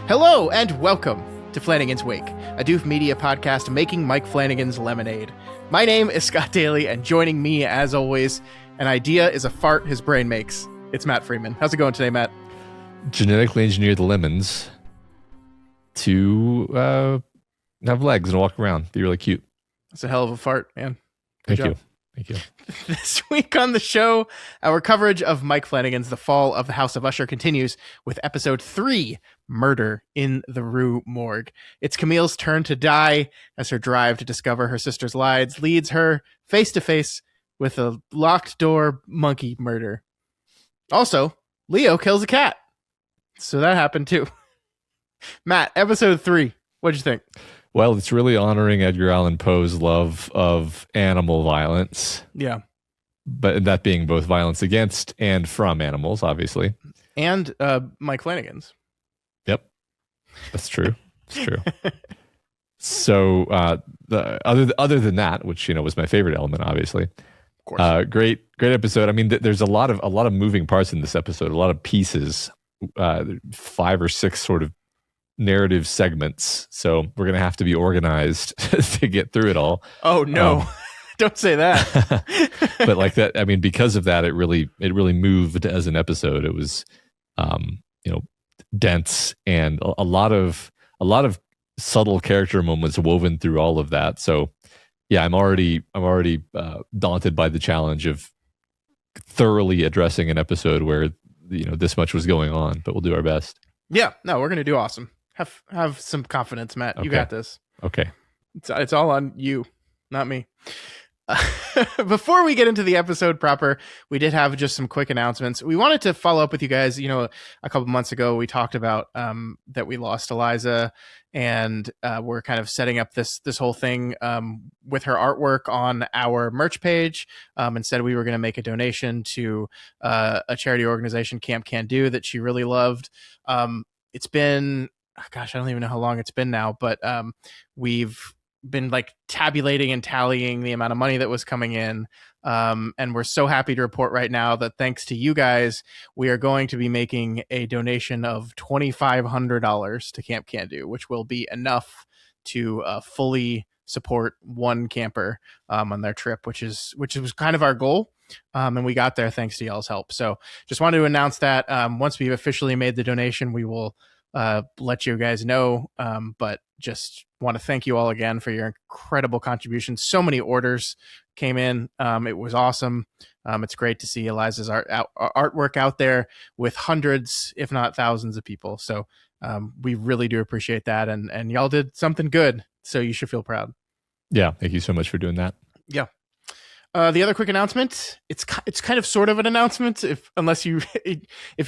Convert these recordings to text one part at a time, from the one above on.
Hello and welcome to Flanagan's Wake, a Doof Media podcast making Mike Flanagan's lemonade. My name is Scott Daly, and joining me, as always, an idea is a fart his brain makes. It's Matt Freeman. How's it going today, Matt? Genetically engineer the lemons to have legs and walk around. Be really cute. That's a hell of a fart, man. Thank you. Thank you. This week on the show, our coverage of Mike Flanagan's The Fall of the House of Usher continues with episode 3, Murder in the Rue Morgue. It's Camille's turn to die as her drive to discover her sister's lies leads her face to face with a locked door monkey murder. Also, Leo kills a cat. So that happened too. Matt, episode 3, what'd you think? Well, it's really honoring Edgar Allan Poe's love of animal violence. Yeah. But that being both violence against and from animals, obviously. And Mike Flanagan's. Yep. That's true. It's true. So other than that, which, was my favorite element, obviously. Of course. Great episode. I mean, there's a lot of moving parts in this episode, a lot of pieces, 5 or 6 sort of narrative segments, so we're gonna have to be organized to get through it all. Oh no. Don't say that. But like that, I mean, because of that, it really moved as an episode. It was dense and a lot of subtle character moments woven through all of that. So yeah, I'm already daunted by the challenge of thoroughly addressing an episode where this much was going on, but we'll do our best. Yeah, no, we're gonna do awesome. Have some confidence, Matt. You got this. Okay. It's all on you, not me. Before we get into the episode proper, we did have just some quick announcements. We wanted to follow up with you guys. A couple months ago, we talked about that we lost Eliza, and we're kind of setting up this whole thing with her artwork on our merch page. And said we were going to make a donation to a charity organization, Camp Can Do, that she really loved. It's been, gosh, I don't even know how long it's been now, but we've been like tabulating and tallying the amount of money that was coming in. And we're so happy to report right now that thanks to you guys, we are going to be making a donation of $2,500 to Camp Can Do, which will be enough to fully support one camper on their trip, which was kind of our goal. And we got there thanks to y'all's help. So just wanted to announce that once we've officially made the donation, we will let you guys know. But just want to thank you all again for your incredible contributions. So many orders came in. It was awesome. It's great to see Eliza's artwork out there with hundreds, if not thousands of people. So we really do appreciate that. And y'all did something good. So you should feel proud. Yeah. Thank you so much for doing that. Yeah. The other quick announcement, it's kind of sort of an announcement if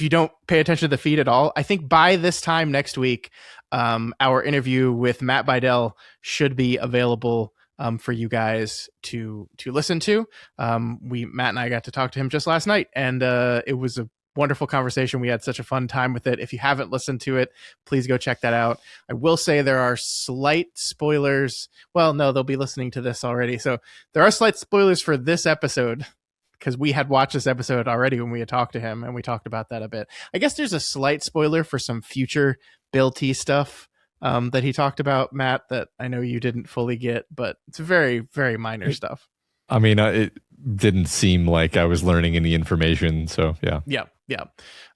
you don't pay attention to the feed at all. I think by this time next week, our interview with Matt Bidell should be available for you guys to listen to. Matt and I got to talk to him just last night, and it was a wonderful conversation. We had such a fun time with it. If you haven't listened to it, please go check that out. I will say there are slight spoilers. Well, no, they'll be listening to this already. So there are slight spoilers for this episode because we had watched this episode already when we had talked to him, and we talked about that a bit. I guess there's a slight spoiler for some future Bill T stuff that he talked about, Matt, that I know you didn't fully get, but it's very, very minor stuff. I mean, it didn't seem like I was learning any information. So, yeah. Yeah.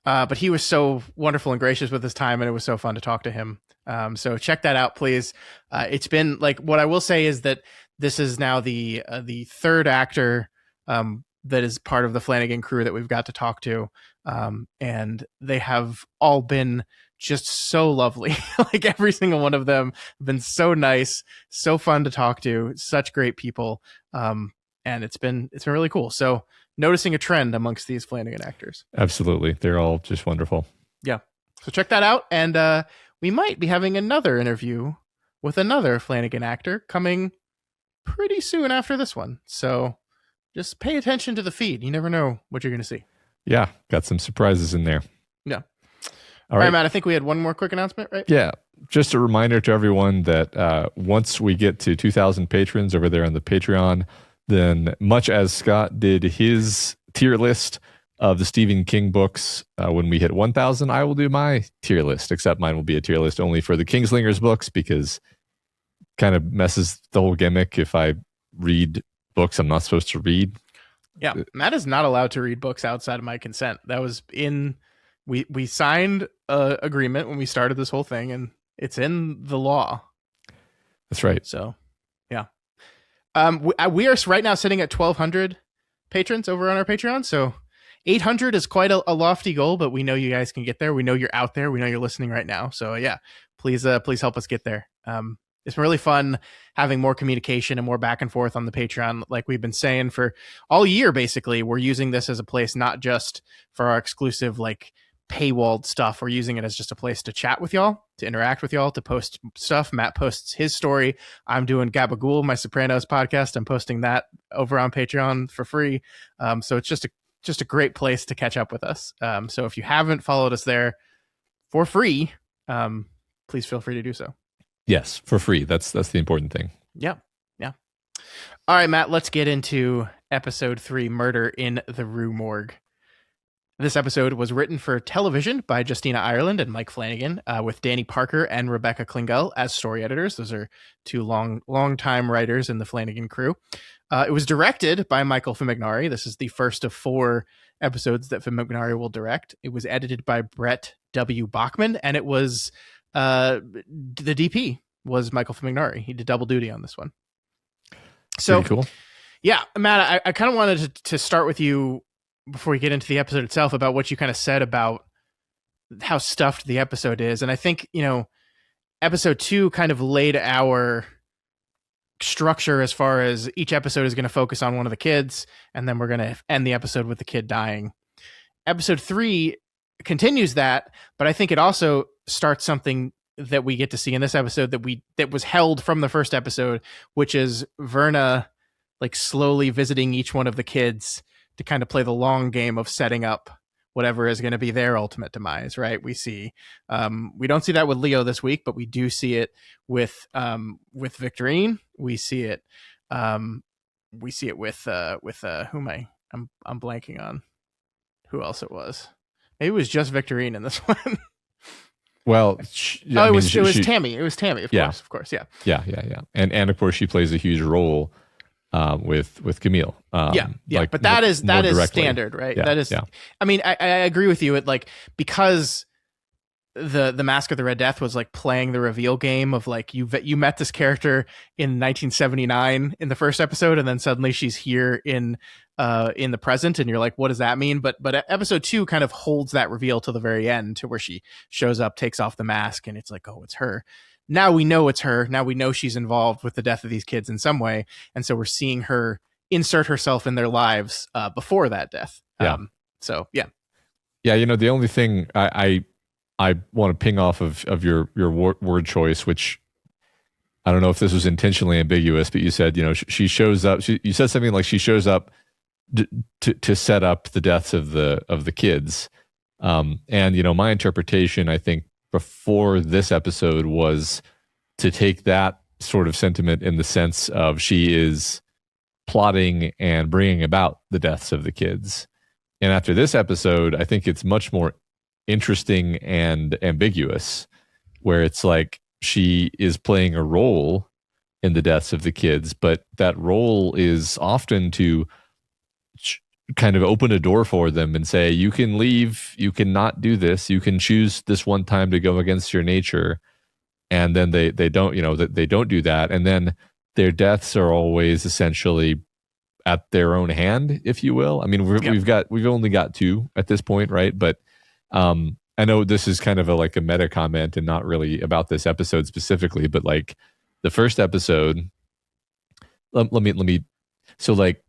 But he was so wonderful and gracious with his time, and it was so fun to talk to him. So check that out, please. It's been like, what I will say is that this is now the third actor that is part of the Flanagan crew that we've got to talk to. And they have all been just so lovely. Like every single one of them have been so nice, so fun to talk to, such great people. And it's been really cool. So noticing a trend amongst these Flanagan actors. Absolutely. They're all just wonderful. Yeah. So check that out. And we might be having another interview with another Flanagan actor coming pretty soon after this one. So just pay attention to the feed. You never know what you're going to see. Yeah. Got some surprises in there. Yeah. All right, Matt, I think we had one more quick announcement, right? Yeah. Just a reminder to everyone that once we get to 2,000 patrons over there on the Patreon, then much as Scott did his tier list of the Stephen King books. When we hit 1,000, I will do my tier list, except mine will be a tier list only for the Kingslingers books, because kind of messes the whole gimmick if I read books I'm not supposed to read. Yeah, Matt is not allowed to read books outside of my consent. That was in, we signed a agreement when we started this whole thing, and it's in the law. That's right. So, yeah. We are right now sitting at 1,200 patrons over on our Patreon. So 800 is quite a lofty goal, but we know you guys can get there. We know you're out there. We know you're listening right now. So yeah, please help us get there. It's been really fun having more communication and more back and forth on the Patreon. Like we've been saying for all year, basically, we're using this as a place, not just for our exclusive, like, paywalled stuff. We're using it as just a place to chat with y'all, to interact with y'all, to post stuff. Matt posts his story. I'm doing Gabagool, my Sopranos podcast. I'm posting that over on Patreon for free. So it's just a great place to catch up with us. So if you haven't followed us there for free, please feel free to do so. Yes, for free. That's the important thing. Yeah. All right, Matt, let's get into episode 3, Murder in the Rue Morgue. This episode was written for television by Justina Ireland and Mike Flanagan, with Danny Parker and Rebecca Klingel as story editors. Those are two long-time writers in the Flanagan crew. It was directed by Michael Fimignari. This is the first of 4 episodes that Fimignari will direct. It was edited by Brett W. Bachman, and it was the DP was Michael Fimignari. He did double duty on this one. So pretty cool. Yeah, Matt, I kind of wanted to start with you before we get into the episode itself about what you kind of said about how stuffed the episode is. And I think, episode 2 kind of laid our structure as far as each episode is going to focus on one of the kids, and then we're going to end the episode with the kid dying. Episode 3 continues that, but I think it also starts something that we get to see in this episode that was held from the first episode, which is Verna like slowly visiting each one of the kids to kind of play the long game of setting up whatever is going to be their ultimate demise, right? We see, we don't see that with Leo this week, but we do see it with Victorine. We see it with who am I? I'm blanking on who else it was. Maybe it was just Victorine in this one. Well, it was Tammy. It was Tammy, of course. Yeah. And of course, she plays a huge role with Camille. Like but that is standard, right? Yeah, that is. Yeah. I mean, I agree with you. It like because the Mask of the Red Death was like playing the reveal game of like you met this character in 1979 in the first episode, and then suddenly she's here in the present, and you're like, what does that mean? But episode 2 kind of holds that reveal to the very end, to where she shows up, takes off the mask, and it's like, oh, it's her. Now we know it's her. Now we know she's involved with the death of these kids in some way, and so we're seeing her insert herself in their lives before that death. Yeah. So yeah. The only thing I want to ping off of your word choice, which I don't know if this was intentionally ambiguous, but you said, she shows up. You said something like she shows up to set up the deaths of the kids. And my interpretation, I think, before this episode was to take that sort of sentiment in the sense of she is plotting and bringing about the deaths of the kids. And after this episode, I think it's much more interesting and ambiguous, where it's like she is playing a role in the deaths of the kids, but that role is often to kind of open a door for them and say, you can leave, you can not do this, you can choose this one time to go against your nature. And then they don't, they don't do that. And then their deaths are always essentially at their own hand, if you will. I mean, we've only got 2 at this point, right? But I know this is kind of a meta comment and not really about this episode specifically, but like the first episode, let me. So like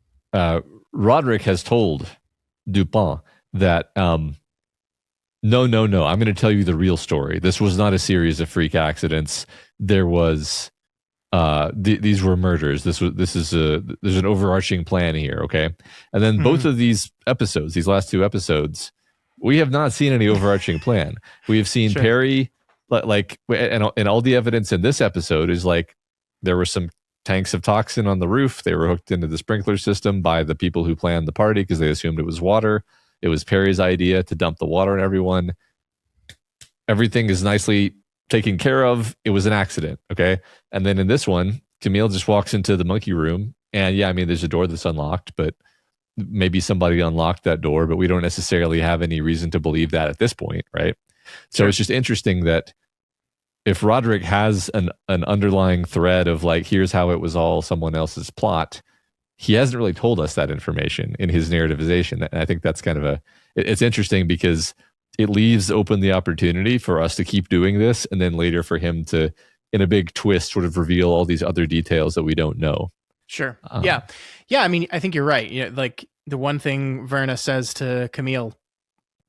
Roderick has told Dupin that no, I'm going to tell you the real story. This was not a series of freak accidents. There was these were murders. There's an overarching plan here, okay? And then both of these episodes, these last 2 episodes, we have not seen any overarching plan. We have seen Perry, and all the evidence in this episode is like there were some tanks of toxin on the roof. They were hooked into the sprinkler system by the people who planned the party because they assumed it was water. It was Perry's idea to dump the water on everyone. Everything is nicely taken care of. It was an accident. Okay. And then in this one, Camille just walks into the monkey room. And yeah, I mean, there's a door that's unlocked, but maybe somebody unlocked that door, but we don't necessarily have any reason to believe that at this point. Right. So Sure. it's just interesting that if Roderick has an underlying thread of like, here's how it was all someone else's plot, he hasn't really told us that information in his narrativization. And I think that's kind of it's interesting because it leaves open the opportunity for us to keep doing this. And then later for him to, in a big twist, sort of reveal all these other details that we don't know. Sure. Yeah. I mean, I think you're right. Like the one thing Verna says to Camille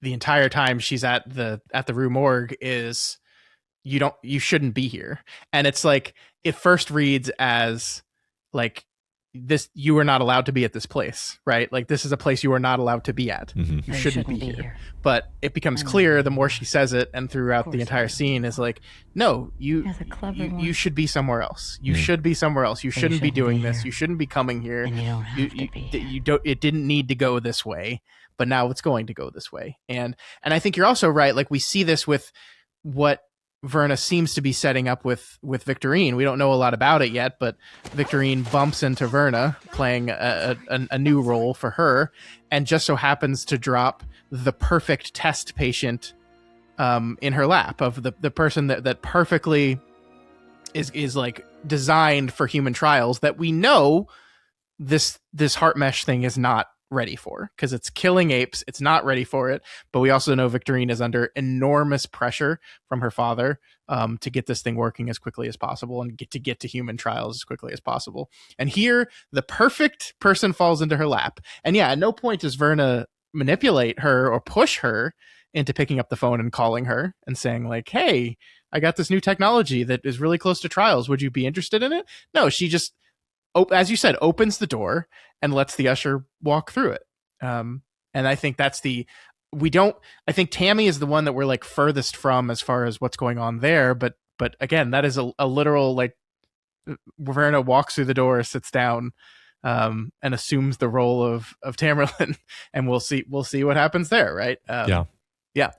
the entire time she's at the Rue Morgue is, you shouldn't be here. And it's like, it first reads as like, this, you are not allowed to be at this place, right? Like, this is a place you are not allowed to be at. Mm-hmm. You shouldn't be here. But it becomes clear the more she says it, and throughout the entire scene is like, no, you should be somewhere else. You should be somewhere else. You shouldn't be doing this. You shouldn't be coming here. And you don't have to be. You don't. It didn't need to go this way, but now it's going to go this way. And I think you're also right. Like, we see this with what Verna seems to be setting up with Victorine. We don't know a lot about it yet, but Victorine bumps into Verna playing a new role for her, and just so happens to drop the perfect test patient in her lap of the person that perfectly is like designed for human trials, that we know this heart mesh thing is not ready for, because it's killing apes. It's not ready for it. But we also know Victorine is under enormous pressure from her father to get this thing working as quickly as possible and get to human trials as quickly as possible. And here, the perfect person falls into her lap. And yeah, at no point does Verna manipulate her or push her into picking up the phone and calling her and saying like, hey, I got this new technology that is really close to trials. Would you be interested in it? No, she just, as you said, opens the door and lets the usher walk through it. And I think that's I think Tammy is the one that we're like furthest from as far as what's going on there. But again, that is a literal, like, Verna walks through the door, sits down, and assumes the role of Tamerlane, and we'll see what happens there. Right. Yeah.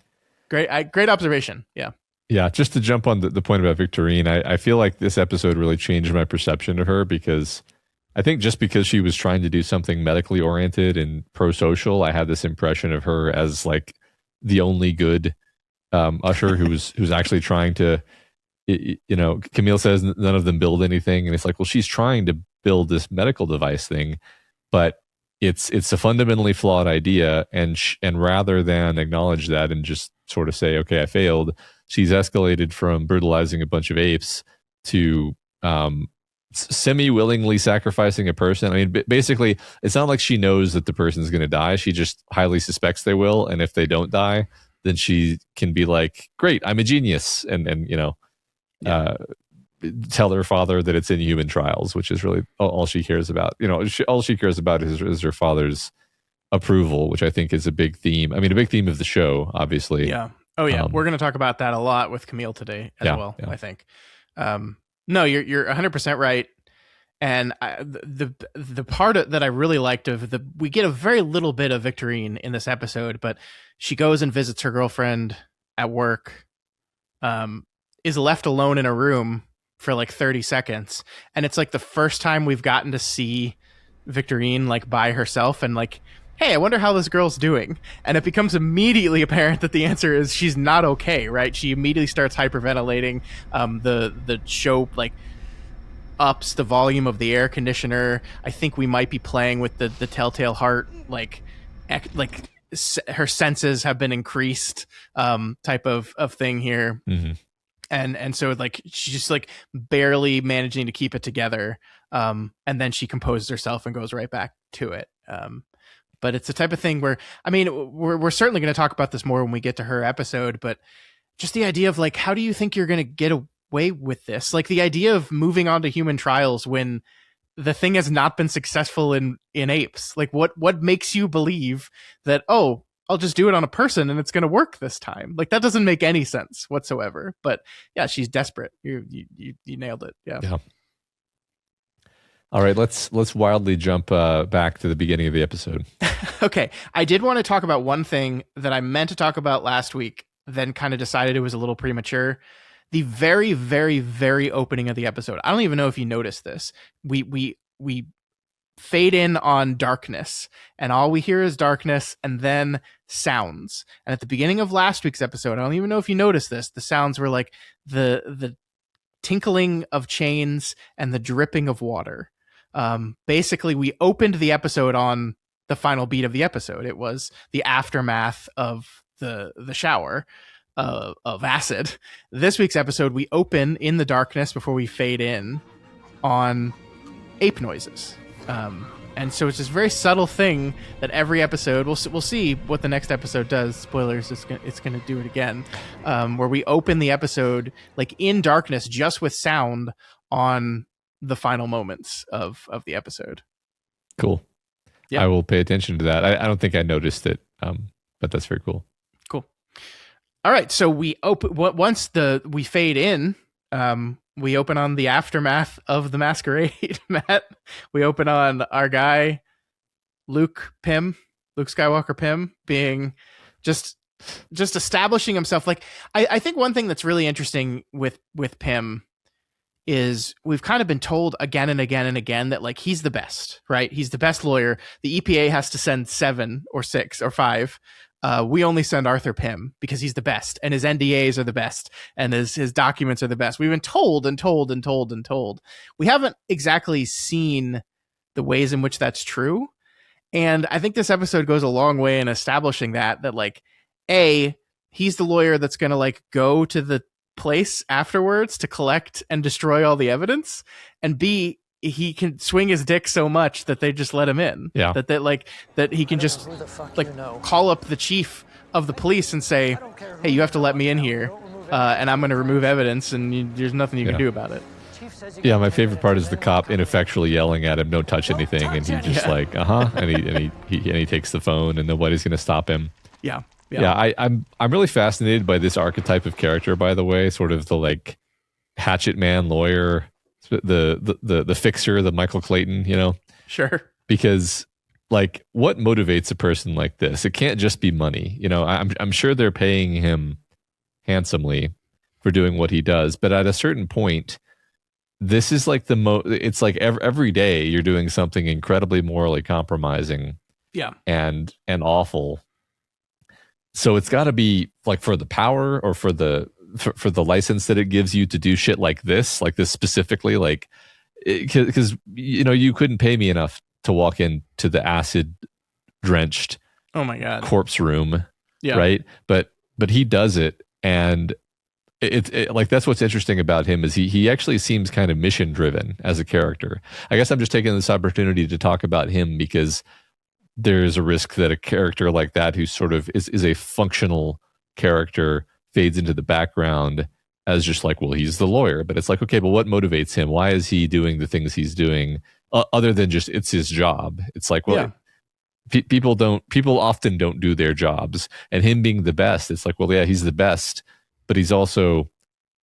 Great observation. Yeah. Yeah, just to jump on the point about Victorine, I feel like this episode really changed my perception of her, because I think just because she was trying to do something medically oriented and pro-social, I had this impression of her as like the only good usher who's actually trying to, Camille says none of them build anything. And it's like, well, she's trying to build this medical device thing, but it's a fundamentally flawed idea. And rather than acknowledge that and just sort of say, okay, I failed, she's escalated from brutalizing a bunch of apes to semi-willingly sacrificing a person. I mean, basically, it's not like she knows that the person's going to die. She just highly suspects they will. And if they don't die, then she can be like, great, I'm a genius. And tell her father that it's in human trials, which is really all she cares about. All she cares about is her father's approval, which I think is a big theme. I mean, a big theme of the show, obviously. Yeah. Oh yeah, we're going to talk about that a lot with Camille today as well. Yeah. I think. No, you're 100% right. And the part that I really liked we get a very little bit of Victorine in this episode, but she goes and visits her girlfriend at work, is left alone in a room for like 30 seconds, and it's like the first time we've gotten to see Victorine like by herself and like, hey, I wonder how this girl's doing. And it becomes immediately apparent that the answer is she's not okay, right? She immediately starts hyperventilating. The show like ups the volume of the air conditioner. I think we might be playing with the telltale heart, like her senses have been increased type of thing here. Mm-hmm. And so like she's just like barely managing to keep it together. And then she composes herself and goes right back to it. But it's the type of thing where, I mean, we're certainly going to talk about this more when we get to her episode, but just the idea of like, how do you think you're going to get away with this? Like the idea of moving on to human trials when the thing has not been successful in apes. Like what makes you believe that, oh, I'll just do it on a person and it's going to work this time? Like that doesn't make any sense whatsoever. But yeah, she's desperate. You nailed it. Yeah. All right, let's wildly jump back to the beginning of the episode. Okay, I did want to talk about one thing that I meant to talk about last week, then kind of decided it was a little premature. The very, very, very opening of the episode. I don't even know if you noticed this. We fade in on darkness, and all we hear is darkness and then sounds. And at the beginning of last week's episode, I don't even know if you noticed this, the sounds were like the tinkling of chains and the dripping of water. Basically, we opened the episode on the final beat of the episode. It was the aftermath of the shower of acid. This week's episode, we open in the darkness before we fade in on ape noises. And so it's this very subtle thing that every episode, we'll see what the next episode does. Spoilers, it's going to do it again, where we open the episode like in darkness, just with sound on the final moments of the episode. Cool. Yeah. I will pay attention to that. I don't think I noticed it, but that's very cool. Cool. All right, so we open once we fade in. We open on the aftermath of the masquerade, Matt. We open on our guy, Luke Skywalker Pym, being just establishing himself. Like, I think one thing that's really interesting with Pym is we've kind of been told again and again and again that like he's the best, right? He's the best lawyer. The EPA has to send 7 or 6 or 5. We only send Arthur Pym because he's the best, and his NDAs are the best, and his documents are the best. We've been told and told and told and told. We haven't exactly seen the ways in which that's true. And I think this episode goes a long way in establishing that like, A, he's the lawyer that's going to like go to the place afterwards to collect and destroy all the evidence, and B, he can swing his dick so much that they just let him in. Yeah. That he can just like call up the chief of the police and say, "Hey, you have to let me in here, and I'm going to remove evidence, and there's nothing you can do about it." Yeah, my favorite part is the cop ineffectually yelling at him, "Don't touch anything," and he just like, and he takes the phone, and nobody's going to stop him. Yeah. I'm really fascinated by this archetype of character. By the way, sort of the like hatchet man lawyer. The fixer, the Michael Clayton, Sure. Because like what motivates a person like this? It can't just be money. I'm sure they're paying him handsomely for doing what he does, but at a certain point, this is like it's like every day you're doing something incredibly morally compromising. Yeah. And awful. So it's got to be like for the power or for the license that it gives you to do shit like this specifically, like, because you couldn't pay me enough to walk into the acid drenched, oh my god, corpse room, yeah, right? But he does it, and it like that's what's interesting about him is he actually seems kind of mission driven as a character. I guess I'm just taking this opportunity to talk about him because there's a risk that a character like that who sort of is a functional character fades into the background as just like, well, he's the lawyer, but it's like, okay, but what motivates him? Why is he doing the things he's doing other than just it's his job? It's like, well, people often don't do their jobs, and him being the best, it's like, well, yeah, he's the best, but he's also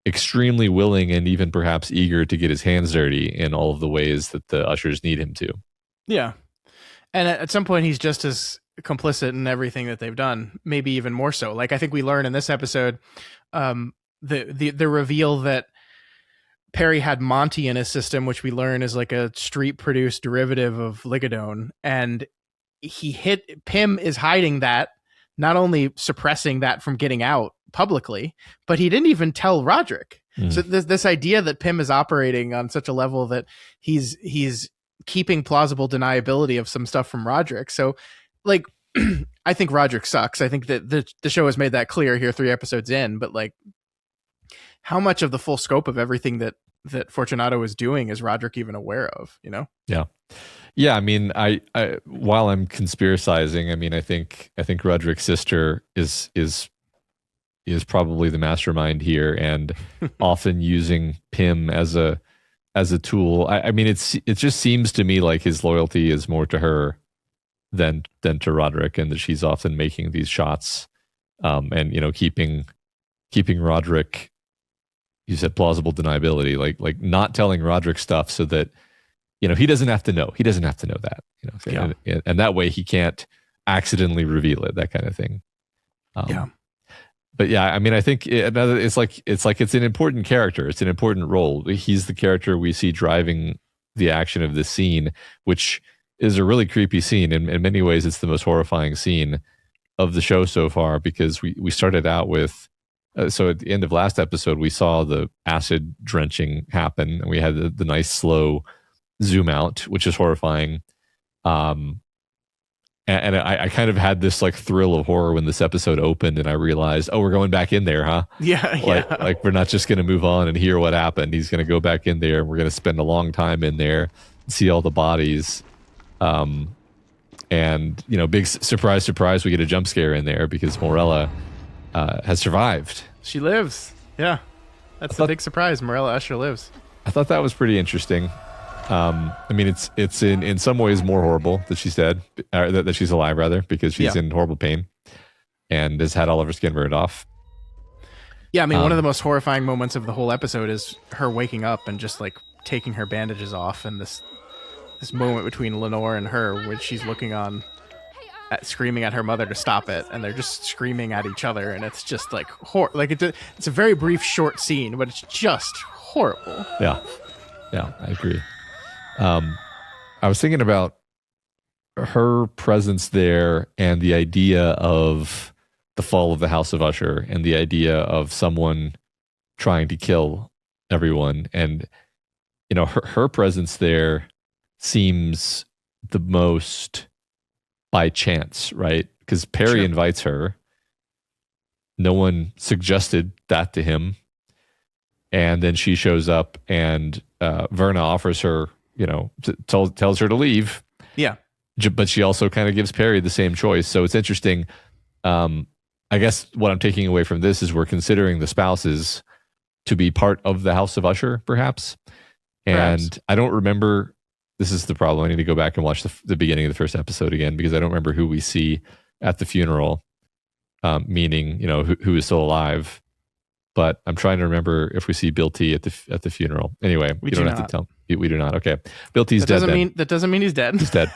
extremely willing and even perhaps eager to get his hands dirty in all of the ways that the ushers need him to. Yeah. And at some point he's just as complicit in everything that they've done, maybe even more so. Like I think we learn in this episode, the reveal that Perry had Monty in his system, which we learn is like a street produced derivative of Ligadone, and Pym is hiding that, not only suppressing that from getting out publicly, but he didn't even tell Roderick. So this idea that Pym is operating on such a level that he's keeping plausible deniability of some stuff from Roderick. So like, I think Roderick sucks. I think that the show has made that clear here 3 episodes in, but like how much of the full scope of everything that Fortunato is doing is Roderick even aware of, Yeah. Yeah. I mean, I while I'm conspiracizing, I mean, I think Roderick's sister is probably the mastermind here and often using Pym as a tool. I mean, it just seems to me like his loyalty is more to her than to Roderick, and that she's often making these shots, and keeping Roderick. You said plausible deniability, like not telling Roderick stuff so that he doesn't have to know. He doesn't have to know that. And that way he can't accidentally reveal it. That kind of thing. But yeah, I mean, I think it's an important character. It's an important role. He's the character we see driving the action of this scene, which is a really creepy scene. In many ways, it's the most horrifying scene of the show so far, because we started out with, so at the end of last episode, we saw the acid drenching happen, and we had the nice slow zoom out, which is horrifying. And I kind of had this like thrill of horror when this episode opened, and I realized, we're going back in there, huh? Yeah. Like we're not just going to move on and hear what happened. He's going to go back in there, and we're going to spend a long time in there, see all the bodies. And big surprise, we get a jump scare in there because Morella has survived. She lives. Yeah. That's the big surprise. Morella Usher lives. I thought that was pretty interesting. I mean, it's in some ways more horrible that she's dead, that she's alive rather, because she's in horrible pain and has had all of her skin burned off. Yeah, I mean, one of the most horrifying moments of the whole episode is her waking up and just like taking her bandages off, and this moment between Lenore and her, where she's looking on, screaming at her mother to stop it, and they're just screaming at each other, and it's just like it's a very brief, short scene, but it's just horrible. Yeah, I agree. I was thinking about her presence there and the idea of the fall of the House of Usher and the idea of someone trying to kill everyone. And, her presence there seems the most by chance, right? Because Perry invites her. No one suggested that to him. And then she shows up, and Verna offers her, tells her to leave. Yeah. But she also kind of gives Perry the same choice. So it's interesting. I guess what I'm taking away from this is we're considering the spouses to be part of the House of Usher, perhaps. And I don't remember. This is the problem. I need to go back and watch the beginning of the first episode again, because I don't remember who we see at the funeral, meaning, who is still alive. But I'm trying to remember if we see Bill T at the funeral. Anyway, you don't have to tell. We do not. Okay, Bill T's dead. That doesn't mean he's dead. He's dead.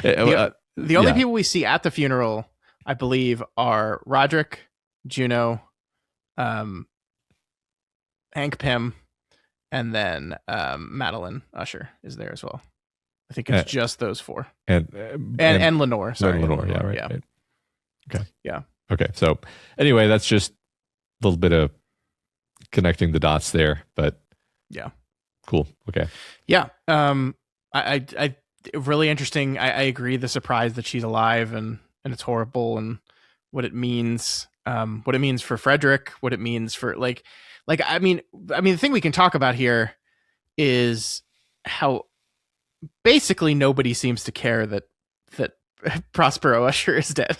The only people we see at the funeral, I believe, are Roderick, Juno, Hank Pym, and then Madeline Usher is there as well. I think it's just those four. And Lenore. Sorry, Lenore. Yeah, right. Right. Okay. Yeah. Okay. So anyway, that's just a little bit of connecting the dots there, but yeah, cool. Okay. Yeah. I really interesting. I agree. The surprise that she's alive and it's horrible, and what it means for Frederick, what it means for I mean, the thing we can talk about here is how basically nobody seems to care that Prospero Usher is dead.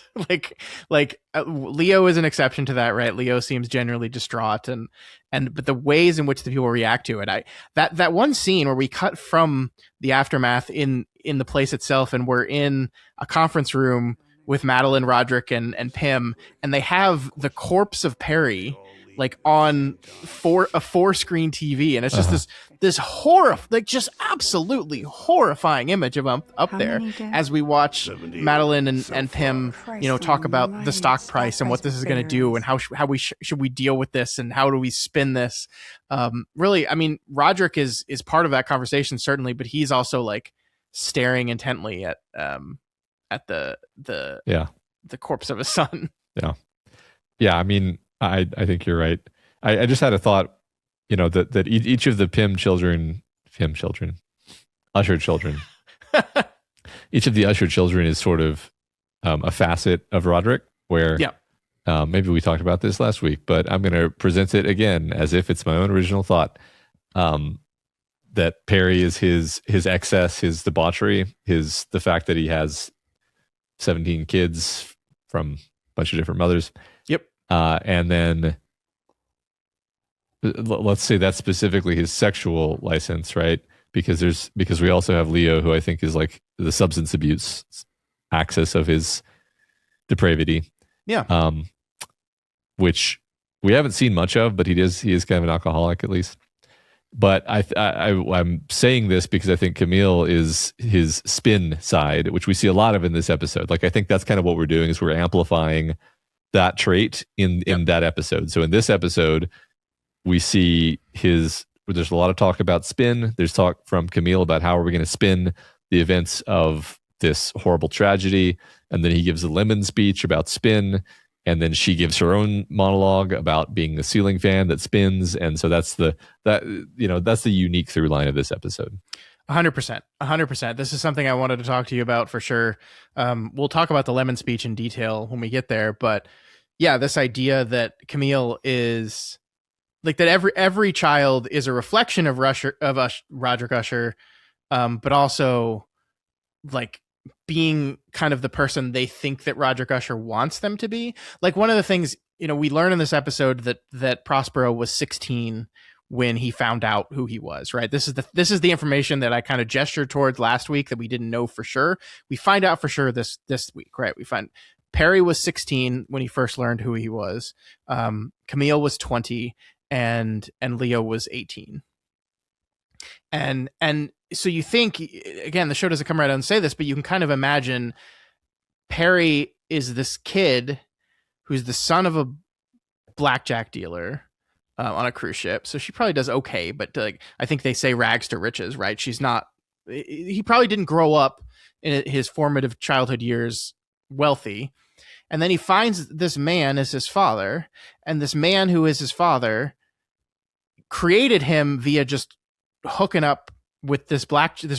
Leo is an exception to that, right? Leo seems generally distraught, but the ways in which the people react to it, that one scene where we cut from the aftermath in the place itself, and we're in a conference room with Madeline, Roderick, and Pym, and they have the corpse of Perry on a 4-screen TV, and it's just this horror, just absolutely horrifying image of up there as we watch Madeline and Pym, talk about the stock price and what this is going to do, and how should we deal with this, and how do we spin this. Really, I mean, Roderick is part of that conversation, certainly, but he's also staring intently at the corpse of his son. Yeah. I mean, I think you're right. I just had a thought, that each of the Usher children, each of the Usher children is sort of a facet of Roderick, where maybe we talked about this last week, but I'm going to present it again as if it's my own original thought. That Perry is his excess, his debauchery, the fact that he has 17 kids from a bunch of different mothers. Yep. And then let's say that's specifically his sexual license, right? Because we also have Leo, who I think is the substance abuse axis of his depravity. Yeah. Which we haven't seen much of, but he is kind of an alcoholic, at least. But I'm saying this because I think Camille is his spin side, which we see a lot of in this episode. Like, I think that's kind of what we're doing, is we're amplifying that trait in that episode. So in this episode, we see there's a lot of talk about spin. There's talk from Camille about how are we going to spin the events of this horrible tragedy. And then he gives a lemon speech about spin. And then she gives her own monologue about being the ceiling fan that spins. And so that's the unique through line of this episode. 100%. This is something I wanted to talk to you about for sure. We'll talk about the lemon speech in detail when we get there. But yeah, this idea that Camille is like that every child is a reflection of Roderick Usher, but also like being kind of the person they think that Roderick Usher wants them to be. Like, one of the things, we learn in this episode that Prospero was 16 when he found out who he was, right? This is the information that I kind of gestured towards last week that we didn't know for sure. We find out for sure this week, right? We find Perry was 16 when he first learned who he was. Camille was 20 and Leo was 18. And so you think, again, the show doesn't come right out and say this, but you can kind of imagine Perry is this kid who's the son of a blackjack dealer on a cruise ship. So she probably does okay, but I think they say rags to riches, right? He probably didn't grow up in his formative childhood years wealthy. And then he finds this man as his father, and this man who is his father created him via just hooking up with this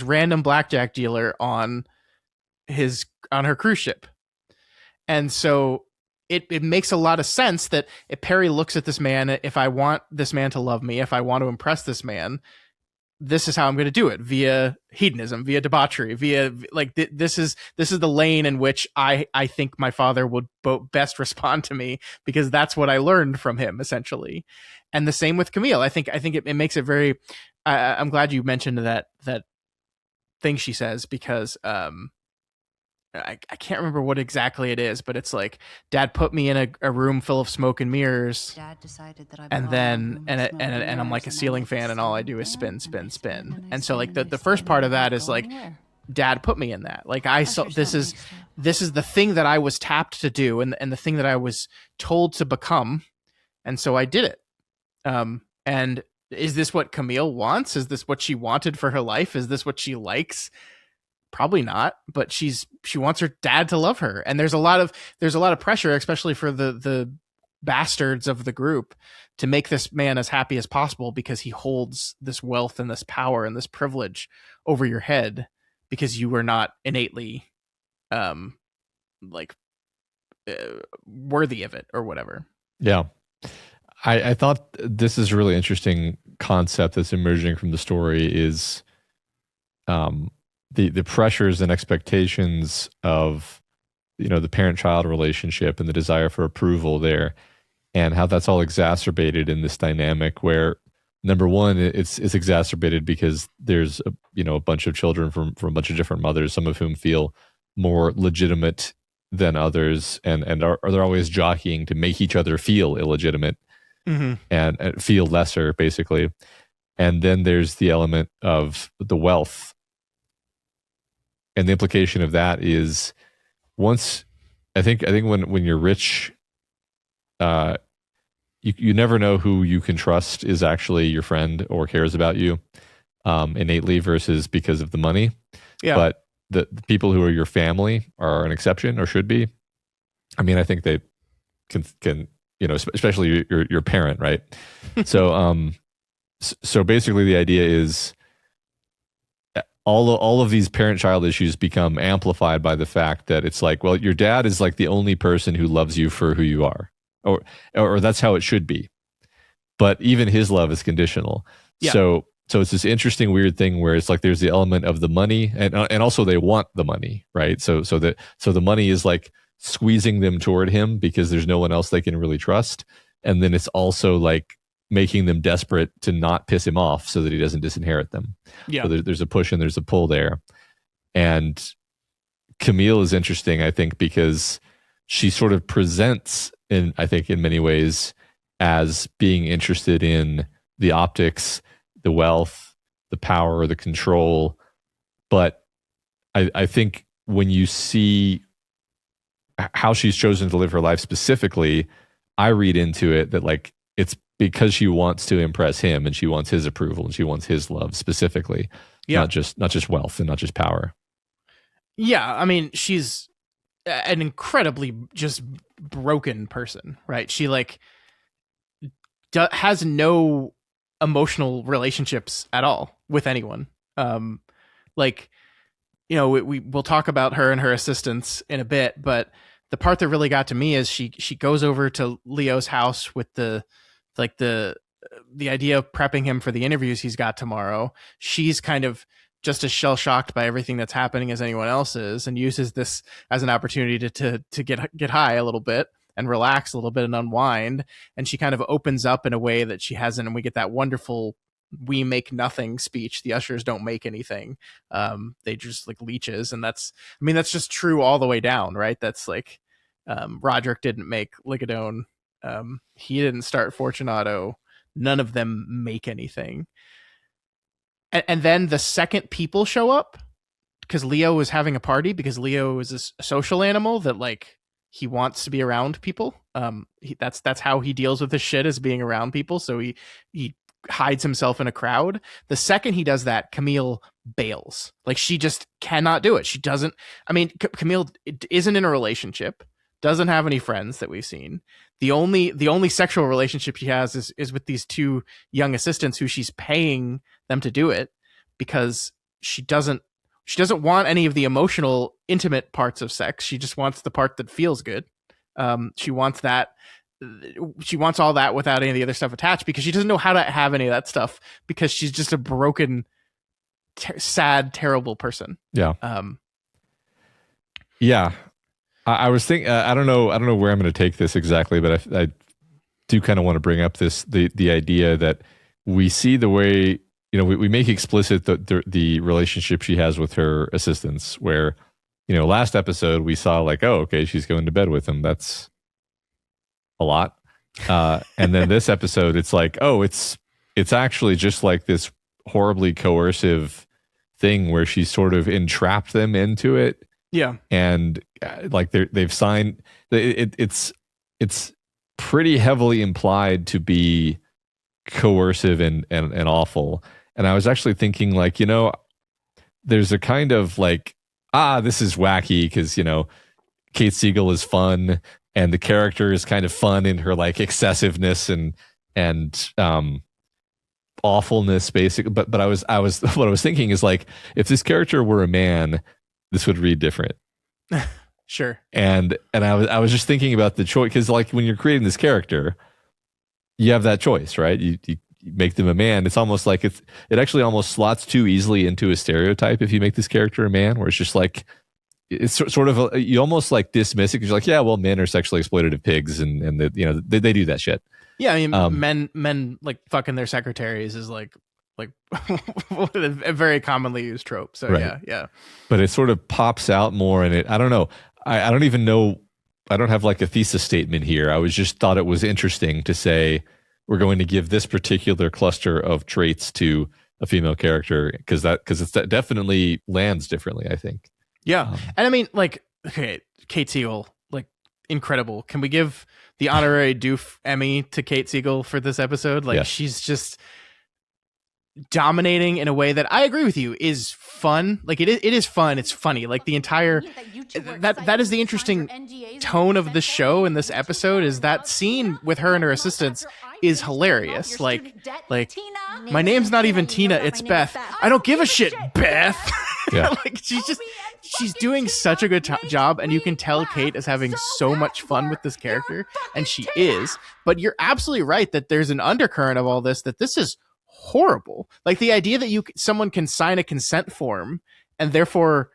random blackjack dealer on her cruise ship. And so it makes a lot of sense that if Perry looks at this man, if I want this man to love me, if I want to impress this man, this is how I'm going to do it, via hedonism, via debauchery, via this is the lane in which I think my father would best respond to me, because that's what I learned from him, essentially. And the same with Camille. I think it makes it very. I'm glad you mentioned that thing she says, because I can't remember what exactly it is, but it's like, Dad put me in a room full of smoke and mirrors. Dad decided that and I'm like a ceiling fan, and all I do is spin. And so like the first part of that is like, Dad put me in that. Like, I saw this is the thing that I was tapped to do, and the thing that I was told to become, and so I did it. And is this what Camille wants? Is this what she wanted for her life? Is this what she likes? Probably not, but she wants her dad to love her. And there's a lot of pressure, especially for the bastards of the group, to make this man as happy as possible, because he holds this wealth and this power and this privilege over your head, because you were not innately worthy of it or whatever. Yeah. I thought this is a really interesting concept that's emerging from the story, is the pressures and expectations of the parent-child relationship and the desire for approval there, and how that's all exacerbated in this dynamic where, number one, it's exacerbated because there's a bunch of children from a bunch of different mothers, some of whom feel more legitimate than others, and they're always jockeying to make each other feel illegitimate. Mm-hmm. and feel lesser, basically. And then there's the element of the wealth, and the implication of that is, I think when you're rich, you never know who you can trust is actually your friend or cares about you innately, versus because of the money. Yeah. But the people who are your family are an exception, or should be. I mean, I think they can especially your parent, right? So basically the idea is all of these parent-child issues become amplified by the fact that it's like, well, your dad is like the only person who loves you for who you are, or that's how it should be. But even his love is conditional. Yeah. So it's this interesting, weird thing where it's like there's the element of the money, and also they want the money, right? So the money is like squeezing them toward him because there's no one else they can really trust. And then it's also like making them desperate to not piss him off so that he doesn't disinherit them. Yeah. So there's a push and there's a pull there. And Camille is interesting, I think, because she sort of presents in many ways as being interested in the optics, the wealth, the power, the control. But I think when you see how she's chosen to live her life specifically, I read into it that like it's because she wants to impress him and she wants his approval and she wants his love specifically, not just wealth and not just power. Yeah, I mean, she's an incredibly just broken person, right? She like has no emotional relationships at all with anyone. Like, you know, we'll talk about her and her assistants in a bit, but the part that really got to me is she goes over to Leo's house with the idea of prepping him for the interviews he's got tomorrow. She's kind of just as shell shocked by everything that's happening as anyone else is, and uses this as an opportunity to get high a little bit and relax a little bit and unwind. And she kind of opens up in a way that she hasn't, and we get that wonderful "we make nothing" speech. The ushers don't make anything. They just like leeches. And that's just true all the way down, right? That's like, Roderick didn't make Ligadone. He didn't start Fortunato. None of them make anything. And then the second people show up, because Leo is having a party, because Leo is a social animal that like he wants to be around people. That's how he deals with his shit, is being around people. So he hides himself in a crowd. The second he does that, Camille bails. Like, she just cannot do it. She doesn't. I mean, Camille isn't in a relationship, doesn't have any friends that we've seen. The only sexual relationship she has is with these two young assistants who she's paying them to do it, because she doesn't want any of the emotional, intimate parts of sex. She just wants the part that feels good. She wants that. She wants all that without any of the other stuff attached, because she doesn't know how to have any of that stuff, because she's just a broken, sad, terrible person. Yeah. Yeah. I was thinking, I don't know where I'm going to take this exactly, but I do kind of want to bring up the idea that we see the way, you know, we make explicit the relationship she has with her assistants, where, you know, last episode we saw like, oh, okay, she's going to bed with him. That's a lot. And then this episode, it's like, oh, it's actually just like this horribly coercive thing where she sort of entrapped them into it. Yeah. And like they've signed it's pretty heavily implied to be coercive and awful. And I was actually thinking, like, you know, there's a kind of like, this is wacky because, you know, Kate Siegel is fun and the character is kind of fun in her like excessiveness and awfulness, basically. But I was what I was thinking is, like, if this character were a man, this would read different. Sure. And I was just thinking about the choice, because like when you're creating this character, you have that choice, right? You make them a man. It's almost like it actually almost slots too easily into a stereotype if you make this character a man, where it's just like, it's sort of you almost like dismiss it because you're like, yeah, well, men are sexually exploitative pigs, and you know they do that shit. Yeah, I mean, men like fucking their secretaries is like a very commonly used trope. So right. yeah. But it sort of pops out more, and I don't know. I don't even know. I don't have like a thesis statement here. I just thought it was interesting to say we're going to give this particular cluster of traits to a female character, because it definitely lands differently, I think. Yeah. And I mean, like, okay, Kate Siegel, like, incredible. Can we give the honorary Doof Emmy to Kate Siegel for this episode? Like, she's just dominating in a way that I agree with you is fun. Like, it is fun. It's funny. Like, the entire that is the interesting tone of the show in this episode, is that scene with her and her assistants is hilarious. Like my name's not even Tina, it's Beth. I don't give a shit, Beth. Yeah. Like, she's doing such a good job, and you can tell Kate is having so much fun with this character, and she is. But you're absolutely right that there's an undercurrent of all this, that this is horrible. Like, the idea that someone can sign a consent form, and therefore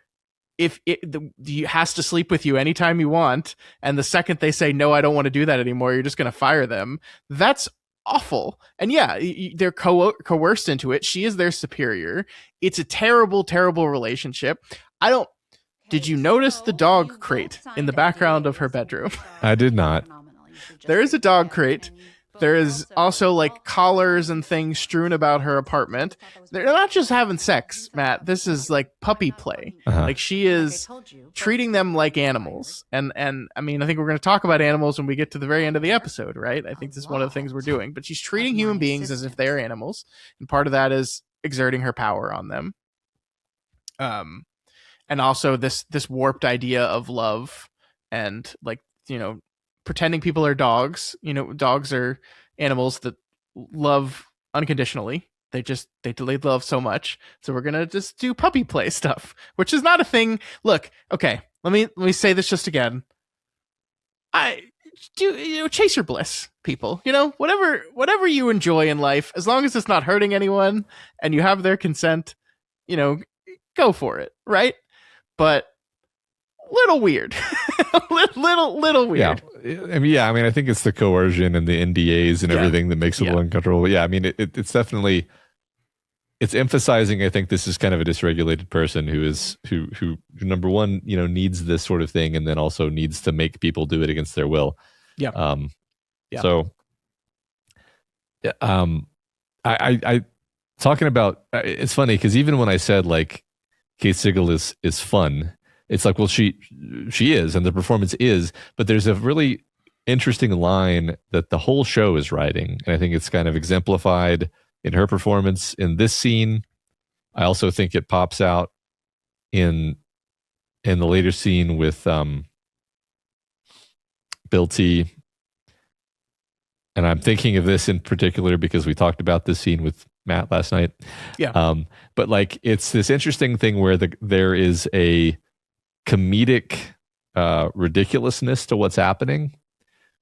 if you has to sleep with you anytime you want, and the second they say no, I don't want to do that anymore, you're just going to fire them. That's awful. And yeah, they're coerced into it. She is their superior. It's a terrible, terrible relationship. Did you notice the dog crate in the background of her bedroom? I did not. There is a dog crate There is also like collars and things strewn about her apartment. They're not just having sex, Matt. This is like puppy play. Like she is treating them like animals. And I mean, I think we're going to talk about animals when we get to the very end of the episode, right? I think this is one of the things we're doing. But she's treating human beings as if they're animals, and part of that is exerting her power on them. And also this warped idea of love and like, you know, pretending people are dogs. You know, dogs are animals that love unconditionally. They love so much. So we're gonna just do puppy play stuff, which is not a thing. Look, okay, let me say this just again. I do, you know, chase your bliss, people. You know, whatever you enjoy in life, as long as it's not hurting anyone and you have their consent, you know, go for it, right? But little weird. little weird. Yeah. I mean, I think it's the coercion and the NDAs and everything that makes it a little uncomfortable. Yeah, I mean, it's definitely, it's emphasizing, I think, this is kind of a dysregulated person who number one, you know, needs this sort of thing, and then also needs to make people do it against their will. Yeah. So, I talking about, it's funny because even when I said like Kate Siegel is fun, it's like, well, she is, and the performance is, but there's a really interesting line that the whole show is writing, and I think it's kind of exemplified in her performance in this scene. I also think it pops out in the later scene with Bill T. And I'm thinking of this in particular because we talked about this scene with Matt last night. Yeah. But like, it's this interesting thing where there is a comedic ridiculousness to what's happening.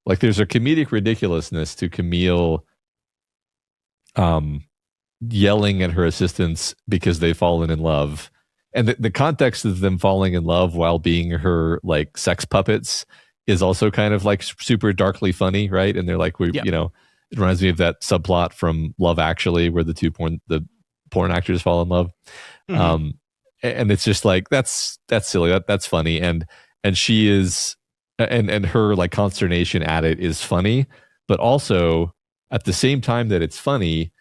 Like there's a comedic ridiculousness to Camille yelling at her assistants because they've fallen in love. And the context of them falling in love while being her like sex puppets is also kind of like super darkly funny, right? And they're like, you know, it reminds me of that subplot from Love Actually where the porn actors fall in love. Mm-hmm. And it's just like, that's silly. That's funny. And she is, and her like consternation at it is funny, but also at the same time that it's funny,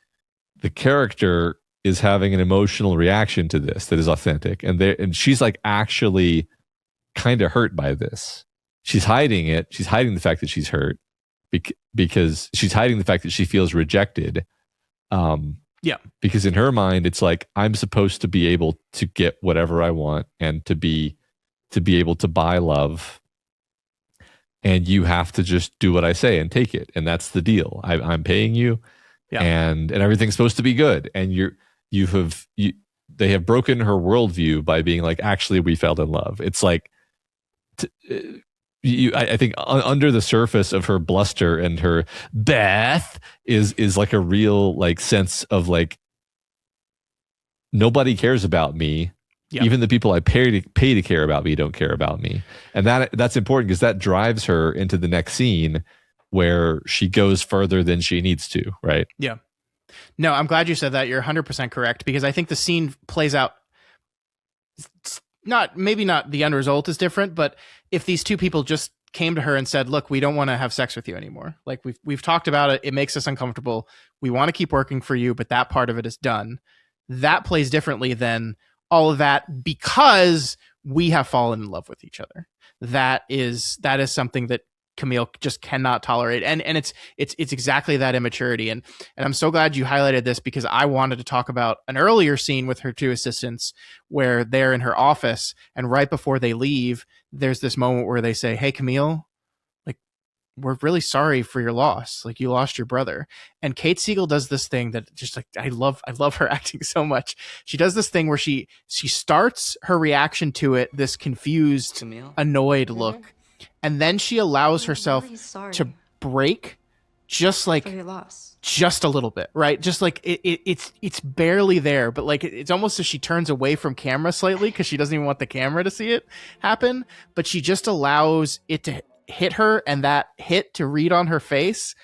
the character is having an emotional reaction to this that is authentic. And she's like actually kind of hurt by this. She's hiding it. She's hiding the fact that she's hurt because she's hiding the fact that she feels rejected. Because in her mind, it's like, I'm supposed to be able to get whatever I want and to be able to buy love. And you have to just do what I say and take it. And that's the deal. I'm paying you and everything's supposed to be good. And they have broken her worldview by being like, actually, we fell in love. It's like, I think under the surface of her bluster and her Beth is like a real like sense of like, nobody cares about me. Yep. Even the people I pay to care about me don't care about me. And that's important because that drives her into the next scene where she goes further than she needs to, right? Yeah. No, I'm glad you said that. You're 100% correct, because I think the scene plays out, maybe not the end result is different, but if these two people just came to her and said, look, we don't want to have sex with you anymore. Like we've talked about it. It makes us uncomfortable. We want to keep working for you, but that part of it is done. That plays differently than all of that because we have fallen in love with each other. That is something that Camille just cannot tolerate. And it's exactly that immaturity. And I'm so glad you highlighted this, because I wanted to talk about an earlier scene with her two assistants where they're in her office, and right before they leave, there's this moment where they say, hey, Camille, like, we're really sorry for your loss. Like, you lost your brother. And Kate Siegel does this thing that just like, I love her acting so much. She does this thing where she starts her reaction to it, this confused, Camille, annoyed look. And then she allows herself to break just like just a little bit, right? Just like it's barely there, but like it's almost as she turns away from camera slightly because she doesn't even want the camera to see it happen. But she just allows it to hit her, and that hit to read on her face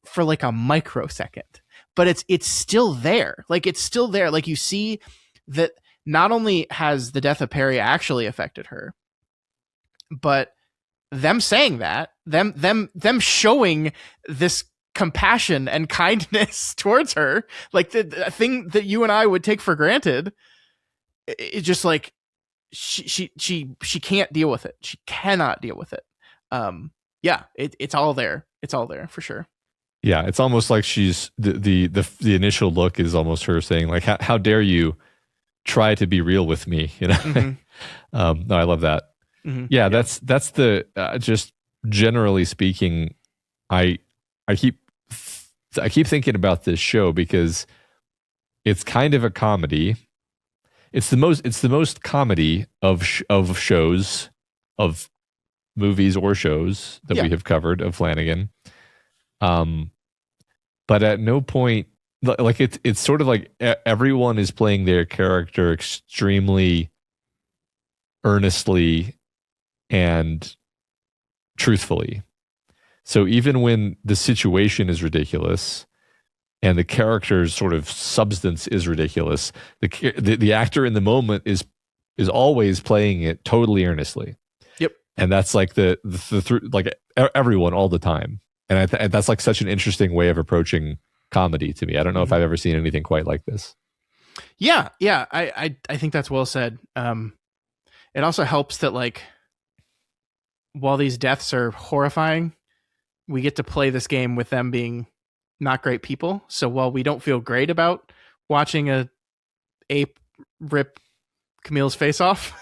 for like a microsecond. But it's still there. Like it's still there. Like you see that not only has the death of Perry actually affected her, but them saying that, them showing this compassion and kindness towards her, like the thing that you and I would take for granted. It's just like she can't deal with it. She cannot deal with it. It's all there. It's all there for sure. Yeah, it's almost like she's the initial look is almost her saying like, how dare you try to be real with me, you know? Mm-hmm. No, I love that. Mm-hmm. Yeah, that's the just generally speaking, I keep thinking about this show because it's kind of a comedy. It's the most comedy of shows, of movies or shows that we have covered of Flanagan. But at no point, like it's sort of like everyone is playing their character extremely earnestly and truthfully. So even when the situation is ridiculous and the character's sort of substance is ridiculous, the actor in the moment is always playing it totally earnestly. Yep. And that's like the like everyone all the time. And that's like such an interesting way of approaching comedy to me. I don't know if I've ever seen anything quite like this. Yeah. I think that's well said. It also helps that like while these deaths are horrifying, we get to play this game with them being not great people. So while we don't feel great about watching a ape rip Camille's face off,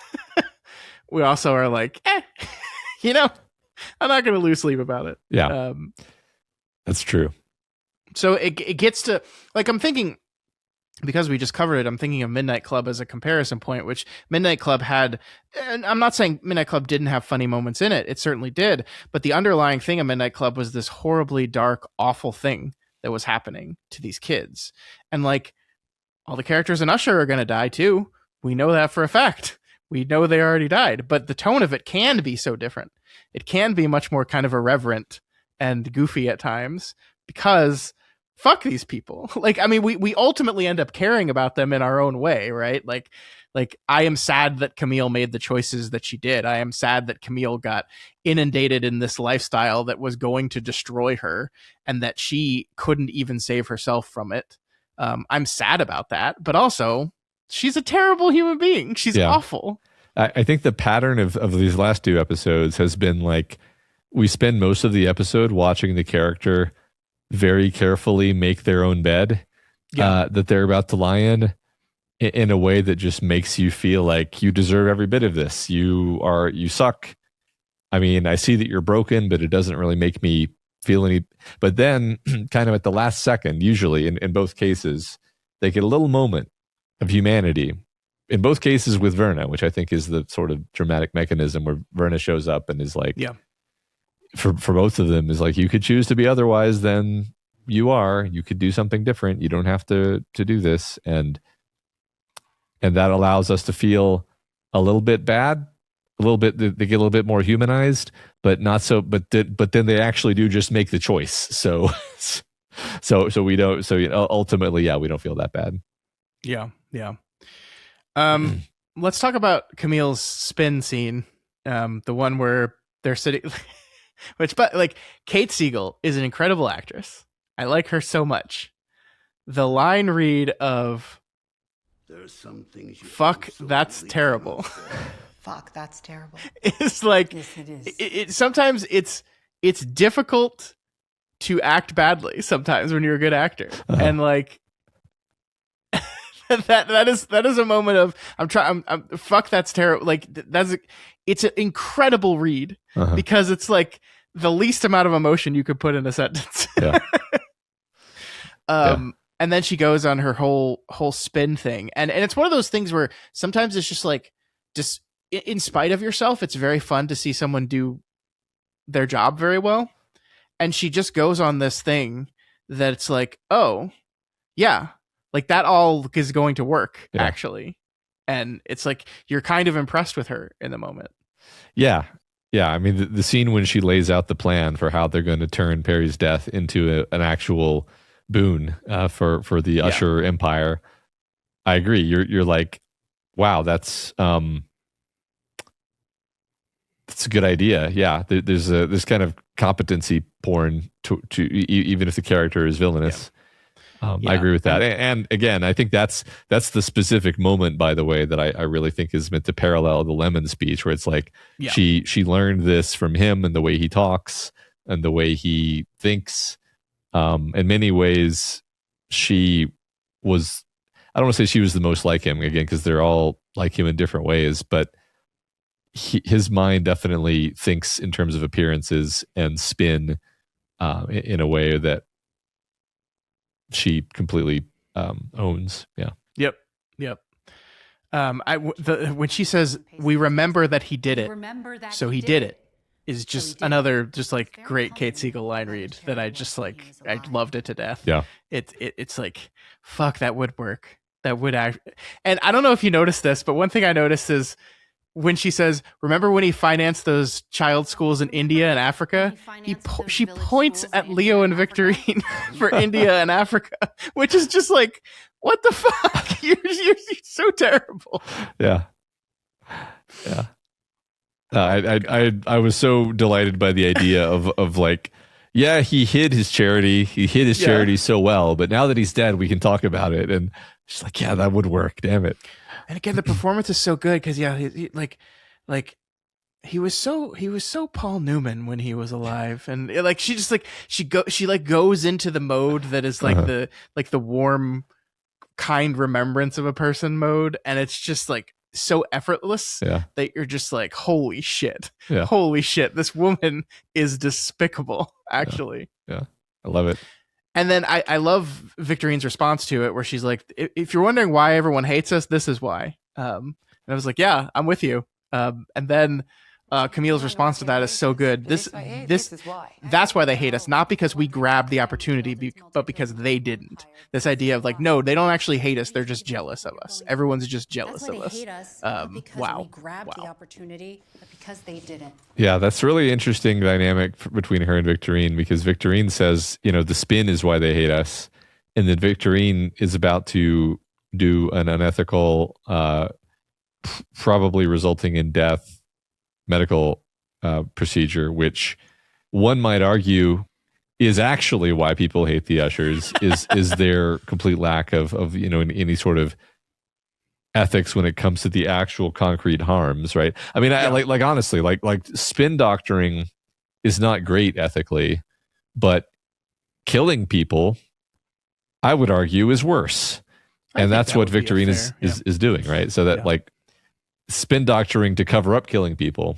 we also are like, you know, I'm not going to lose sleep about it. Yeah, that's true. So it gets to, like, I'm thinking, because we just covered it, I'm thinking of Midnight Club as a comparison point, which Midnight Club had, and I'm not saying Midnight Club didn't have funny moments in it. It certainly did. But the underlying thing of Midnight Club was this horribly dark, awful thing that was happening to these kids. And like, all the characters in Usher are going to die too. We know that for a fact. We know they already died. But the tone of it can be so different. It can be much more kind of irreverent and goofy at times because fuck these people. Like, I mean, we ultimately end up caring about them in our own way, right? Like I am sad that Camille made the choices that she did. I am sad that Camille got inundated in this lifestyle that was going to destroy her and that she couldn't even save herself from it. I'm sad about that, but also she's a terrible human being. She's awful. I think the pattern of these last two episodes has been like, we spend most of the episode watching the character very carefully make their own bed that they're about to lie in a way that just makes you feel like you deserve every bit of this. You suck. I mean, I see that you're broken, but it doesn't really make me feel any. But then kind of at the last second, usually in both cases, they get a little moment of humanity. In both cases with Verna, which I think is the sort of dramatic mechanism where Verna shows up and is like, for both of them is like, you could choose to be otherwise than you are. You could do something different. You don't have to do this. And that allows us to feel a little bit bad, a little bit, they get a little bit more humanized, but not so, but then they actually do just make the choice. So we don't, so ultimately, we don't feel that bad. Yeah. Let's talk about Camille's spin scene. The one where they're sitting, but like Kate Siegel is an incredible actress. I like her so much. The line read of "There's some things you fuck, that's terrible." Fuck, that's terrible. It's like, yes, it is. It sometimes it's difficult to act badly sometimes when you're a good actor. And like, that is a moment of I'm fuck, that's terrible. Like it's an incredible read because it's like the least amount of emotion you could put in a sentence. And then she goes on her whole spin thing, and it's one of those things where sometimes it's just like, just in spite of yourself, it's very fun to see someone do their job very well. And she just goes on this thing that it's like, oh yeah, like that all is going to work actually. And it's like, you're kind of impressed with her in the moment. Yeah. I mean, the scene when she lays out the plan for how they're going to turn Perry's death into an actual boon for the Usher empire. I agree. You're like, wow, that's That's a good idea. Yeah, there's kind of competency porn to even if the character is villainous. I agree with that. And again, I think that's the specific moment, by the way, that I really think is meant to parallel the Lemon speech, where it's like she learned this from him and the way he talks and the way he thinks. In many ways, she was, I don't want to say she was the most like him, again, because they're all like him in different ways, but his mind definitely thinks in terms of appearances and spin in a way that she completely owns. Yeah. Yep. When she says, "We remember that he did it, so he did it," is just another just like great Kate Siegel line read that I just like. I loved it to death. Yeah. It's like, fuck, that would work. That would act. And I don't know if you noticed this, but one thing I noticed is when she says, "Remember when he financed those child schools in India and Africa?" She points at Leo and Victorine for India and Africa, which is just like, what the fuck? You're so terrible. Yeah. I was so delighted by the idea of like, yeah, he hid his charity. He hid his charity so well, but now that he's dead, we can talk about it. And she's like, yeah, that would work. Damn it. And again, the performance is so good because he was so Paul Newman when he was alive, and like she goes into the mode that is like the warm, kind remembrance of a person mode, and it's just like so effortless that you're just like, holy shit, this woman is despicable, actually. Yeah. I love it. And then I love Victorine's response to it, where she's like, if you're wondering why everyone hates us, this is why. And I was like, yeah, I'm with you. And then Camille's response to that is so good. This is why. That's why they hate us, not because we grabbed the opportunity, but because they didn't. This idea of like, no, they don't actually hate us. They're just jealous of us. Everyone's just jealous of us. Hate us because we grabbed the opportunity, but because they didn't. Yeah, that's really interesting dynamic between her and Victorine, because Victorine says, the spin is why they hate us. And then Victorine is about to do an unethical, probably resulting in death, medical procedure, which one might argue is actually why people hate the Ushers, is their complete lack of any sort of ethics when it comes to the actual concrete harms, right? I mean, I like honestly, like spin doctoring is not great ethically, but killing people, I would argue, is worse. And that's what Victorine is doing, right? So that like spin doctoring to cover up killing people,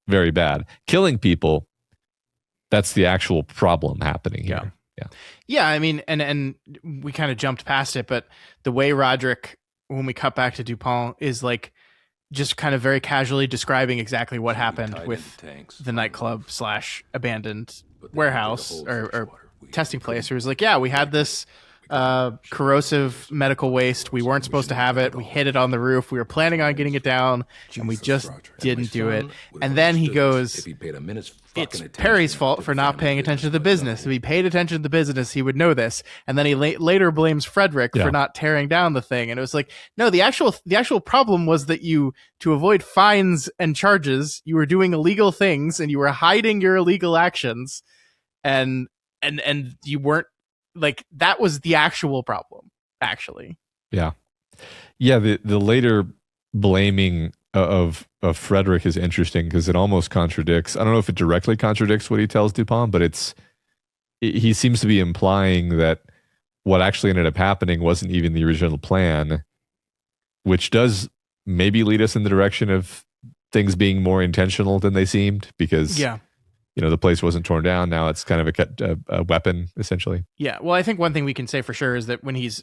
very bad. Killing people, that's the actual problem happening here. Yeah. I mean, and we kind of jumped past it, but the way Roderick, when we cut back to Dupont, is like just kind of very casually describing exactly what happened with the nightclub / abandoned warehouse or testing place. It was like, we had this corrosive medical waste. We weren't supposed to have it. We hid it on the roof. We were planning on getting it down, and we just didn't do it. And then he goes, it's Perry's fault for not paying attention to the business. If he paid attention to the business, he would know this. And then he later blames Frederick for not tearing down the thing. And it was like, no, the actual problem was that to avoid fines and charges, you were doing illegal things and you were hiding your illegal actions, and you weren't. Like, that was the actual problem, actually. Yeah. The later blaming of Frederick is interesting because it almost contradicts. I don't know if it directly contradicts what he tells Dupont, but he seems to be implying that what actually ended up happening wasn't even the original plan, which does maybe lead us in the direction of things being more intentional than they seemed, because the place wasn't torn down. Now it's kind of a weapon, essentially. Yeah. Well, I think one thing we can say for sure is that when he's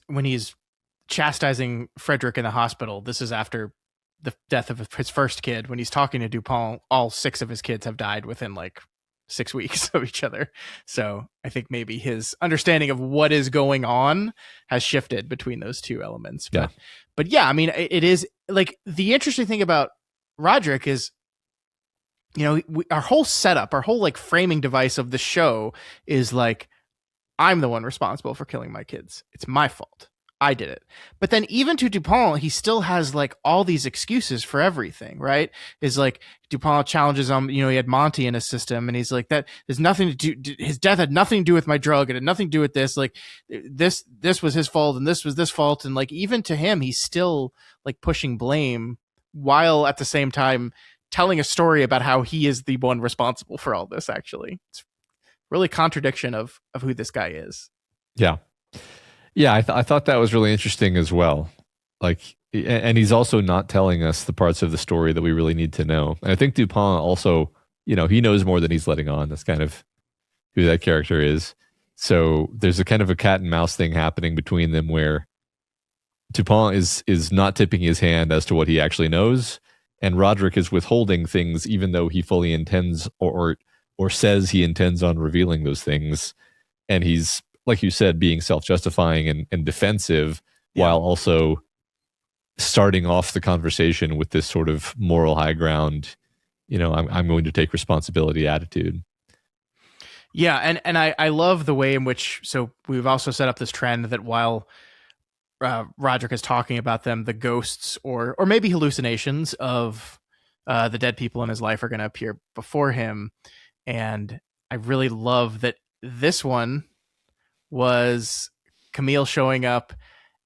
chastising Frederick in the hospital, this is after the death of his first kid. When he's talking to Dupont, all 6 of his kids have died within like 6 weeks of each other. So I think maybe his understanding of what is going on has shifted between those two elements. But I mean, it is like the interesting thing about Roderick is, our whole setup, our whole like framing device of the show is like, I'm the one responsible for killing my kids. It's my fault. I did it. But then even to Dupont, he still has like all these excuses for everything, right? Is like Dupont challenges him, he had Monty in his system and he's like, that there's nothing to do. His death had nothing to do with my drug. It had nothing to do with this. Like this was his fault and this was this fault. And like, even to him, he's still like pushing blame while at the same time telling a story about how he is the one responsible for all this. Actually, it's really contradiction of who this guy is. Yeah. Yeah, I thought that was really interesting as well. Like, and he's also not telling us the parts of the story that we really need to know. And I think Dupont also, he knows more than he's letting on. That's kind of who that character is. So there's a kind of a cat and mouse thing happening between them where Dupont is not tipping his hand as to what he actually knows, and Roderick is withholding things even though he fully intends or says he intends on revealing those things. And he's, like you said, being self-justifying and defensive, while also starting off the conversation with this sort of moral high ground, I'm going to take responsibility attitude. Yeah, and I love the way in which, so we've also set up this trend that while Roderick is talking about them, the ghosts or maybe hallucinations of the dead people in his life are going to appear before him. And I really love that this one was Camille showing up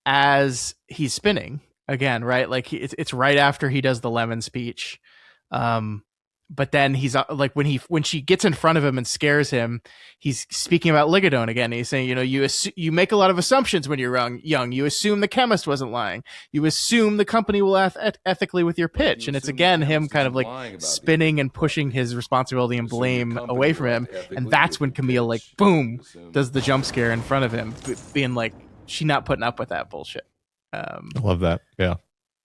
as he's spinning again, right? Like it's right after he does the lemon speech. But then he's like, when she gets in front of him and scares him, he's speaking about Ligadone again. He's saying, you make a lot of assumptions when you're young. You assume the chemist wasn't lying. You assume the company will act ethically with your pitch. And it's again him kind of like spinning and pushing his responsibility and blame away from him. And that's when Camille, like, boom, does the jump scare in front of him, being like, she not putting up with that bullshit. I love that. Yeah.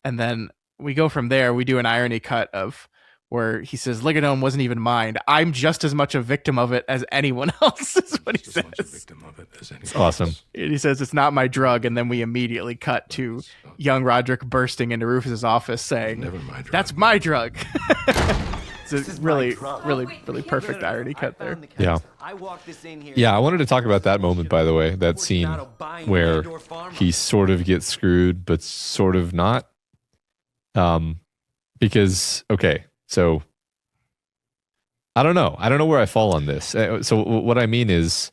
And then we go from there. We do an irony cut of where he says, Ligadone wasn't even mine. I'm just as much a victim of it as anyone else, is what he says. It's awesome. And he says, it's not my drug. And then we immediately cut to young Roderick bursting into Rufus's office saying, that's my drug. It's a really perfect irony cut there. Yeah. Yeah, I wanted to talk about that moment, by the way, that scene where he sort of gets screwed, but sort of not. Because, okay, so I don't know where I fall on this. So what I mean is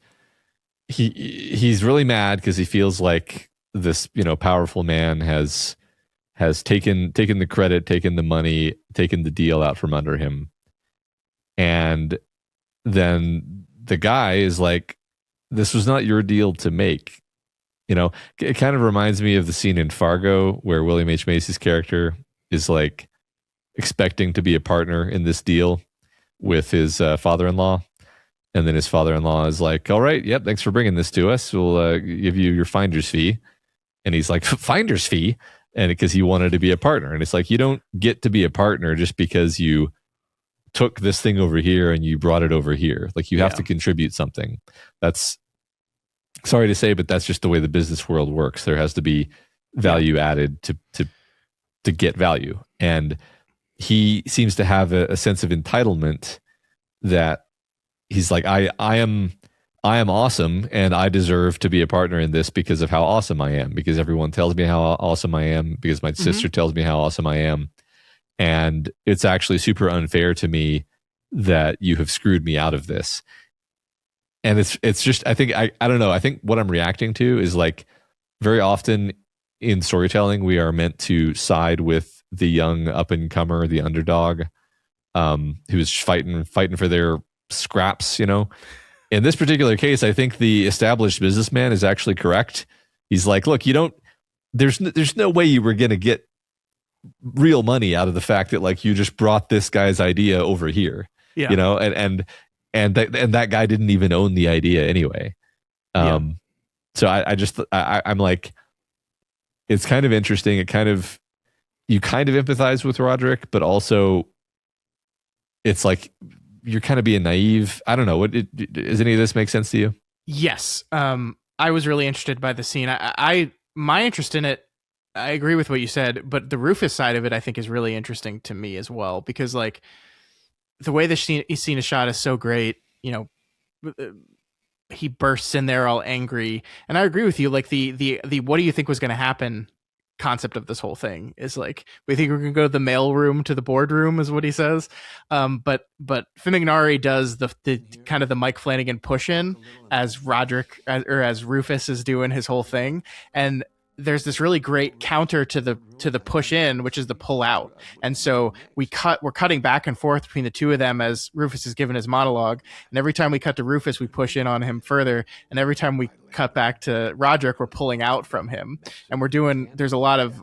he's really mad because he feels like this, powerful man has taken the credit, taken the money, taken the deal out from under him. And then the guy is like, this was not your deal to make. It kind of reminds me of the scene in Fargo where William H. Macy's character is like expecting to be a partner in this deal with his father-in-law. And then his father-in-law is like, all right, yep, thanks for bringing this to us. We'll give you your finder's fee. And he's like, finder's fee? And because he wanted to be a partner. And it's like, you don't get to be a partner just because you took this thing over here and you brought it over here. Like, you have to contribute something. That's, sorry to say, but that's just the way the business world works. There has to be value added to get value. And he seems to have a sense of entitlement that he's like, I am awesome and I deserve to be a partner in this because of how awesome I am, because everyone tells me how awesome I am, because my sister tells me how awesome I am. And it's actually super unfair to me that you have screwed me out of this. And it's just, I think, I don't know. I think what I'm reacting to is like, very often in storytelling, we are meant to side with the young up and comer, the underdog, who's fighting for their scraps. In this particular case, I think the established businessman is actually correct. He's like, look, there's no way you were going to get real money out of the fact that like you just brought this guy's idea over here. Yeah. And that guy didn't even own the idea anyway. So I'm like, it's kind of interesting. You kind of empathize with Roderick, but also it's like you're kind of being naive. I don't know. Does any of this make sense to you? Yes. I was really interested by the scene. My interest in it, I agree with what you said, but the Rufus side of it, I think, is really interesting to me as well, because like the way the scene is shot is so great. he bursts in there all angry. And I agree with you. Like the what do you think was going to happen concept of this whole thing is like, we think we're going to go to the mail room to the boardroom is what he says. But Fimignari does the kind of the Mike Flanagan push in as as Rufus is doing his whole thing. And there's this really great counter to the push in, which is the pull out. And so we're cutting back and forth between the two of them as Rufus is given his monologue. And every time we cut to Rufus, we push in on him further. And every time we cut back to Roderick, we're pulling out from him. And there's a lot of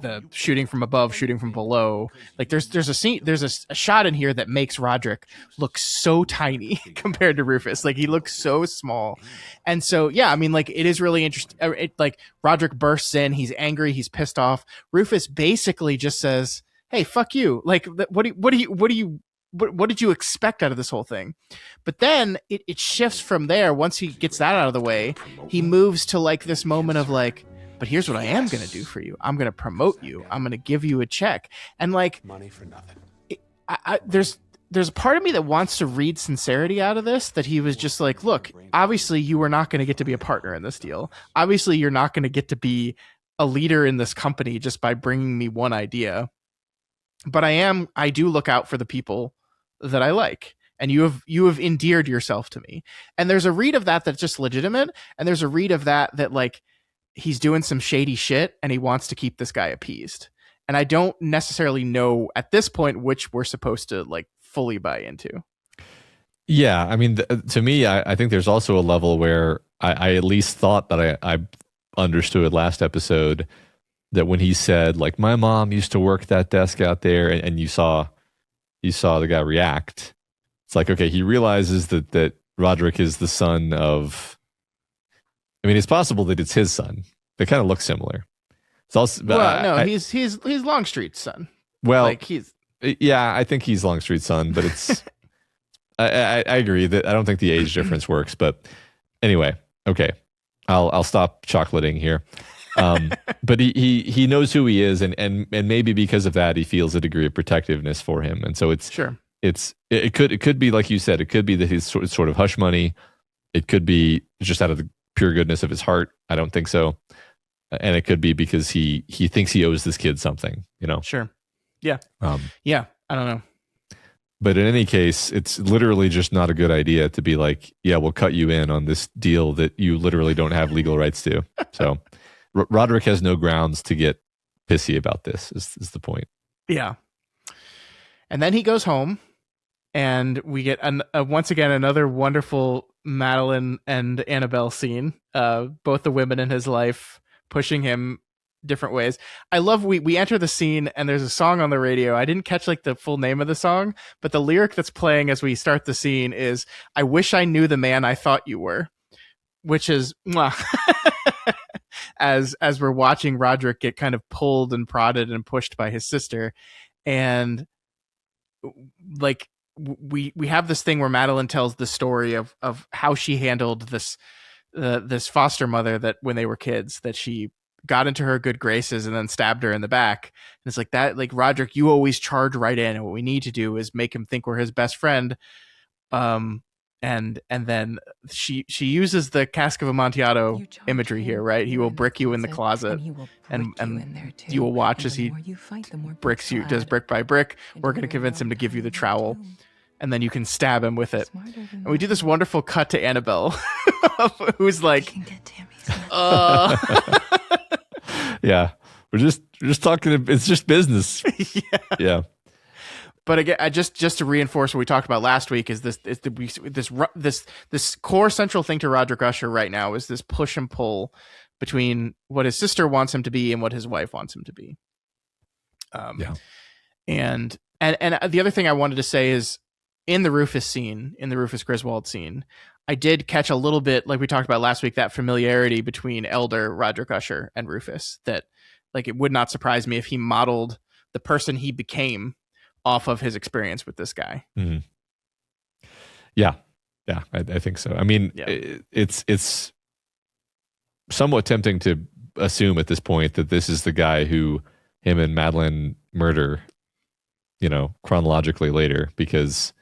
the shooting from above, shooting from below. Like there's a scene, there's a shot in here that makes Roderick look so tiny compared to Rufus. Like he looks so small. And so, yeah, I mean, like it is really interesting. Like Roderick bursts in, he's angry, he's pissed off. Rufus basically just says, "Hey, fuck you." Like, what did you expect out of this whole thing? But then it shifts from there. Once he gets that out of the way, he moves to like this moment of like, but here's what I am going to do for you. I'm going to promote you. I'm going to give you a check. And like money for nothing. There's a part of me that wants to read sincerity out of this, that he was just like, look, obviously you are not going to get to be a partner in this deal. Obviously you're not going to get to be a leader in this company just by bringing me one idea. But I do look out for the people that I like. And you have endeared yourself to me. And there's a read of that that's just legitimate. And there's a read of that like, he's doing some shady shit and he wants to keep this guy appeased. And I don't necessarily know at this point which we're supposed to like fully buy into. Yeah. I mean, to me, I think there's also a level where I at least thought that I understood last episode that when he said like, my mom used to work that desk out there, and you saw the guy react. It's like, okay, he realizes that Roderick is the son of, I mean, it's possible that it's his son. They kind of look similar. It's also, he's Longstreet's son. Well, like I think he's Longstreet's son, but it's, I agree that I don't think the age difference works. But anyway, okay, I'll stop chocolating here. But he knows who he is, and maybe because of that, he feels a degree of protectiveness for him, and so it's sure. It could be like you said. It could be that he's sort of hush money. It could be just out of the pure goodness of his heart. I don't think so. And it could be because he thinks he owes this kid something, you know? Sure. Yeah. Yeah. I don't know. But in any case, it's literally just not a good idea to be like, yeah, we'll cut you in on this deal that you literally don't have legal rights to. So Roderick has no grounds to get pissy about this is the point. Yeah. And then he goes home and we get once again, another wonderful Madeline and Annabelle scene. Both the women in his life pushing him different ways. I love we enter the scene and there's a song on the radio. I didn't catch like the full name of the song, but the lyric that's playing as we start the scene is, "I wish I knew the man I thought you were," which is as we're watching Roderick get kind of pulled and prodded and pushed by his sister. And like we have this thing where Madeline tells the story of how she handled this foster mother that when they were kids, that she got into her good graces and then stabbed her in the back. And it's like that, like, Roderick, you always charge right in, and what we need to do is make him think we're his best friend. And then she uses the Cask of Amontillado imagery here, right? He will brick you in the closet, and you will watch as he bricks you, does brick by brick. We're going to convince him to give you the trowel, and then you can stab him with it. And we do this wonderful cut to Annabelle, who's like, yeah, we're just talking. It's just business. Yeah. But again, just to reinforce what we talked about last week, is this core central thing to Roderick Usher right now is this push and pull between what his sister wants him to be and what his wife wants him to be. Yeah. And the other thing I wanted to say is, in the Rufus Griswold scene, I did catch a little bit, like we talked about last week, that familiarity between elder Roderick Usher and Rufus, that like it would not surprise me if he modeled the person he became off of his experience with this guy. Mm-hmm. Yeah. I think so. I mean, it's somewhat tempting to assume at this point that this is the guy who him and Madeline murder, chronologically later, because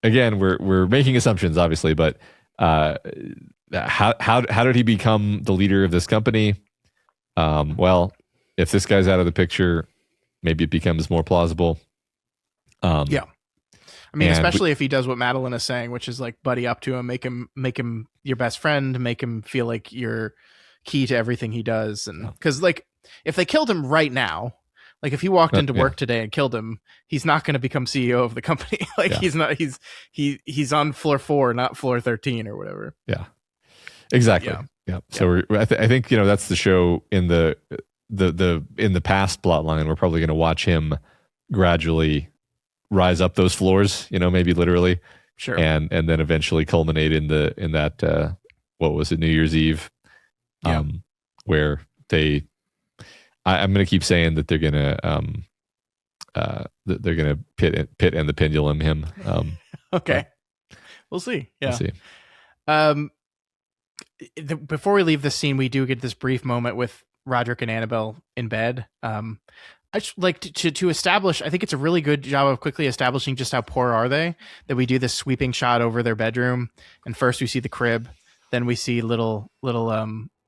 again, we're making assumptions, obviously, but How did he become the leader of this company? Well, if this guy's out of the picture, maybe it becomes more plausible. Yeah. I mean, especially if he does what Madeline is saying, which is like buddy up to him, make him your best friend, make him feel like you're key to everything he does. And because like if they killed him right now, like if he walked into work today and killed him, he's not going to become CEO of the company. Like he's not. He's on floor 4, not floor 13 or whatever. Yeah, exactly. Yeah. So I think that's the show in the past plot line. We're probably going to watch him gradually rise up those floors, maybe literally, sure, and then eventually culminate in that what was it, New Year's Eve, where I'm going to keep saying that they're going to pit and the pendulum him. Okay, we'll see. Yeah. We'll see. Before we leave this scene, we do get this brief moment with Roderick and Annabelle in bed. I just like to establish, I think it's a really good job of quickly establishing just how poor are they, that we do this sweeping shot over their bedroom. And first we see the crib, then we see little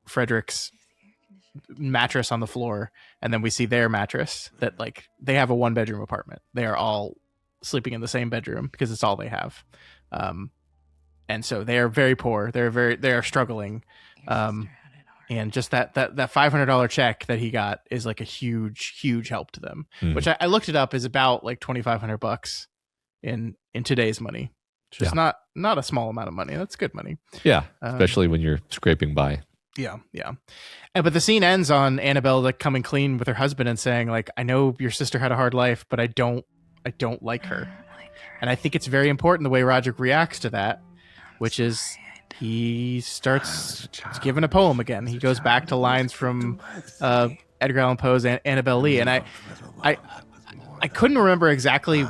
Frederick's mattress on the floor. And then we see their mattress that like they have a 1-bedroom apartment. They are all sleeping in the same bedroom because it's all they have. And so they are very poor. They are struggling. And just that $500 check that he got is like a huge help to them, which I looked it up is about like $2,500 in today's money. It's just not a small amount of money. That's good money. Yeah. Especially when you're scraping by. Yeah. But the scene ends on Annabelle like coming clean with her husband and saying like, I know your sister had a hard life, but I don't like her. And I think it's very important the way Roderick reacts to that, which is he starts giving a poem again. He goes back to lines from Edgar Allan Poe's Annabelle Lee. And I couldn't remember exactly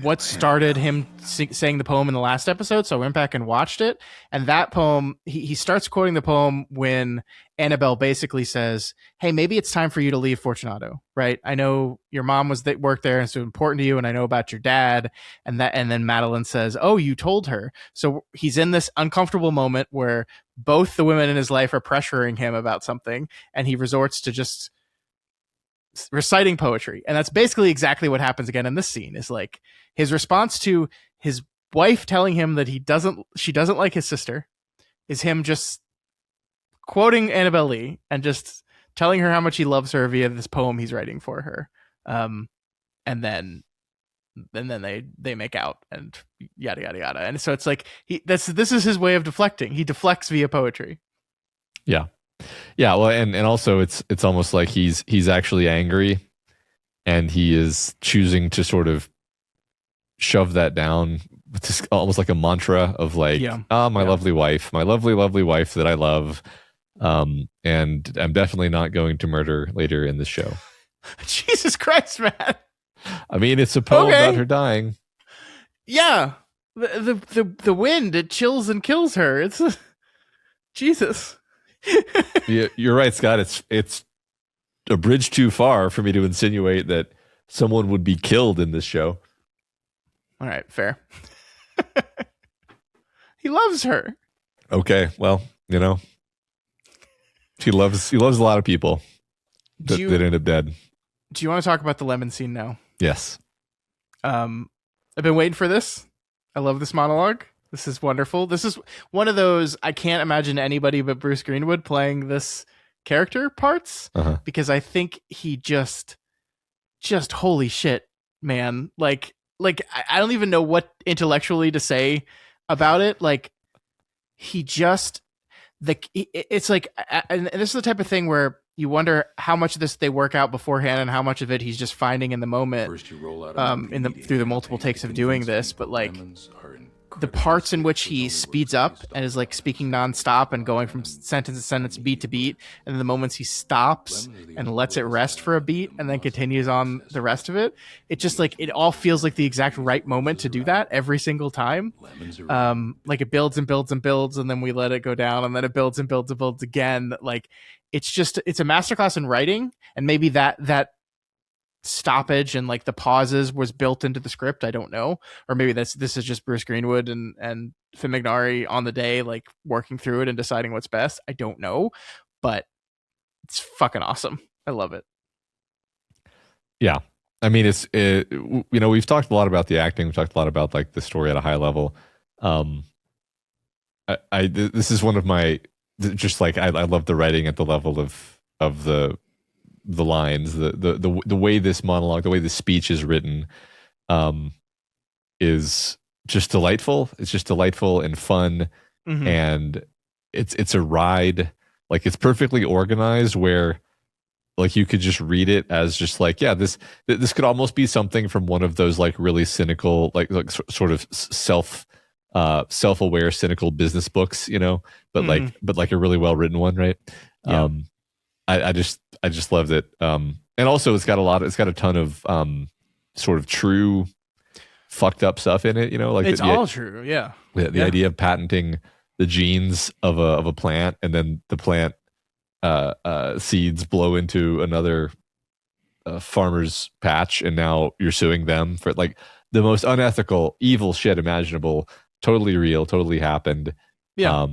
what started him saying the poem in the last episode, so I went back and watched it. And that poem, he starts quoting the poem when Annabelle basically says, hey, maybe it's time for you to leave Fortunato, right? I know your mom worked there and so important to you, and I know about your dad. And then Madeline says, oh, you told her. So he's in this uncomfortable moment where both the women in his life are pressuring him about something, and he resorts to just reciting poetry. And that's basically exactly what happens again in this scene, is like his response to his wife telling him that she doesn't like his sister is him just quoting Annabelle Lee and just telling her how much he loves her via this poem he's writing for her. And then they make out and yada yada yada. And so it's like this is his way of deflecting. He deflects via poetry. Yeah. Well, and also it's almost like he's actually angry, and he is choosing to sort of shove that down with this, almost like a mantra of like, my lovely wife that I love, and I'm definitely not going to murder later in this show. Jesus Christ, man! I mean, it's a poem about her dying. Yeah, the wind, it chills and kills her. It's Jesus. Yeah, you're right, Scott. It's a bridge too far for me to insinuate that someone would be killed in this show. All right, fair. He loves her. Okay, well, he loves a lot of people that end up dead. Do you want to talk about the lemon scene now? Yes. I've been waiting for this. I love this monologue. This is wonderful. This is one of those, I can't imagine anybody but Bruce Greenwood playing this character parts, because I think he just holy shit, man. Like I don't even know what intellectually to say about it. Like it's like, and this is the type of thing where you wonder how much of this they work out beforehand and how much of it he's just finding in the moment. First you roll out through the multiple takes of doing this, but like the parts in which he speeds up and is like speaking nonstop and going from sentence to sentence, beat to beat, and then the moments he stops and lets it rest for a beat and then continues on the rest of it, it just like it all feels like the exact right moment to do that every single time. Like it builds and builds and builds, and then we let it go down, and then it builds and builds and builds again. Like it's a masterclass in writing, and maybe that stoppage and like the pauses was built into the script. I don't know, or maybe this is just Bruce Greenwood and Finn McNary on the day, like working through it and deciding what's best. I don't know, but it's fucking awesome. I love it. Yeah. I mean, we've talked a lot about the acting. We've talked a lot about like the story at a high level. This is one of my, just like, I love the writing at the level of the lines, the way this monologue, the way the speech is written, is just delightful. It's just delightful and fun. Mm-hmm. And it's a ride. Like, it's perfectly organized where like you could just read it as just like, yeah, this could almost be something from one of those like really cynical, like sort of self-aware, cynical business books, you know, but like a really well written one, right? Yeah. I just loved it. And also it's got a ton of sort of true fucked up stuff in it, you know, like it's all true. Yeah. The idea of patenting the genes of a plant, and then the plant seeds blow into another farmer's patch, and now you're suing them for like the most unethical, evil shit imaginable. Totally real, totally happened. Yeah.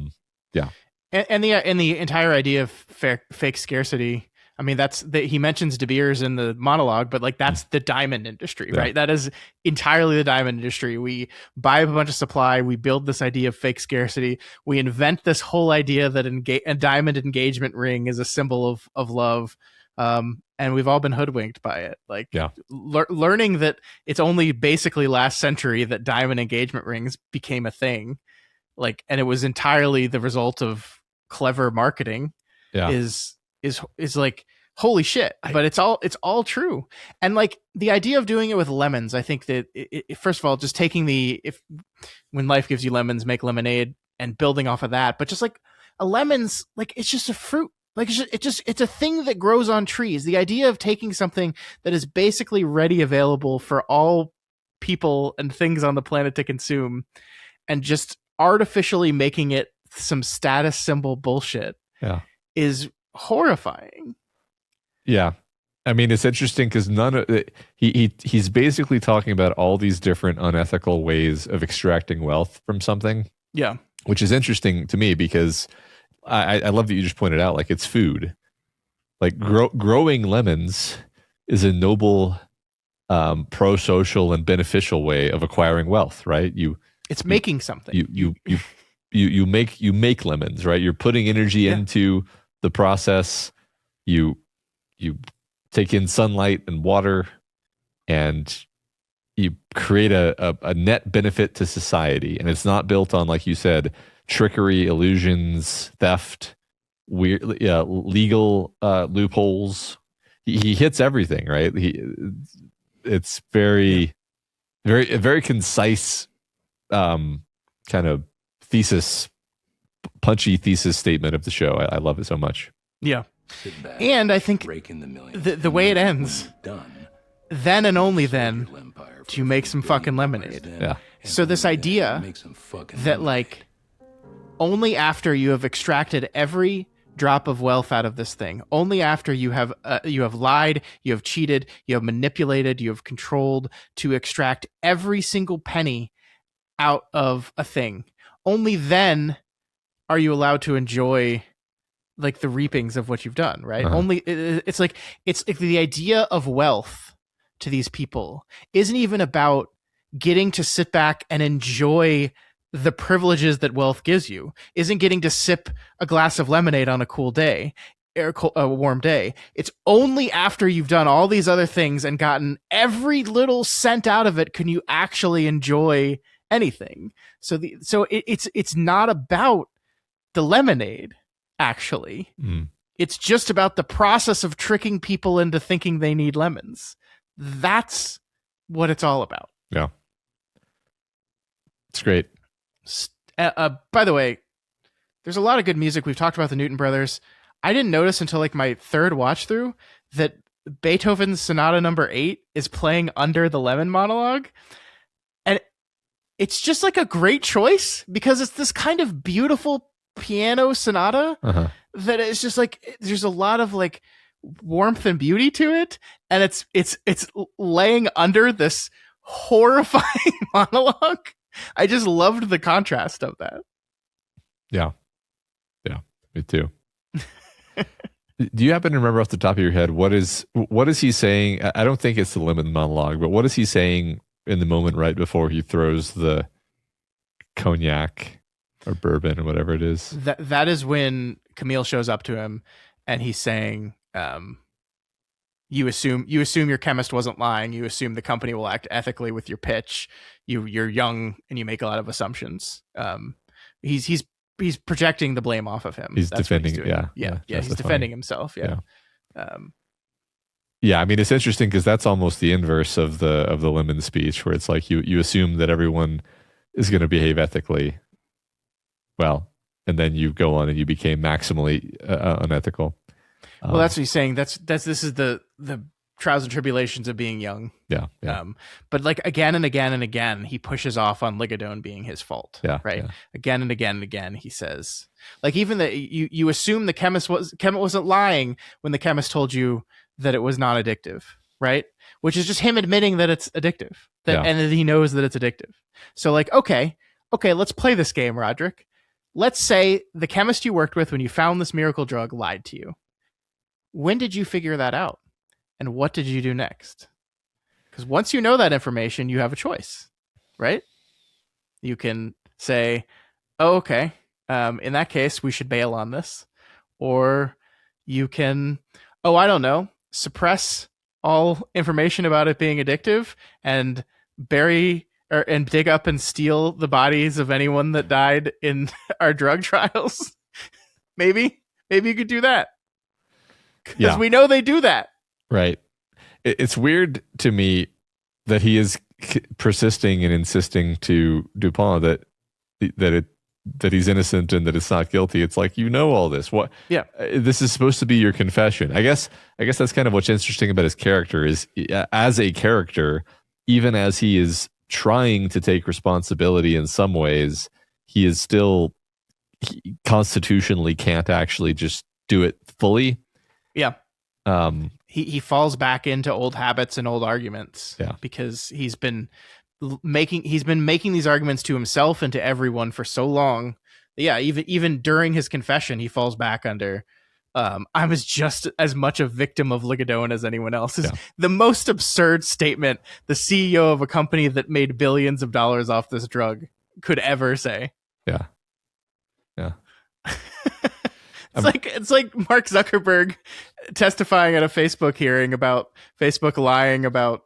And the entire idea of fake scarcity. I mean, he mentions De Beers in the monologue, but like that's the diamond industry, right? That is entirely the diamond industry. We buy a bunch of supply, we build this idea of fake scarcity, we invent this whole idea that a diamond engagement ring is a symbol of love, and we've all been hoodwinked by it. Like, learning that it's only basically last century that diamond engagement rings became a thing, like, and it was entirely the result of clever marketing. Is like, holy shit, but it's all true. And like the idea of doing it with lemons, I think that first of all, just taking when life gives you lemons, make lemonade, and building off of that. But just like a lemon's like, it's just a fruit. Like it's a thing that grows on trees. The idea of taking something that is basically ready, available for all people and things on the planet to consume, and just artificially making it some status symbol bullshit is horrifying. Yeah. I mean, it's interesting because he's basically talking about all these different unethical ways of extracting wealth from something. Yeah. Which is interesting to me because I love that you just pointed out, like, it's food. Like growing lemons is a noble, pro-social and beneficial way of acquiring wealth, right? It's making something. You make lemons, right? You're putting energy into the process. You take in sunlight and water, and you create a net benefit to society. And it's not built on, like you said, trickery, illusions, theft, legal loopholes. He hits everything, right? It's very concise, kind of punchy thesis statement of the show. I love it so much. Yeah. And I think the way it ends, then and only then do you make some fucking lemonade. Yeah. So this idea that like only after you have extracted every drop of wealth out of this thing, only after you have lied, you have cheated, you have manipulated, you have controlled to extract every single penny out of a thing, only then are you allowed to enjoy like the reapings of what you've done, right? Only it's like the idea of wealth to these people isn't even about getting to sit back and enjoy the privileges that wealth gives you, isn't getting to sip a glass of lemonade on a cool day, a warm day. It's only after you've done all these other things and gotten every little cent out of it can you actually enjoy anything. So it's not about the lemonade. Actually, it's just about the process of tricking people into thinking they need lemons. That's what it's all about. Yeah. It's great. By the way, there's a lot of good music. We've talked about the Newton Brothers. I didn't notice until like my third watch through that Beethoven's Sonata No. 8 is playing under the lemon monologue. And it's just like a great choice because it's this kind of beautiful piano sonata that is just like, there's a lot of like warmth and beauty to it, and it's laying under this horrifying monologue. I just loved the contrast of that. Yeah, me too. Do you happen to remember off the top of your head what is he saying? I don't think it's the lemon monologue, but what is he saying in the moment right before he throws the cognac or bourbon or whatever it is? That is when Camille shows up to him and he's saying, you assume your chemist wasn't lying. You assume the company will act ethically with your pitch. You're young and you make a lot of assumptions. He's projecting the blame off of him. He's defending. He's defending himself. Yeah. I mean, it's interesting because that's almost the inverse of the lemon speech, where it's like you assume that everyone is going to behave ethically. Well, and then you go on and you became maximally unethical. Well, that's what he's saying. This is the trials and tribulations of being young. Yeah. But like again and again and again, he pushes off on Ligadone being his fault. Right. Yeah. Again and again and again, he says, like, even that you assume the chemist wasn't lying when the chemist told you that it was not addictive, right? Which is just him admitting that it's addictive, and that he knows that it's addictive. So like, okay, let's play this game, Roderick. Let's say the chemist you worked with when you found this miracle drug lied to you. When did you figure that out? And what did you do next? Because once you know that information, you have a choice, right? You can say, oh, okay, in that case, we should bail on this. Or you can, I don't know, suppress all information about it being addictive and bury and dig up and steal the bodies of anyone that died in our drug trials. Maybe you could do that. Because we know they do that. Right. It's weird to me that he is persisting and insisting to Dupont that he's innocent and that it's not guilty. It's like, you know all this. What? Yeah. This is supposed to be your confession. I guess that's kind of what's interesting about his character is, as a character, even as he is trying to take responsibility in some ways, he constitutionally can't actually just do it fully. Yeah. He falls back into old habits and old arguments. Yeah. Because he's been making these arguments to himself and to everyone for so long. Yeah, even during his confession, he falls back under I'm just as much a victim of Ligadone as anyone else. Is the most absurd statement the CEO of a company that made billions of dollars off this drug could ever say. Yeah. It's like Mark Zuckerberg testifying at a Facebook hearing about Facebook lying about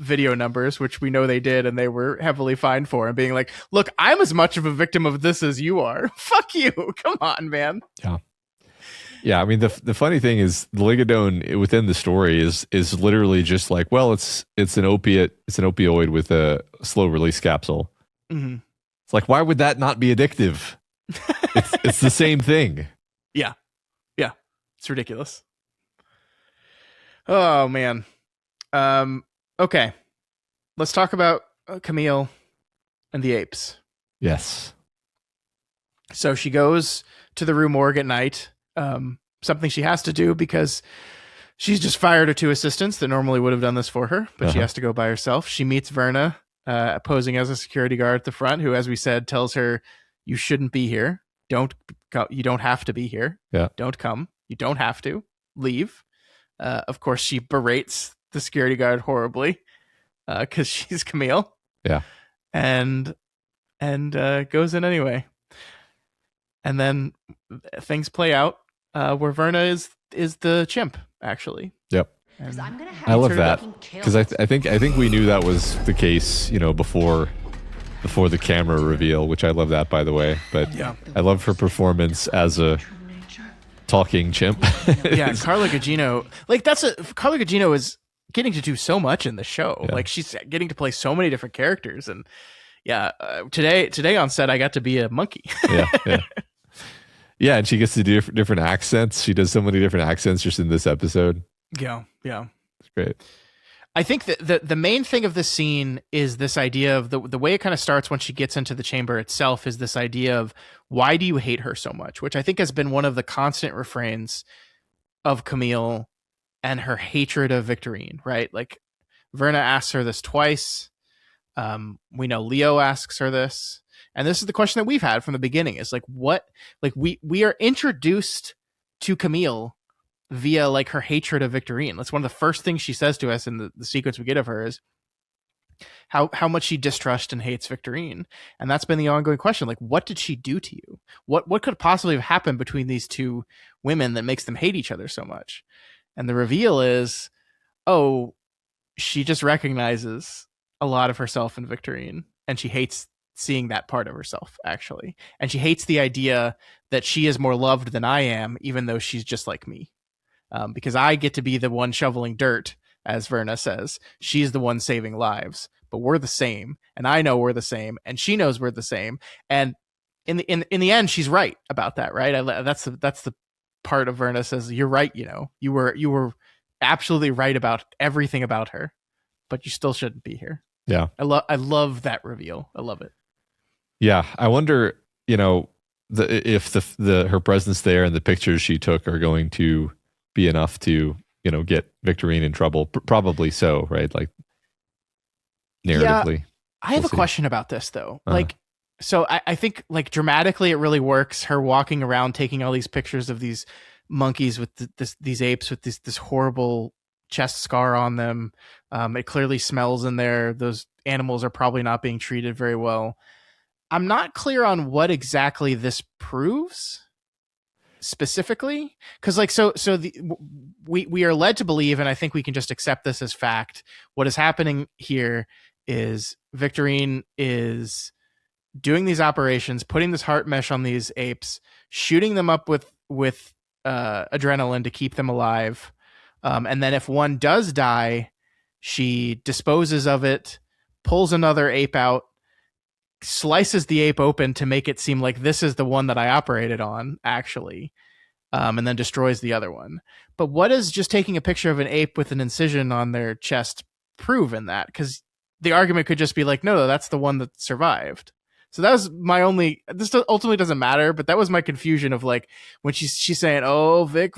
video numbers, which we know they did and they were heavily fined for, and being like, look, I'm as much of a victim of this as you are. Fuck you. Come on, man. Yeah. I mean, the funny thing is, the Ligadone within the story is literally just like, well, it's an opiate. It's an opioid with a slow release capsule. Mm-hmm. It's like, why would that not be addictive? It's the same thing. Yeah. It's ridiculous. Oh, man. Okay. Let's talk about Camille and the apes. Yes. So she goes to the Rue Morgue at night. Something she has to do because she's just fired her two assistants that normally would have done this for her, but she has to go by herself. She meets Verna, posing as a security guard at the front, who, as we said, tells her, you shouldn't be here. You don't have to be here. Yeah. Don't come. You don't have to. Leave. Of course, she berates the security guard horribly because she's Camille. Yeah. And goes in anyway. And then things play out where Verna is the chimp, actually. Yep. I love that because I think we knew that was the case, before the camera reveal, which I love that, by the way. But I love her performance as a talking chimp. Carla Gugino, Carla Gugino is getting to do so much in the show. Like, she's getting to play so many different characters, and today on set I got to be a monkey. Yeah, and she gets to do different accents. She does so many different accents just in this episode. Yeah. It's great. I think that the main thing of this scene is this idea of the way it kind of starts when she gets into the chamber itself is this idea of, why do you hate her so much? Which I think has been one of the constant refrains of Camille and her hatred of Victorine, right? Like Verna asks her this twice. We know Leo asks her this. And this is the question that we've had from the beginning is like, what, like we are introduced to Camille via like her hatred of Victorine. That's one of the first things she says to us in the sequence we get of her is how much she distrusts and hates Victorine. And that's been the ongoing question. Like, what did she do to you? What could possibly have happened between these two women that makes them hate each other so much? And the reveal is, oh, she just recognizes a lot of herself in Victorine, and she hates seeing that part of herself, actually. And she hates the idea that she is more loved than I am, even though she's just like me. Because I get to be the one shoveling dirt, as Verna says. She's the one saving lives, but we're the same, and I know we're the same, and she knows we're the same. And in the end, she's right about that, right? That's the part of Verna says, "You're right. You know, you were absolutely right about everything about her, but you still shouldn't be here." Yeah, I love that reveal. I love it. Yeah, I wonder, if her presence there and the pictures she took are going to be enough to, get Victorine in trouble. Probably so, right? Like narratively. Yeah, I have a question about this though. Like, so I think like dramatically it really works. Her walking around taking all these pictures of these monkeys with these apes with this horrible chest scar on them. It clearly smells in there. Those animals are probably not being treated very well. I'm not clear on what exactly this proves specifically, because like we are led to believe, and I think we can just accept this as fact. What is happening here is Victorine is doing these operations, putting this heart mesh on these apes, shooting them up with adrenaline to keep them alive, and then if one does die, she disposes of it, pulls another ape out, slices the ape open to make it seem like this is the one that I operated on, actually, and then destroys the other one. But what is just taking a picture of an ape with an incision on their chest prove in that? Because the argument could just be like, no, that's the one that survived. So that was my only, this ultimately doesn't matter, but that was my confusion of like, when she's saying, oh, Vic,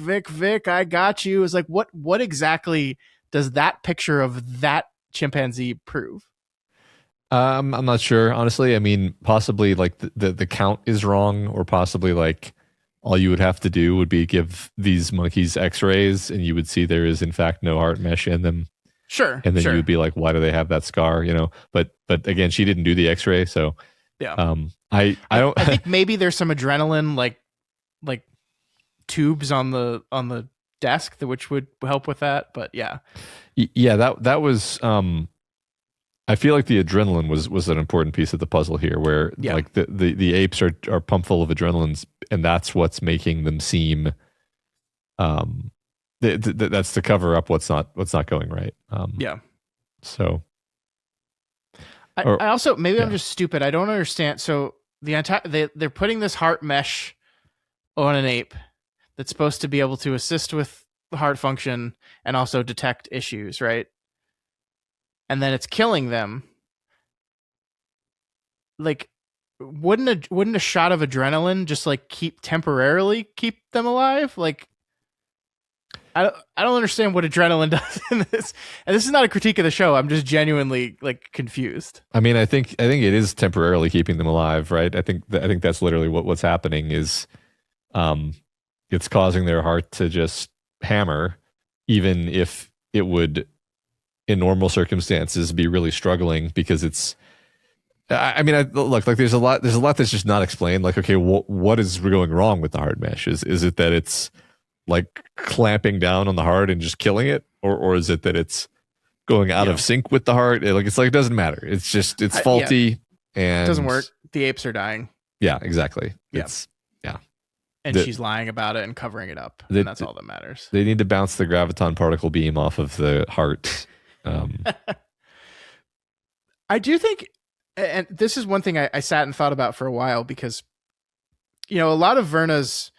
I got you. It's like, what exactly does that picture of that chimpanzee prove? I'm not sure, honestly. I mean, possibly like the count is wrong, or possibly like all you would have to do would be give these monkeys x-rays and you would see there is in fact no heart mesh in them. Sure. And then you would be like, why do they have that scar? But again, she didn't do the x-ray. So yeah. I don't, I think maybe there's some adrenaline, like tubes on the desk which would help with that. But yeah. Yeah. That was, I feel like the adrenaline was an important piece of the puzzle here, where like the apes are pumped full of adrenaline, and that's what's making them seem. That's to cover up what's not going right. Yeah. So. I also I'm just stupid. I don't understand. So they're putting this heart mesh on an ape that's supposed to be able to assist with the heart function and also detect issues, right? And then it's killing them. Like, wouldn't a shot of adrenaline just like temporarily keep them alive? Like, I don't understand what adrenaline does in this. And this is not a critique of the show. I'm just genuinely like confused. I mean, I think it is temporarily keeping them alive, right? I think that's literally what's happening is, it's causing their heart to just hammer, even if it would, in normal circumstances, be really struggling, because it's, I mean, look, like there's a lot that's just not explained. Like, okay, what is going wrong with the heart mesh? Is it that it's like clamping down on the heart and just killing it, or is it that it's going out of sync with the heart? It's like it doesn't matter. It's just it's faulty and it doesn't work. The apes are dying. Yeah, exactly. Yeah. And she's lying about it and covering it up, and that's all that matters. They need to bounce the graviton particle beam off of the heart. I do think, and this is one thing I sat and thought about for a while, because, a lot of Verna's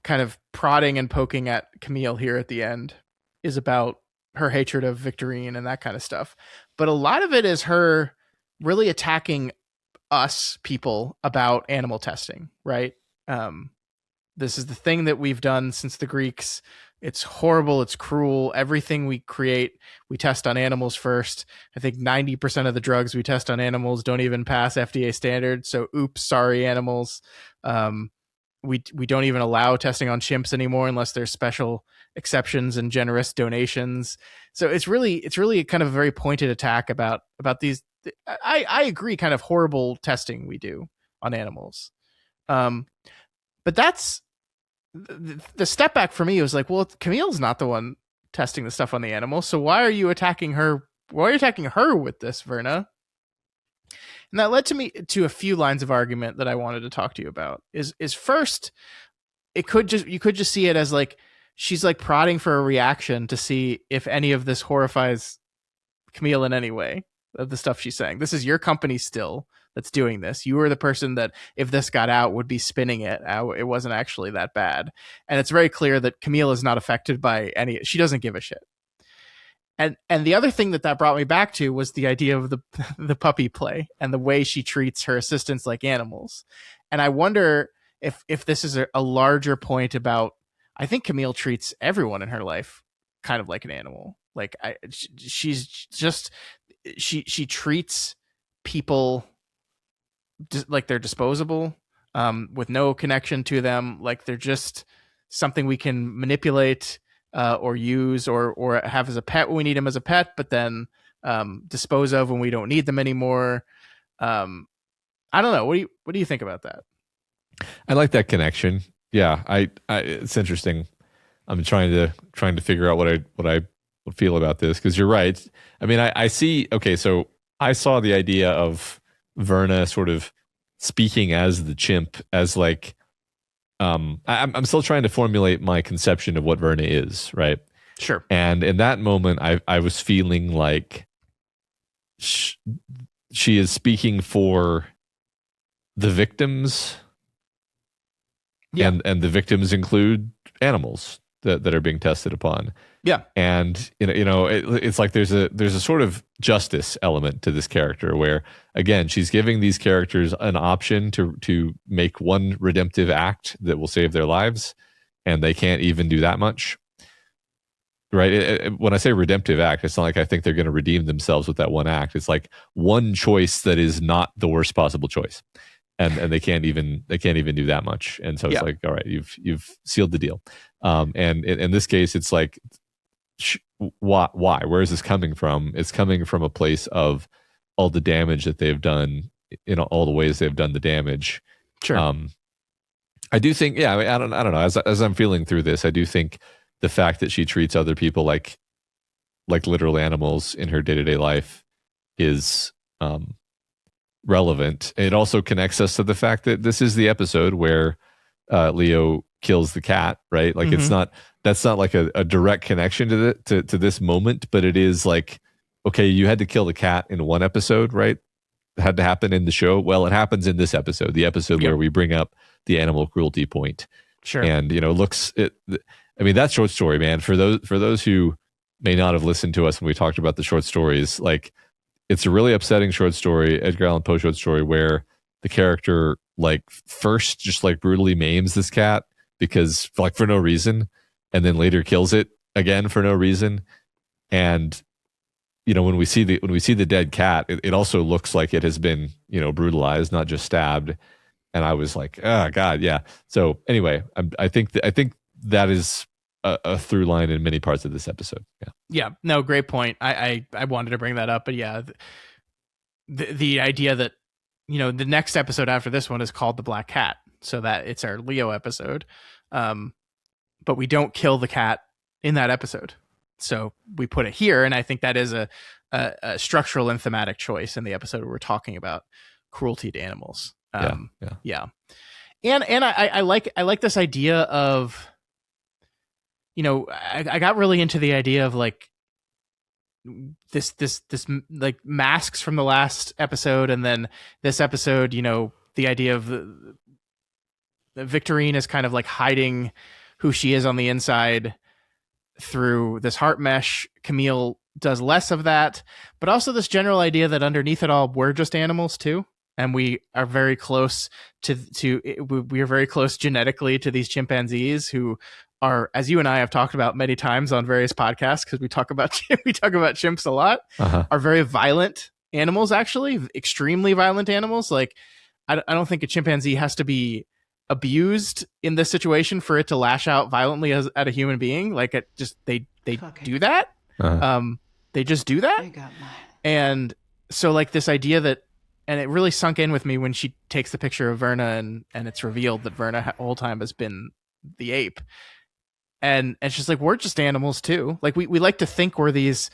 kind of prodding and poking at Camille here at the end is about her hatred of Victorine and that kind of stuff. But a lot of it is her really attacking us people about animal testing, right? This is the thing that we've done since the Greeks. It's horrible. It's cruel. Everything we create, we test on animals first. I think 90% of the drugs we test on animals don't even pass FDA standards. So, oops, sorry, animals. We don't even allow testing on chimps anymore unless there's special exceptions and generous donations. So it's really kind of a very pointed attack about these. I agree, kind of horrible testing we do on animals. But that's the step back for me was like, well, Camille's not the one testing the stuff on the animals. So why are you attacking her? Why are you attacking her with this, Verna? And that led to a few lines of argument that I wanted to talk to you about. Is first, you could just see it as like she's like prodding for a reaction to see if any of this horrifies Camille in any way, of the stuff she's saying. This is your company still that's doing this. You were the person that, if this got out, would be spinning it. It wasn't actually that bad. And it's very clear that Camille is not affected by any. She doesn't give a shit. And the other thing that brought me back to was the idea of the puppy play and the way she treats her assistants like animals. And I wonder if this is a larger point about, I think Camille treats everyone in her life kind of like an animal. Like she treats people like they're disposable, with no connection to them. Like they're just something we can manipulate, or use, or have as a pet when we need them as a pet, but then dispose of when we don't need them anymore. I don't know. What do you think about that? I like that connection. Yeah, I it's interesting. I'm trying to figure out what I would feel about this, because you're right. I mean, I see. Okay, so I saw the idea of Verna sort of speaking as the chimp, as like, I'm still trying to formulate my conception of what Verna is, right? Sure. And in that moment, I was feeling like she is speaking for the victims. Yeah. And the victims include animals that are being tested upon. Yeah. And it's like there's a sort of justice element to this character where, again, she's giving these characters an option to make one redemptive act that will save their lives, and they can't even do that much. Right? When I say redemptive act, it's not like I think they're going to redeem themselves with that one act. It's like one choice that is not the worst possible choice. And they can't even do that much. And so it's like, all right, you've sealed the deal. And in this case, it's like, why? Where is this coming from? It's coming from a place of all the damage that they've done, all the ways they've done the damage. Sure. I do think, I mean, I don't know. As I'm feeling through this, I do think the fact that she treats other people like literal animals in her day-to-day life is relevant. It also connects us to the fact that this is the episode where Leo kills the cat, right? Like that's not like a direct connection to this moment, but it is like, okay, you had to kill the cat in one episode, right? It had to happen in the show. Well, it happens in this episode, the episode where we bring up the animal cruelty point. Sure. And I mean, that short story, man, for those who may not have listened to us when we talked about the short stories, like, it's a really upsetting short story, Edgar Allan Poe short story, where the character like first just like brutally maims this cat because like for no reason, and then later kills it again for no reason. And when we see the dead cat, it also looks like it has been brutalized, not just stabbed. And I was like, oh God, yeah. So anyway, I think that is a through line in many parts of this episode. Yeah. No, great point. I wanted to bring that up, but yeah, the idea that, the next episode after this one is called The Black Cat, so that it's our Leo episode. But we don't kill the cat in that episode. So we put it here. And I think that is a structural and thematic choice in the episode where we're talking about cruelty to animals. Yeah. And I like this idea of, I got really into the idea of like this like masks from the last episode, and then this episode, the idea of the Victorine is kind of like hiding who she is on the inside through this heart mesh. Camille does less of that, but also this general idea that underneath it all, we're just animals too. And we are very close we are very close genetically to these chimpanzees who are, as you and I have talked about many times on various podcasts, because we talk about chimps a lot, are very violent animals, actually, extremely violent animals. Like, I don't think a chimpanzee has to be abused in this situation for it to lash out violently at a human being. Like, they do that. They just do that. And so, like, this idea that, and it really sunk in with me when she takes the picture of Verna and it's revealed that Verna the whole time has been the ape. And she's like, we're just animals too. Like, we like to think we're these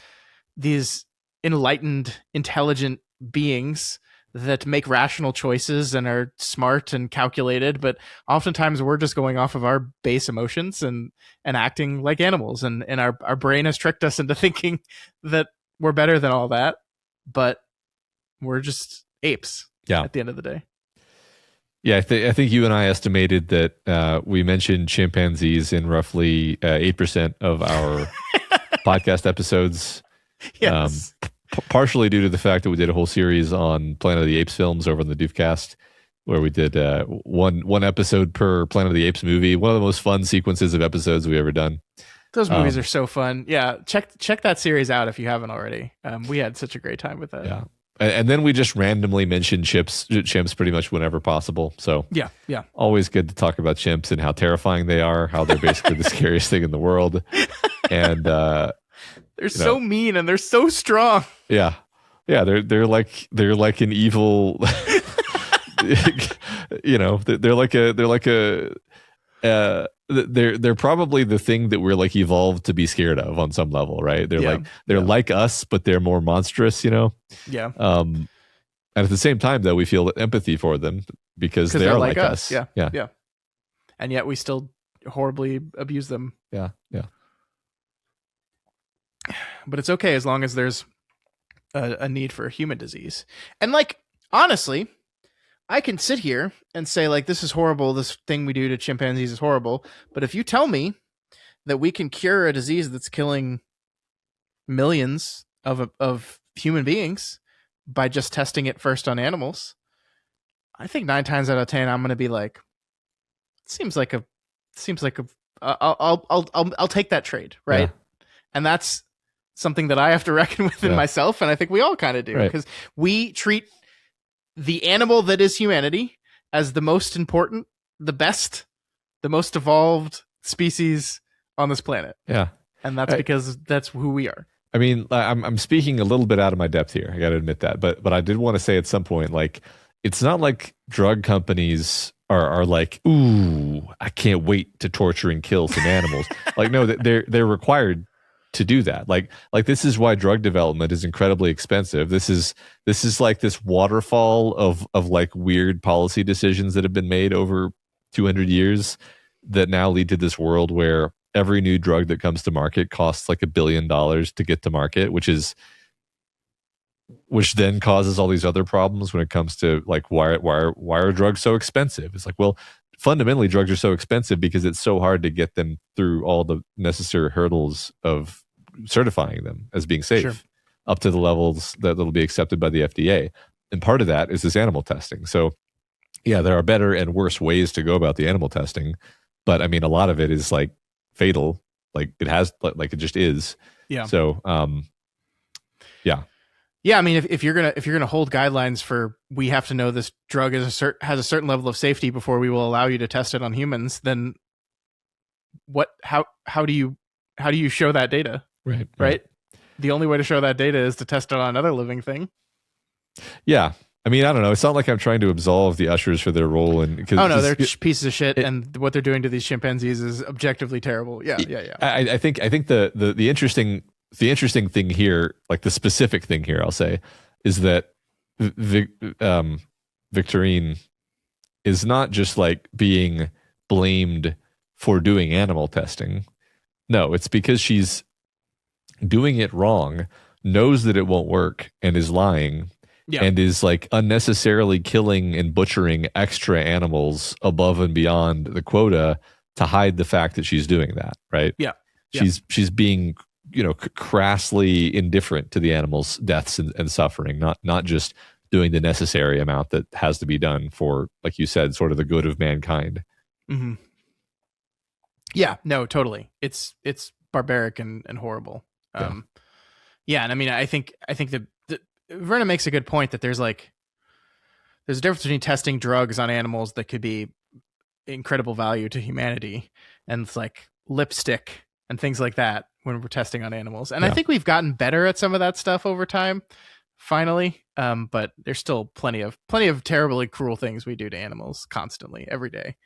enlightened, intelligent beings that make rational choices and are smart and calculated, but oftentimes we're just going off of our base emotions and acting like animals. And our brain has tricked us into thinking that we're better than all that, but we're just apes at the end of the day. Yeah, I think you and I estimated that we mentioned chimpanzees in roughly 8% of our podcast episodes. Yes. Partially due to the fact that we did a whole series on Planet of the Apes films over in the Doofcast, where we did one episode per Planet of the Apes movie. One of the most fun sequences of episodes we've ever done. Those movies are so fun. Yeah, check that series out if you haven't already. We had such a great time with that. Yeah. And then we just randomly mention chimps pretty much whenever possible. So yeah, always good to talk about chimps and how terrifying they are, how they're basically the scariest thing in the world. And they're so mean and they're so strong. Yeah, they're like an evil. They're probably the thing that we're like evolved to be scared of on some level, right? They're like us, but they're more monstrous, Yeah. And at the same time, though, we feel empathy for them because they are like us. Yeah. And yet we still horribly abuse them. Yeah. But it's okay as long as there's a need for a human disease. And like, honestly, I can sit here and say, like, this is horrible. This thing we do to chimpanzees is horrible. But if you tell me that we can cure a disease that's killing millions of human beings by just testing it first on animals, I think 9 times out of 10, I'm going to be like, I'll take that trade. Right. Yeah. And that's something that I have to reckon with in myself. And I think we all kind of do, because we treat the animal that is humanity as the most important, the best, the most evolved species on this planet. Yeah. And that's because that's who we are. I mean, I'm speaking a little bit out of my depth here. I got to admit that. But I did want to say at some point, like, it's not like drug companies are like, ooh, I can't wait to torture and kill some animals. Like, no, they're required to do that. Like this is why drug development is incredibly expensive. This is like this waterfall of like weird policy decisions that have been made over 200 years that now lead to this world where every new drug that comes to market costs like $1 billion to get to market, which then causes all these other problems when it comes to like why are drugs so expensive? It's like, well, fundamentally drugs are so expensive because it's so hard to get them through all the necessary hurdles of certifying them as being safe up to the levels that'll be accepted by the FDA. And part of that is this animal testing. So yeah, there are better and worse ways to go about the animal testing, but I mean, a lot of it is like fatal, like it just is. Yeah. So, yeah. I mean, if you're gonna hold guidelines for, we have to know this drug has a certain level of safety before we will allow you to test it on humans, then how do you show that data? Right. The only way to show that data is to test it on another living thing. Yeah. I mean, I don't know. It's not like I'm trying to absolve the ushers for their role. They're pieces of shit, and what they're doing to these chimpanzees is objectively terrible. Yeah. I think the interesting thing here, like the specific thing here, I'll say, is that Victorine is not just like being blamed for doing animal testing. No, it's because she's doing it wrong, knows that it won't work, and is lying. Yeah. And is like unnecessarily killing and butchering extra animals above and beyond the quota to hide the fact that she's doing that, right? Yeah. She's being, crassly indifferent to the animals' deaths and suffering, not just doing the necessary amount that has to be done for, like you said, sort of the good of mankind. Mm-hmm. Yeah, no, totally. It's barbaric and horrible. Yeah, and I mean, I think that Verna makes a good point that there's a difference between testing drugs on animals that could be incredible value to humanity, and it's like lipstick and things like that when we're testing on animals. And I think we've gotten better at some of that stuff over time, finally. But there's still plenty of terribly cruel things we do to animals constantly, every day.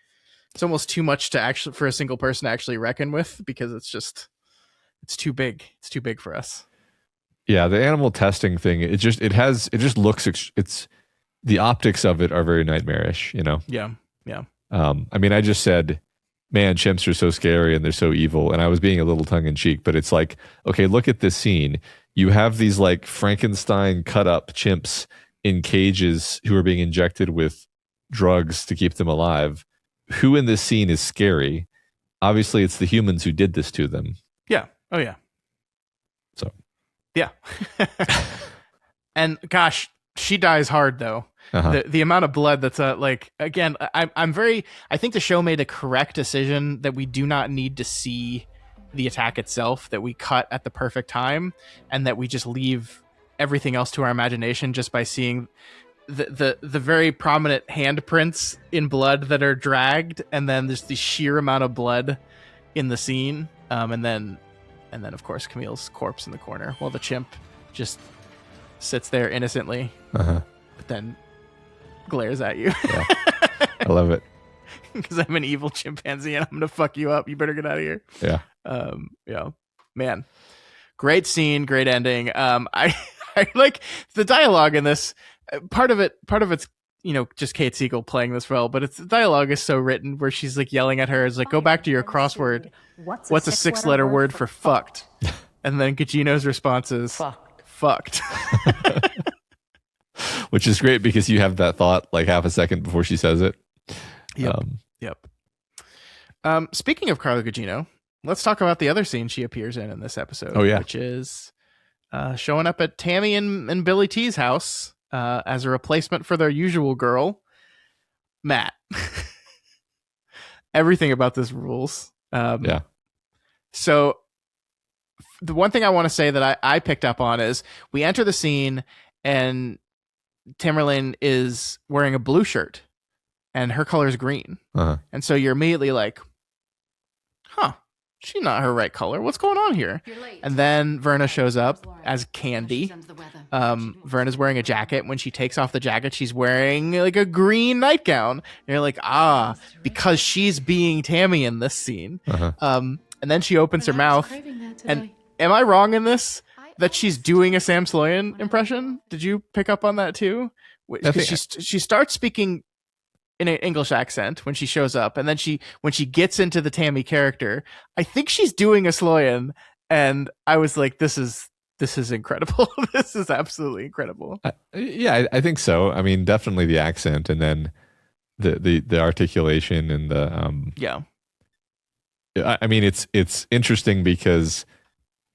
It's almost too much for a single person to actually reckon with, because it's too big. It's too big for us. Yeah, the animal testing thing, it's the optics of it are very nightmarish, you know? Yeah. I mean, I just said, man, chimps are so scary and they're so evil. And I was being a little tongue in cheek, but it's like, okay, look at this scene. You have these like Frankenstein cut up chimps in cages who are being injected with drugs to keep them alive. Who in this scene is scary? Obviously, it's the humans who did this to them. Yeah. Oh, yeah. So. Yeah. And gosh, she dies hard though. The amount of blood that's again, I think the show made a correct decision that we do not need to see the attack itself, that we cut at the perfect time, and that we just leave everything else to our imagination just by seeing the very prominent handprints in blood that are dragged, and then there's the sheer amount of blood in the scene, and then of course Camille's corpse in the corner while the chimp just sits there innocently, but then glares at you. Yeah. I love it. Because I'm an evil chimpanzee and I'm gonna fuck you up. You better get out of here. Yeah. Yeah. Man. Great scene, great ending. I like the dialogue in this. Part of it's just Kate Siegel playing this well, but the dialogue is so written where she's like yelling at her, is like, go back to your crossword. What's a 6-letter word for fucked? And then Gugino's response is fucked. Which is great because you have that thought like half a second before she says it. Yep. Speaking of Carla Gugino, let's talk about the other scene she appears in this episode. Oh, yeah. Which is showing up at Tammy and Billy T's house as a replacement for their usual girl, Matt. Everything about this rules. Yeah. So the one thing I want to say that I picked up on is we enter the scene and Tamerlane is wearing a blue shirt and her color is green. And so you're immediately like, she's not her right color. What's going on here? And then Verna shows up as Candy. Verna's wearing a jacket. When she takes off the jacket, she's wearing like a green nightgown. And you're like, because she's being Tammy in this scene. And then she opens her mouth. And am I wrong in this? That she's doing a Sam Sloyan impression? Did you pick up on that too? Because she starts speaking in an English accent when she shows up, and then when she gets into the Tammy character, I think she's doing a Sloyan, and I was like, this is incredible. This is absolutely incredible. I think so. I mean, definitely the accent, and then the articulation and the I mean, it's interesting because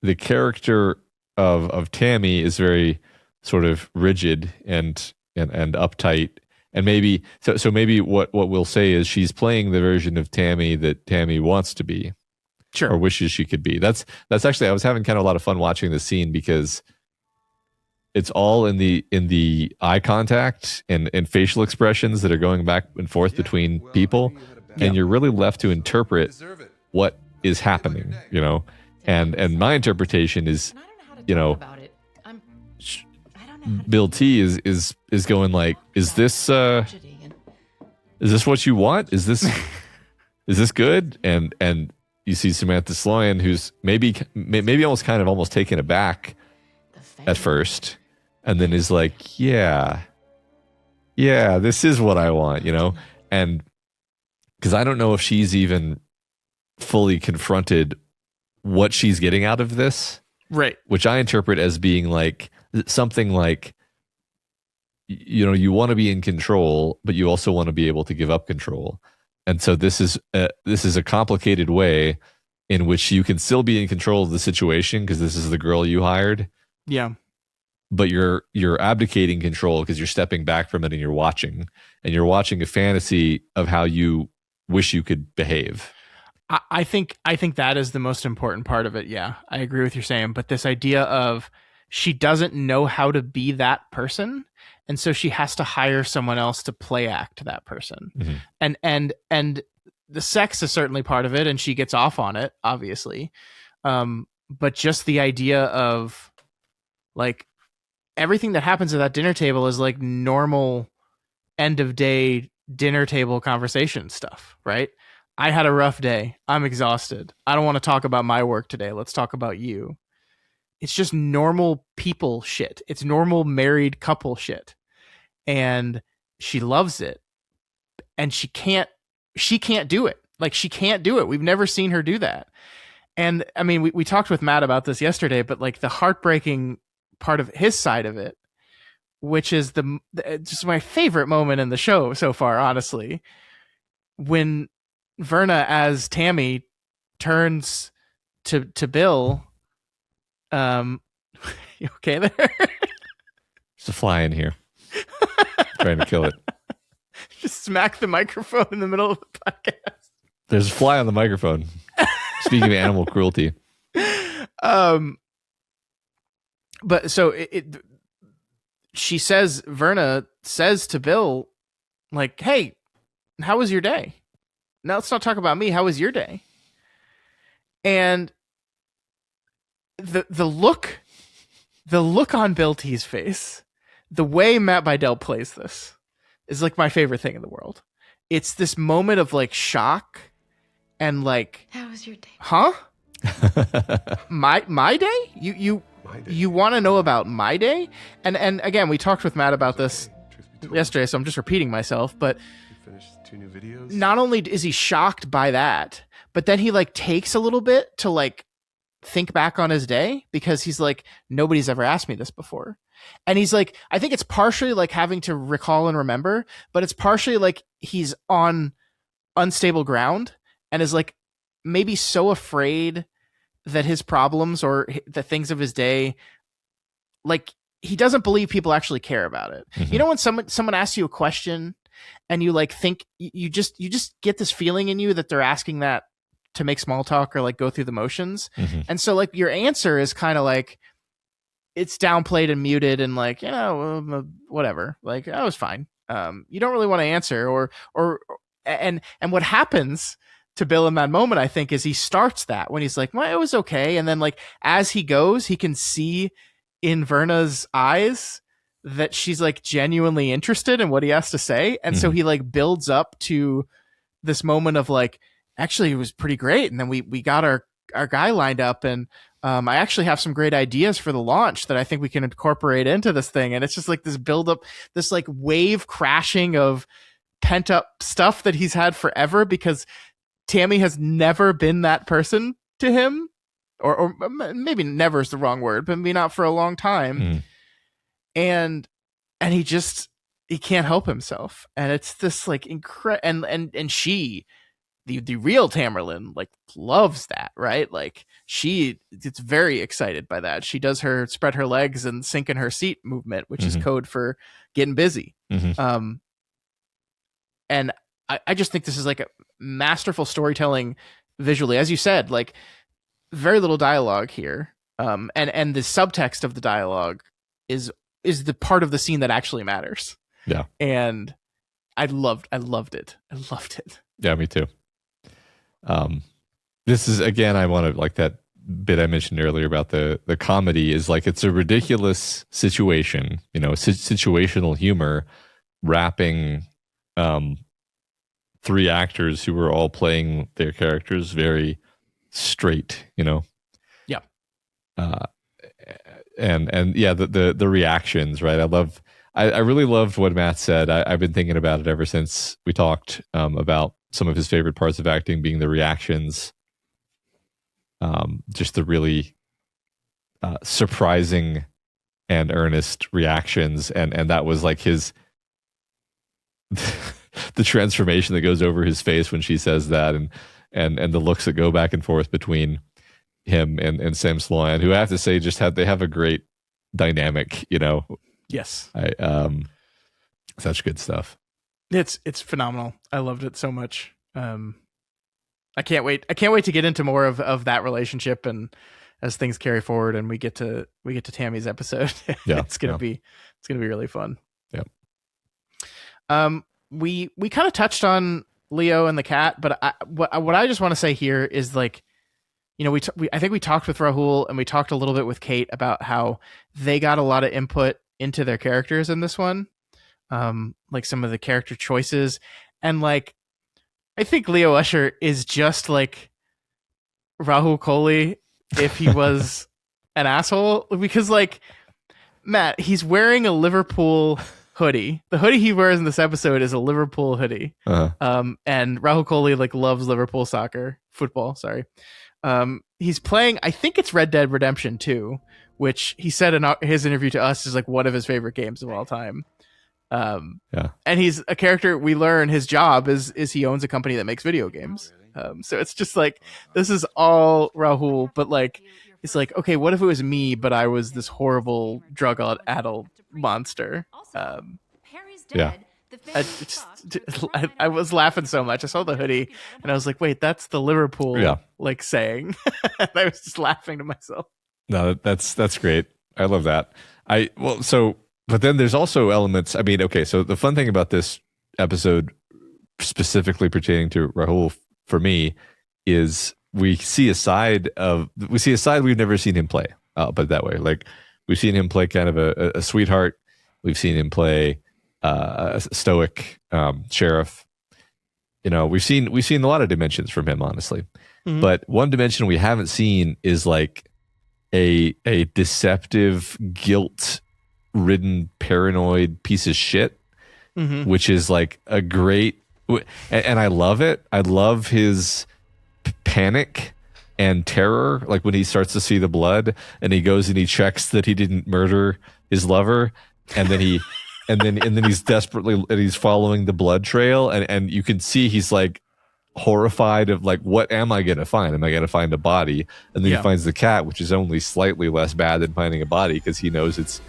the character of Tammy is very sort of rigid and uptight, and maybe maybe what we'll say is she's playing the version of Tammy that Tammy wants to be, or wishes she could be. That's actually, I was having kind of a lot of fun watching this scene because it's all in the eye contact and facial expressions that are going back and forth between people, and you're really left to interpret what is happening, and my interpretation is, Bill T is going like, is this what you want? Is this good? And you see Samantha Sloyan, who's maybe almost taken aback at first, and then is like, yeah, this is what I want, and because I don't know if she's even fully confronted what she's getting out of this, right? Which I interpret as being like something like, you want to be in control, but you also want to be able to give up control. And so this is a complicated way in which you can still be in control of the situation because this is the girl you hired. Yeah. But you're abdicating control because you're stepping back from it and you're watching a fantasy of how you wish you could behave. I think that is the most important part of it. Yeah, I agree with you saying, but this idea of she doesn't know how to be that person, and so she has to hire someone else to play act that person. Mm-hmm. And the sex is certainly part of it, and she gets off on it, obviously. But just the idea of like everything that happens at that dinner table is like normal end of day dinner table conversation stuff, right? I had a rough day. I'm exhausted. I don't want to talk about my work today. Let's talk about you. It's just normal people shit. It's normal married couple shit. And she loves it. And she can't do it. Like, she can't do it. We've never seen her do that. And I mean, we talked with Matt about this yesterday, but like the heartbreaking part of his side of it, which is just my favorite moment in the show so far, honestly, when Verna as Tammy turns to Bill. You okay there? There's a fly in here. Trying to kill it. Just smack the microphone in the middle of the podcast. There's a fly on the microphone. Speaking of animal cruelty. But so Verna says to Bill, like, hey, how was your day? Now let's not talk about me. How was your day? And the look on Bill T's face, the way Matt Bydel plays this is like my favorite thing in the world. It's this moment of like shock and like, how was your day? Huh? my day? You want to know about my day? And again, we talked with Matt about this yesterday, so I'm just repeating myself, but finished 2 new videos. Not only is he shocked by that, but then he like takes a little bit to like think back on his day, because he's like, nobody's ever asked me this before. And he's like, I think it's partially like having to recall and remember, but it's partially like he's on unstable ground and is like maybe so afraid that his problems or the things of his day, like he doesn't believe people actually care about it. Mm-hmm. You know, when someone asks you a question and you like think you just get this feeling in you that they're asking that to make small talk or like go through the motions. Mm-hmm. And so like your answer is kind of like, it's downplayed and muted and like, you know, whatever, like I was fine. You don't really want to answer and what happens to Bill in that moment, I think, is he starts that when he's like, well, it was okay. And then like, as he goes, he can see in Verna's eyes that she's like genuinely interested in what he has to say. And so he like builds up to this moment of like, actually it was pretty great. And then we got our guy lined up, and I actually have some great ideas for the launch that I think we can incorporate into this thing. And it's just like this build up, this like wave crashing of pent up stuff that he's had forever, because Tammy has never been that person to him, or maybe never is the wrong word, but maybe not for a long time. And he can't help himself. And it's this like incredible, and she, the real Tamerlan, like loves that, right? Like she gets very excited by that. She does her spread her legs and sink in her seat movement, which is code for getting busy. And I just think this is like a masterful storytelling visually. As you said, like very little dialogue here. And the subtext of the dialogue is the part of the scene that actually matters. Yeah. And I loved it. I loved it. Yeah, me too. This is, again, I want to, like that bit I mentioned earlier about the comedy is like, it's a ridiculous situation, you know, situational humor wrapping 3 actors who were all playing their characters very straight, you know? Yeah. And yeah, the reactions, right? I really loved what Matt said. I've been thinking about it ever since we talked about some of his favorite parts of acting being the reactions, just the really surprising and earnest reactions, and that was like his the transformation that goes over his face when she says that, and the looks that go back and forth between him and Sam Sloan, who I have to say they have a great dynamic, you know. Yes. Such good stuff. It's phenomenal. I loved it so much. I can't wait. I can't wait to get into more of that relationship, and as things carry forward and we get to Tammy's episode. Yeah. it's gonna be really fun. Yeah. We kind of touched on Leo and the cat, but what I just want to say here is, like, you know, I think we talked with Rahul and we talked a little bit with Kate about how they got a lot of input into their characters in this one. Like some of the character choices, and like, I think Leo Usher is just like Rahul Kohli if he was an asshole, because, like, Matt, he's wearing a Liverpool hoodie. The hoodie he wears in this episode is a Liverpool hoodie. And Rahul Kohli, like, loves Liverpool football. Sorry. He's playing, I think it's Red Dead Redemption 2, which he said in his interview to us is like one of his favorite games of all time. And he's a character, we learn his job is he owns a company that makes video games. So it's just like, this is all Rahul, but like, it's like, okay, what if it was me, but I was this horrible drug-addled monster? I was laughing so much. I saw the hoodie and I was like, wait, that's the Liverpool like saying. I was just laughing to myself. No, that's great. I love that. But then there's also elements. I mean, okay, so the fun thing about this episode, specifically pertaining to Rahul for me, is we see a side we've never seen him play. I'll put it that way. Like, we've seen him play kind of a sweetheart. We've seen him play a stoic sheriff. You know, we've seen a lot of dimensions from him, honestly. Mm-hmm. But one dimension we haven't seen is like a deceptive, guilt-ridden, paranoid piece of shit, which is like a great, and I love it. I love his panic and terror, like when he starts to see the blood and he goes and he checks that he didn't murder his lover, and then he and then he's desperately, and he's following the blood trail, and you can see he's like horrified of like, what am I gonna find? Am I gonna find a body? And then he finds the cat, which is only slightly less bad than finding a body, because he knows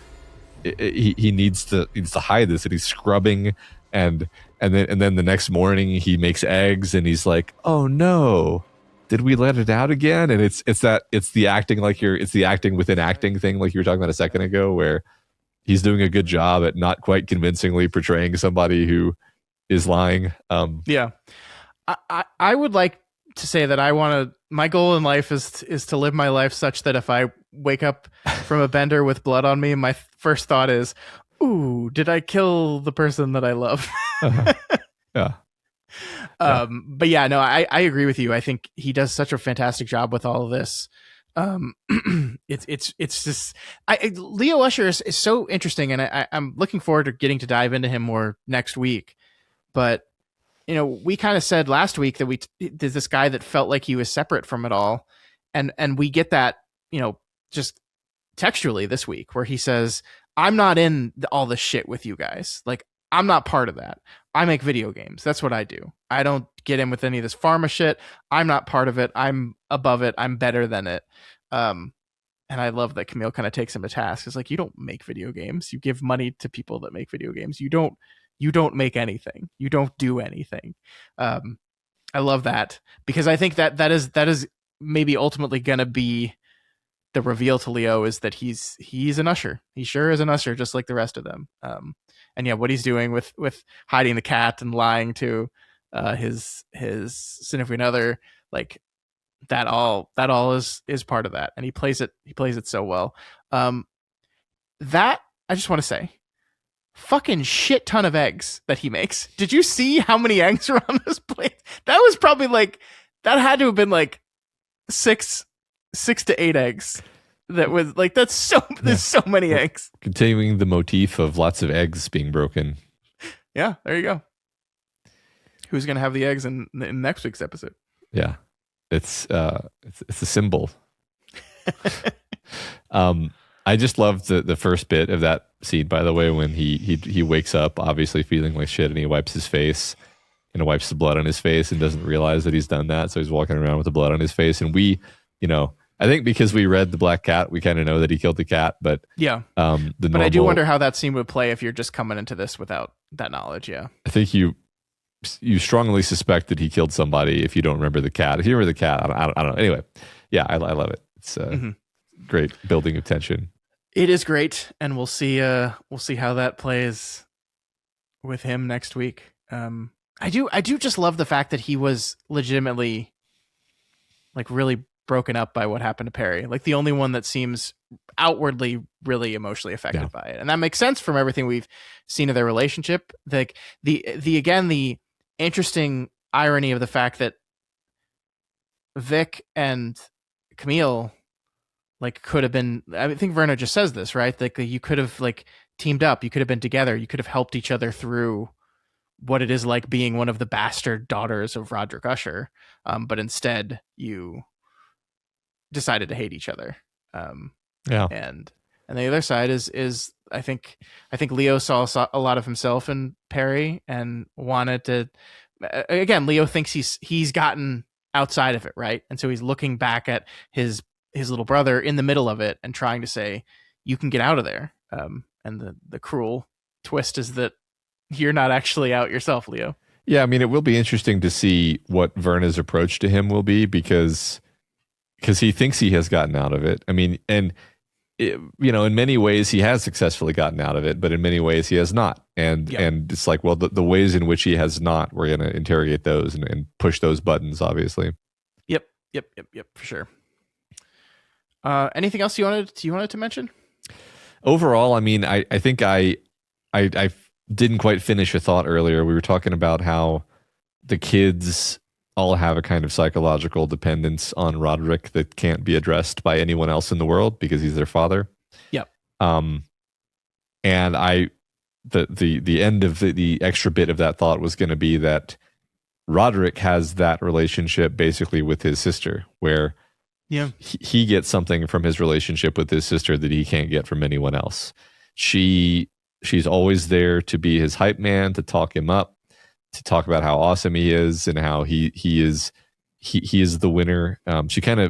he needs to hide this, and he's scrubbing, and then the next morning he makes eggs and he's like, oh no, did we let it out again? And it's the acting it's the acting within acting thing, like you were talking about a second ago, where he's doing a good job at not quite convincingly portraying somebody who is lying. I would like to say that my goal in life is to live my life such that if I wake up from a bender with blood on me, my first thought is, ooh, did I kill the person that I love? But yeah, no, I agree with you. I think he does such a fantastic job with all of this. It's just, Leo Usher is so interesting, and I'm looking forward to getting to dive into him more next week. But, you know, we kind of said last week that there's this guy that felt like he was separate from it all, and we get that, you know, just textually this week, where he says, I'm not in all this shit with you guys. Like, I'm not part of that. I make video games. That's what I do. I don't get in with any of this pharma shit. I'm not part of it. I'm above it. I'm better than it. And I love that Camille kind of takes him to task. It's like, you don't make video games. You give money to people that make video games. You don't make anything. You don't do anything. I love that, because I think that is maybe ultimately going to be the reveal to Leo, is that he's an usher. He sure is an usher, just like the rest of them. And yeah, what he's doing with hiding the cat and lying to his significant other, like, that all is part of that, and he plays it so well. That, I just want to say, fucking shit ton of eggs that he makes. Did you see how many eggs are on this plate? That was probably like, that had to have been like 6 to 8 eggs. That was like, there's so many eggs. Continuing the motif of lots of eggs being broken. Yeah, there you go. Who's gonna have the eggs in next week's episode? Yeah, it's a symbol. I just loved the first bit of that scene, by the way, when he wakes up obviously feeling like shit, and he wipes his face and wipes the blood on his face and doesn't realize that he's done that. So he's walking around with the blood on his face, and we, you know, I think because we read The Black Cat, we kind of know that he killed the cat, but yeah. But I do wonder how that scene would play if you're just coming into this without that knowledge. Yeah, I think you strongly suspect that he killed somebody if you don't remember the cat. If you remember the cat, I don't know. Anyway, yeah, I love it. It's great building of tension. It is great, and we'll see how that plays with him next week. I do just love the fact that he was legitimately like really broken up by what happened to Perry. Like the only one that seems outwardly really emotionally affected by it. And that makes sense from everything we've seen of their relationship. Like the interesting irony of the fact that Vic and Camille like could have been, I think Verna just says this, right? Like you could have like teamed up, you could have been together, you could have helped each other through what it is like being one of the bastard daughters of Roderick Usher. But instead you decided to hate each other. And the other side is I think Leo saw a lot of himself in Perry and wanted to, again, Leo thinks he's gotten outside of it, right? And so he's looking back at his little brother in the middle of it and trying to say, you can get out of there. And the cruel twist is that you're not actually out yourself, Leo. Yeah, I mean, it will be interesting to see what Verna's approach to him will be because he thinks he has gotten out of it. I mean, and in many ways he has successfully gotten out of it, but in many ways he has not. And it's like, well, the ways in which he has not, we're going to interrogate those and push those buttons, obviously. Yep, for sure. Anything else you wanted to mention? Overall, I mean, I think I didn't quite finish a thought earlier. We were talking about how the kids all have a kind of psychological dependence on Roderick that can't be addressed by anyone else in the world because he's their father. Yep. And the end of the extra bit of that thought was going to be that Roderick has that relationship basically with his sister, where he gets something from his relationship with his sister that he can't get from anyone else. She's always there to be his hype man, to talk him up, to talk about how awesome he is and how he is the winner.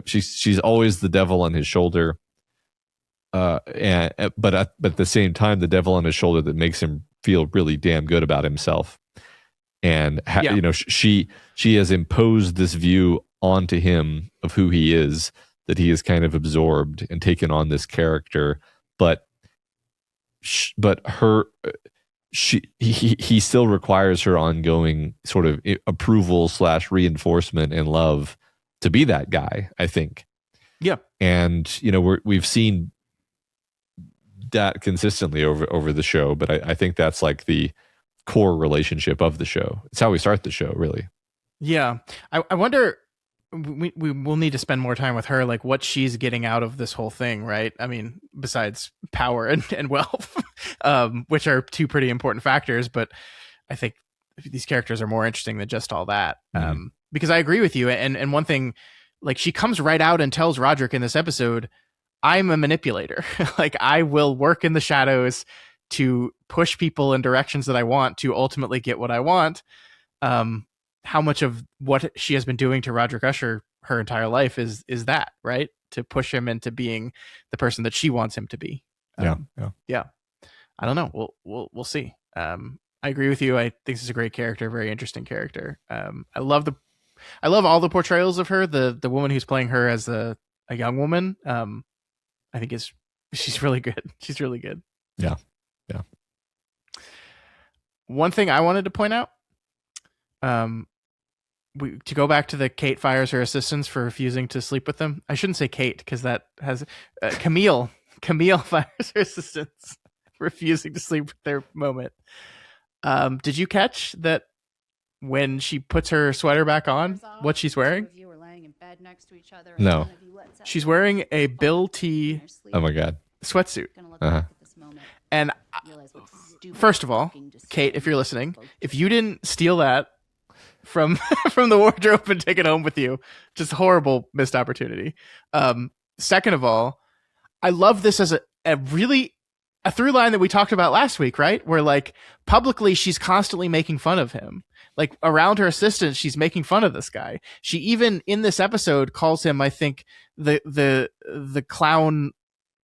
She's always the devil on his shoulder. But at the same time, the devil on his shoulder that makes him feel really damn good about himself. And she has imposed this view onto him of who he is, that he has kind of absorbed and taken on this character, but he still requires her ongoing sort of approval / reinforcement and love to be that guy, I think. Yeah. And we've seen that consistently over the show, but I think that's like the core relationship of the show. It's how we start the show, really. Yeah. I wonder, we will need to spend more time with her, like what she's getting out of this whole thing, right? I mean, besides power and wealth, which are two pretty important factors, but I think these characters are more interesting than just all that. Because I agree with you. And one thing, like she comes right out and tells Roderick in this episode, I'm a manipulator. Like I will work in the shadows to push people in directions that I want to ultimately get what I want. How much of what she has been doing to Roderick Usher her entire life is that, right? To push him into being the person that she wants him to be. Yeah. I don't know. We'll see. I agree with you. I think this is a great character, very interesting character. I love all the portrayals of her. The woman who's playing her as a young woman, I think she's really good. She's really good. Yeah. One thing I wanted to point out, to go back to the Kate fires her assistants for refusing to sleep with them. I shouldn't say Kate because that has Camille fires her assistants refusing to sleep with their moment. Did you catch that when she puts her sweater back on, what she's wearing? No. She's wearing a Bill T. Oh my God. Sweatsuit. And first of all, Kate, if you're listening, if you didn't steal that from the wardrobe and take it home with you, just horrible missed opportunity. Second of all, I love this as a through line that we talked about last week, right? Where like publicly she's constantly making fun of him. Like around her assistants, she's making fun of this guy. She even in this episode calls him, I think, the clown,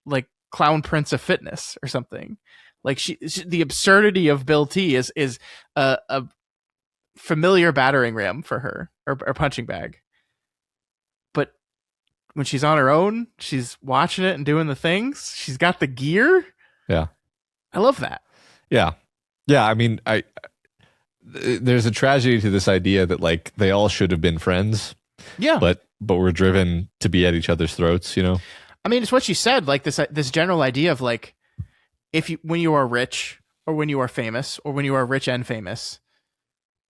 like clown prince of fitness or something. Like she the absurdity of Bill T is familiar battering ram for her, or punching bag. But when she's on her own, she's watching it and doing the things. She's got the gear. Yeah. I love that. Yeah. Yeah. I mean, there's a tragedy to this idea that like they all should have been friends. Yeah. But we're driven to be at each other's throats, you know? I mean, it's what she said, like this general idea of like, when you are rich, or when you are famous, or when you are rich and famous,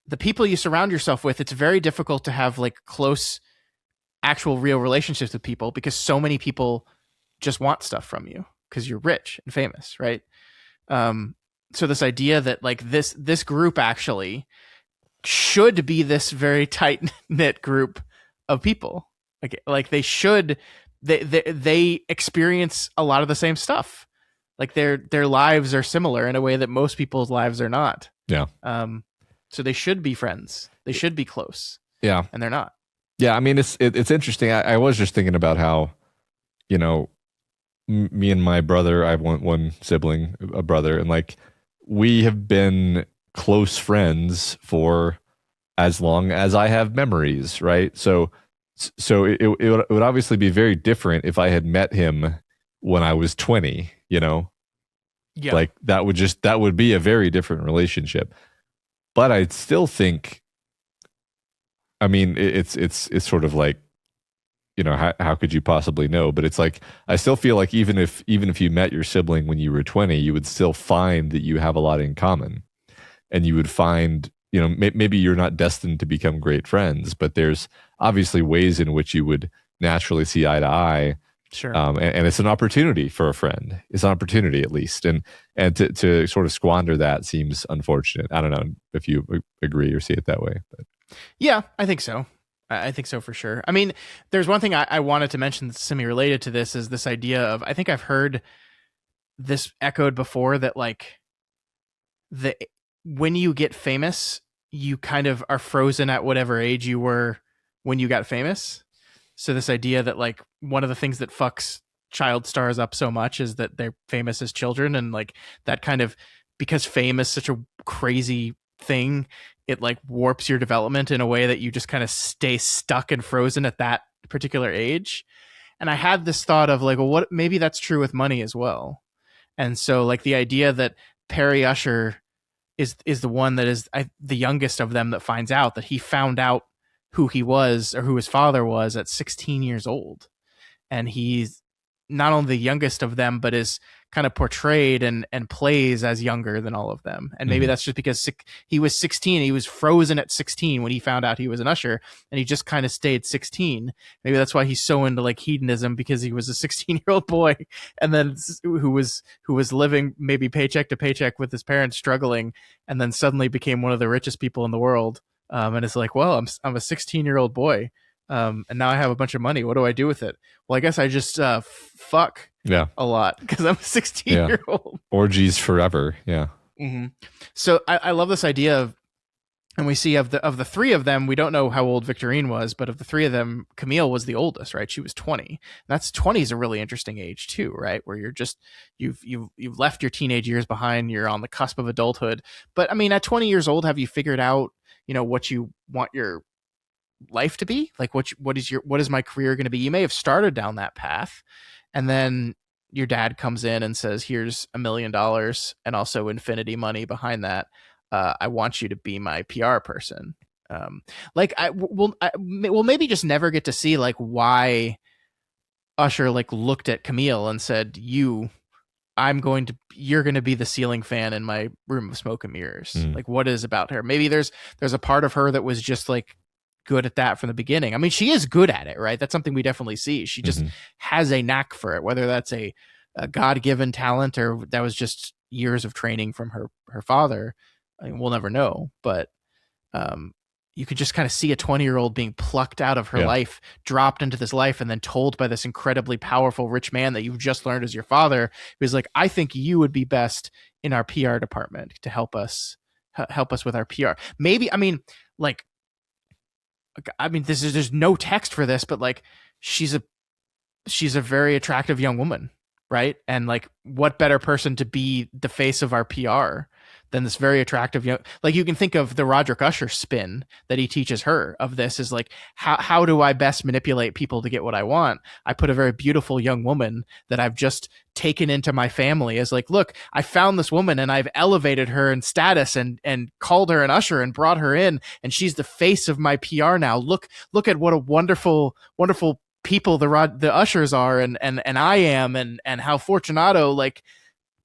the people you surround yourself with, it's very difficult to have like close, actual real relationships with people, because so many people just want stuff from you because you're rich and famous, right? So this idea that like this group actually should be this very tight knit group of people, like they should, they experience a lot of the same stuff. Like their lives are similar in a way that most people's lives are not. Yeah. So they should be friends. They should be close. Yeah. And they're not. Yeah. I mean, it's interesting. I was just thinking about how, you know, me and my brother, I have one sibling, a brother, and like we have been close friends for as long as I have memories, right? So it would obviously be very different if I had met him when I was 20, you know? Yeah. Like that would be a very different relationship. But I still think, I mean, it's sort of like, you know, how could you possibly know? But it's like, I still feel like even if you met your sibling when you were 20, you would still find that you have a lot in common. And you would find, you know, maybe you're not destined to become great friends, but there's obviously ways in which you would naturally see eye to eye. Sure. And it's an opportunity for a friend. It's an opportunity, at least. And to sort of squander that seems unfortunate. I don't know if you agree or see it that way. But yeah, I think so. I think so for sure. I mean, there's one thing I wanted to mention that's semi-related to this, is this idea of, I think I've heard this echoed before, that like when you get famous, you kind of are frozen at whatever age you were when you got famous. So this idea that like one of the things that fucks child stars up so much is that they're famous as children, and like that kind of, because fame is such a crazy thing, it like warps your development in a way that you just kind of stay stuck and frozen at that particular age. And I had this thought of like, well, what, maybe that's true with money as well. And so like the idea that Perry Usher is the one that is the youngest of them that finds out that he found out who he was, or who his father was, at 16 years old. And he's not only the youngest of them, but is kind of portrayed and plays as younger than all of them. And maybe that's just because he was 16. He was frozen at 16 when he found out he was an usher, and he just kind of stayed 16. Maybe that's why he's so into like hedonism, because he was a 16-year-old boy, and then who was living maybe paycheck to paycheck with his parents struggling, and then suddenly became one of the richest people in the world. And it's like, well, I'm a 16-year-old boy. And now I have a bunch of money. What do I do with it? Well, I guess I just fuck a lot, because I'm a 16-year-old. Orgies forever. Yeah. Mm-hmm. So I love this idea of, and we see of the three of them, we don't know how old Victorine was, but of the three of them, Camille was the oldest, right? She was 20. That's 20 is a really interesting age too, right? Where you're just, you've left your teenage years behind. You're on the cusp of adulthood. But I mean, at 20 years old, have you figured out, you know, what you want your life to be? Like what is my career going to be? You may have started down that path, and then your dad comes in and says, here's $1 million and also infinity money behind that. I want you to be my PR person. We'll maybe just never get to see like why Usher like looked at Camille and said, you're going to be the ceiling fan in my room of smoke and mirrors. Like, what is about her? Maybe there's a part of her that was just like good at that from the beginning. I mean, she is good at it, right? That's something we definitely see. She just has a knack for it, whether that's a God-given talent or that was just years of training from her father. I mean, we'll never know, but you could just kind of see a 20-year-old being plucked out of her life, dropped into this life, and then told by this incredibly powerful rich man that you've just learned as your father, who's like, I think you would be best in our PR department to help us with our PR. Maybe, I mean, there's no text for this, but like she's a very attractive young woman, right? And like, what better person to be the face of our PR than this very attractive young, like you can think of the Roderick Usher spin that he teaches her of this is like, how do I best manipulate people to get what I want? I put a very beautiful young woman that I've just taken into my family as like, look, I found this woman and I've elevated her in status and called her an usher and brought her in, and she's the face of my PR now. Look at what a wonderful people the ushers are and I am, and how Fortunato like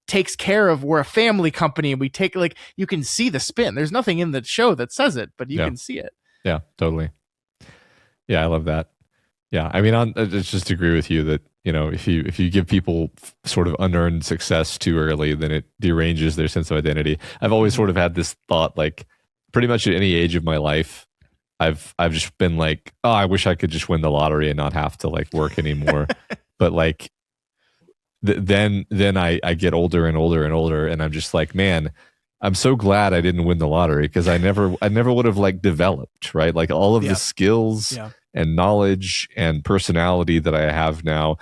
takes care of, we're a family company and we take, like, you can see the spin. There's nothing in the show that says it, but you can see it. Yeah, totally. Yeah, I love that. Yeah, I mean, I just agree with you that, you know, if you give people sort of unearned success too early, then it deranges their sense of identity. I've always sort of had this thought, like, pretty much at any age of my life, I've just been like, oh, I wish I could just win the lottery and not have to like work anymore. But like, then I get older and older and older, and I'm just like, man, I'm so glad I didn't win the lottery, because I never would have like developed, right? Like all of the skills and knowledge and personality that I have now,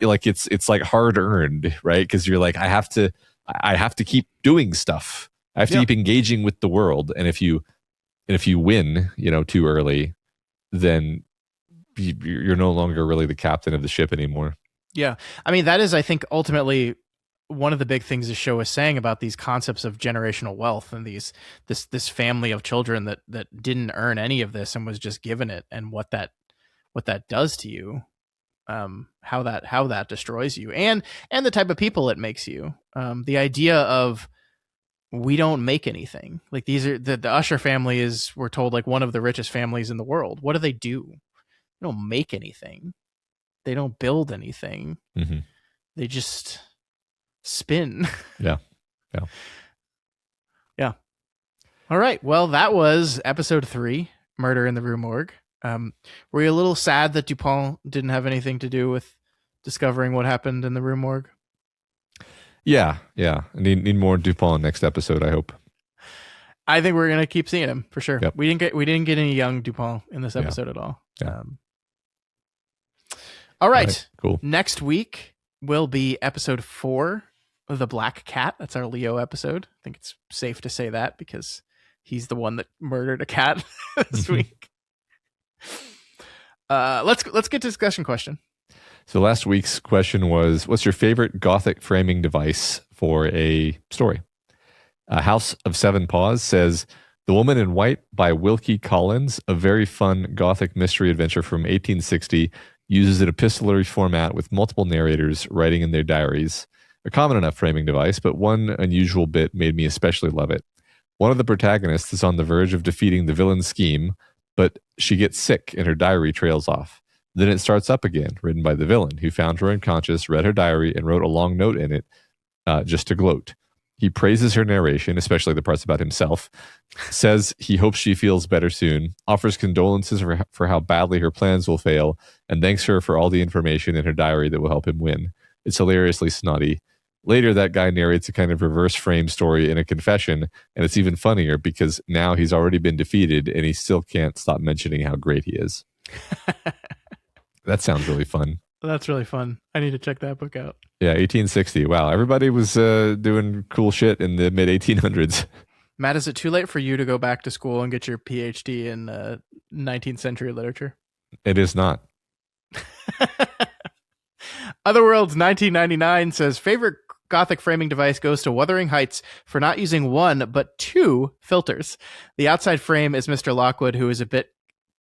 like it's like hard earned, right? Because you're like, I have to keep doing stuff. I have to keep engaging with the world. And if you win, you know, too early, then you're no longer really the captain of the ship anymore. Yeah. I mean, that is, I think, ultimately one of the big things the show is saying about these concepts of generational wealth and this family of children that didn't earn any of this and was just given it, and what that does to you, how that destroys you, and the type of people it makes you. The idea of, we don't make anything. Like, these are the Usher family is, we're told, like one of the richest families in the world. What do? They don't make anything. They don't build anything. Mm-hmm. They just spin. Yeah. All right. Well, that was episode 3, Murder in the Rue Morgue. Were you a little sad that Dupont didn't have anything to do with discovering what happened in the Rue Morgue? Yeah. I need more Dupont next episode, I hope. I think we're gonna keep seeing him for sure. Yep. We didn't get any young Dupont in this episode at all. Yeah. All right. Cool. Next week will be episode 4 of The Black Cat. That's our Leo episode. I think it's safe to say that because he's the one that murdered a cat this week. Let's get to discussion question. So last week's question was, what's your favorite Gothic framing device for a story? House of Seven Paws says, The Woman in White by Wilkie Collins, a very fun Gothic mystery adventure from 1860, uses an epistolary format with multiple narrators writing in their diaries. A common enough framing device, but one unusual bit made me especially love it. One of the protagonists is on the verge of defeating the villain's scheme, but she gets sick and her diary trails off. Then it starts up again, written by the villain, who found her unconscious, read her diary, and wrote a long note in it just to gloat. He praises her narration, especially the parts about himself, says he hopes she feels better soon, offers condolences for how badly her plans will fail, and thanks her for all the information in her diary that will help him win. It's hilariously snotty. Later, that guy narrates a kind of reverse frame story in a confession, and it's even funnier because now he's already been defeated and he still can't stop mentioning how great he is. That sounds really fun. That's really fun. I need to check that book out. Yeah, 1860. Wow, everybody was doing cool shit in the mid 1800s. Matt, is it too late for you to go back to school and get your PhD in 19th century literature? It is not. Otherworlds 1999 says, favorite Gothic framing device goes to Wuthering Heights for not using 1 but 2 filters. The outside frame is Mr. Lockwood, who is a bit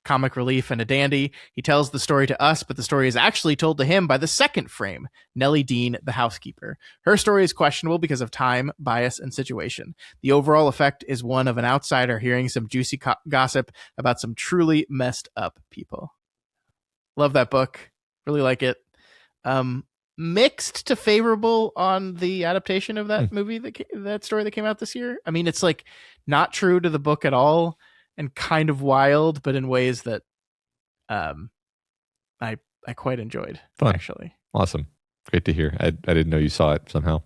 comic relief and a dandy. He tells the story to us, but the story is actually told to him by the second frame, Nellie Dean, the housekeeper. Her story is questionable because of time, bias, and situation. The overall effect is one of an outsider hearing some juicy gossip about some truly messed up people. Love that book. Really like it. Mixed to favorable on the adaptation of that movie, that story that came out this year. I mean, it's like not true to the book at all, and kind of wild, but in ways that I quite enjoyed. Fun. Actually. Awesome. Great to hear. I didn't know you saw it somehow.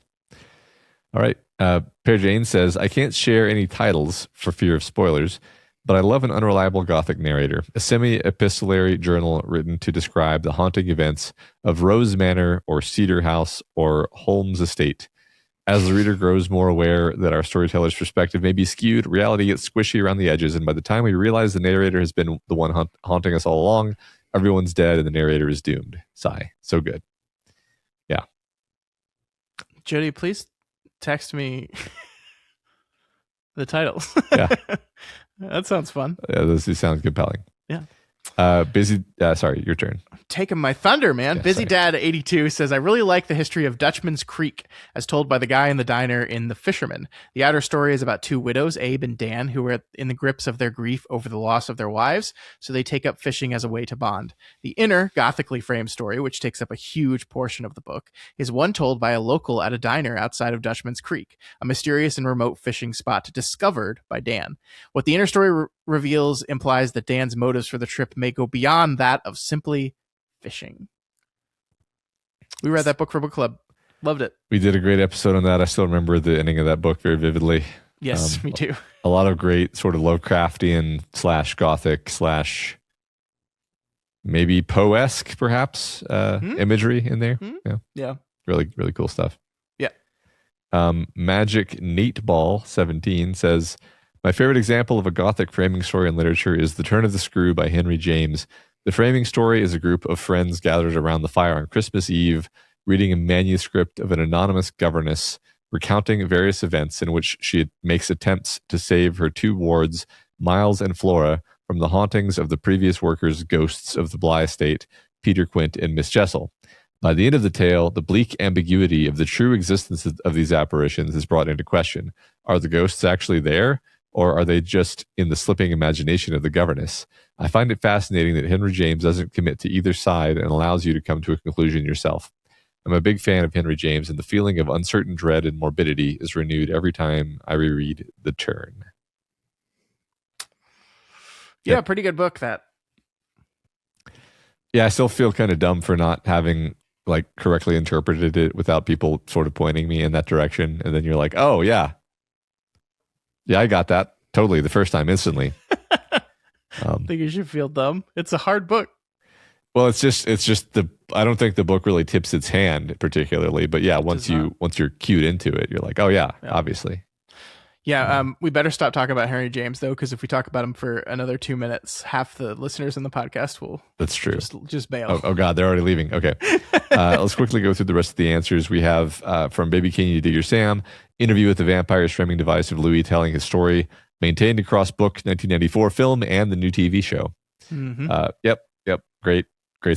All right. Per Jane says, I can't share any titles for fear of spoilers, but I love an unreliable Gothic narrator, a semi-epistolary journal written to describe the haunting events of Rose Manor or Cedar House or Holmes Estate. As the reader grows more aware that our storyteller's perspective may be skewed, reality gets squishy around the edges, and by the time we realize the narrator has been the one haunting us all along, everyone's dead and the narrator is doomed. Sigh. So good. Yeah. Jody, please text me the titles. Yeah. That sounds fun. Yeah, those sound compelling. Yeah. Sorry, your turn. Taking my thunder, man. Yeah, Busy Dad 82 says, I really like the history of Dutchman's Creek as told by the guy in the diner in The Fisherman. The outer story is about two widows, Abe and Dan, who are in the grips of their grief over the loss of their wives, so they take up fishing as a way to bond. The inner, gothically framed story, which takes up a huge portion of the book, is one told by a local at a diner outside of Dutchman's Creek, a mysterious and remote fishing spot discovered by Dan. What the inner story reveals implies that Dan's motives for the trip may go beyond that of simply fishing. We read that book for book club. Loved it. We did a great episode on that. I still remember the ending of that book very vividly. Yes, me too. A lot of great sort of Lovecraftian / Gothic / maybe Poe-esque perhaps imagery in there. Yeah. Really, really cool stuff. Yeah. Magic Nate Ball 17 says, my favorite example of a Gothic framing story in literature is The Turn of the Screw by Henry James. The framing story is a group of friends gathered around the fire on Christmas Eve, reading a manuscript of an anonymous governess recounting various events in which she makes attempts to save her two wards, Miles and Flora, from the hauntings of the previous workers' ghosts of the Bly estate, Peter Quint and Miss Jessel. By the end of the tale, the bleak ambiguity of the true existence of these apparitions is brought into question. Are the ghosts actually there? Or are they just in the slipping imagination of the governess? I find it fascinating that Henry James doesn't commit to either side and allows you to come to a conclusion yourself. I'm a big fan of Henry James, and the feeling of uncertain dread and morbidity is renewed every time I reread The Turn. Yeah, pretty good book, that. Yeah, I still feel kind of dumb for not having correctly interpreted it without people sort of pointing me in that direction. And then you're like, oh, yeah. Yeah, I got that totally the first time instantly. I think you should feel dumb. It's a hard book. Well, it's just I don't think the book really tips its hand particularly, but yeah, once you're cued into it, you're like, oh yeah. Obviously. Yeah, we better stop talking about Henry James though, because if we talk about him for another 2 minutes, half the listeners in the podcast will. That's true. Just bail. Oh God, they're already leaving. Okay, let's quickly go through the rest of the answers. We have from Baby King to Digger Sam, interview with the vampire's framing device of Louis telling his story, maintained across book, 1994 film, and the new TV show. Mm-hmm. Yep, great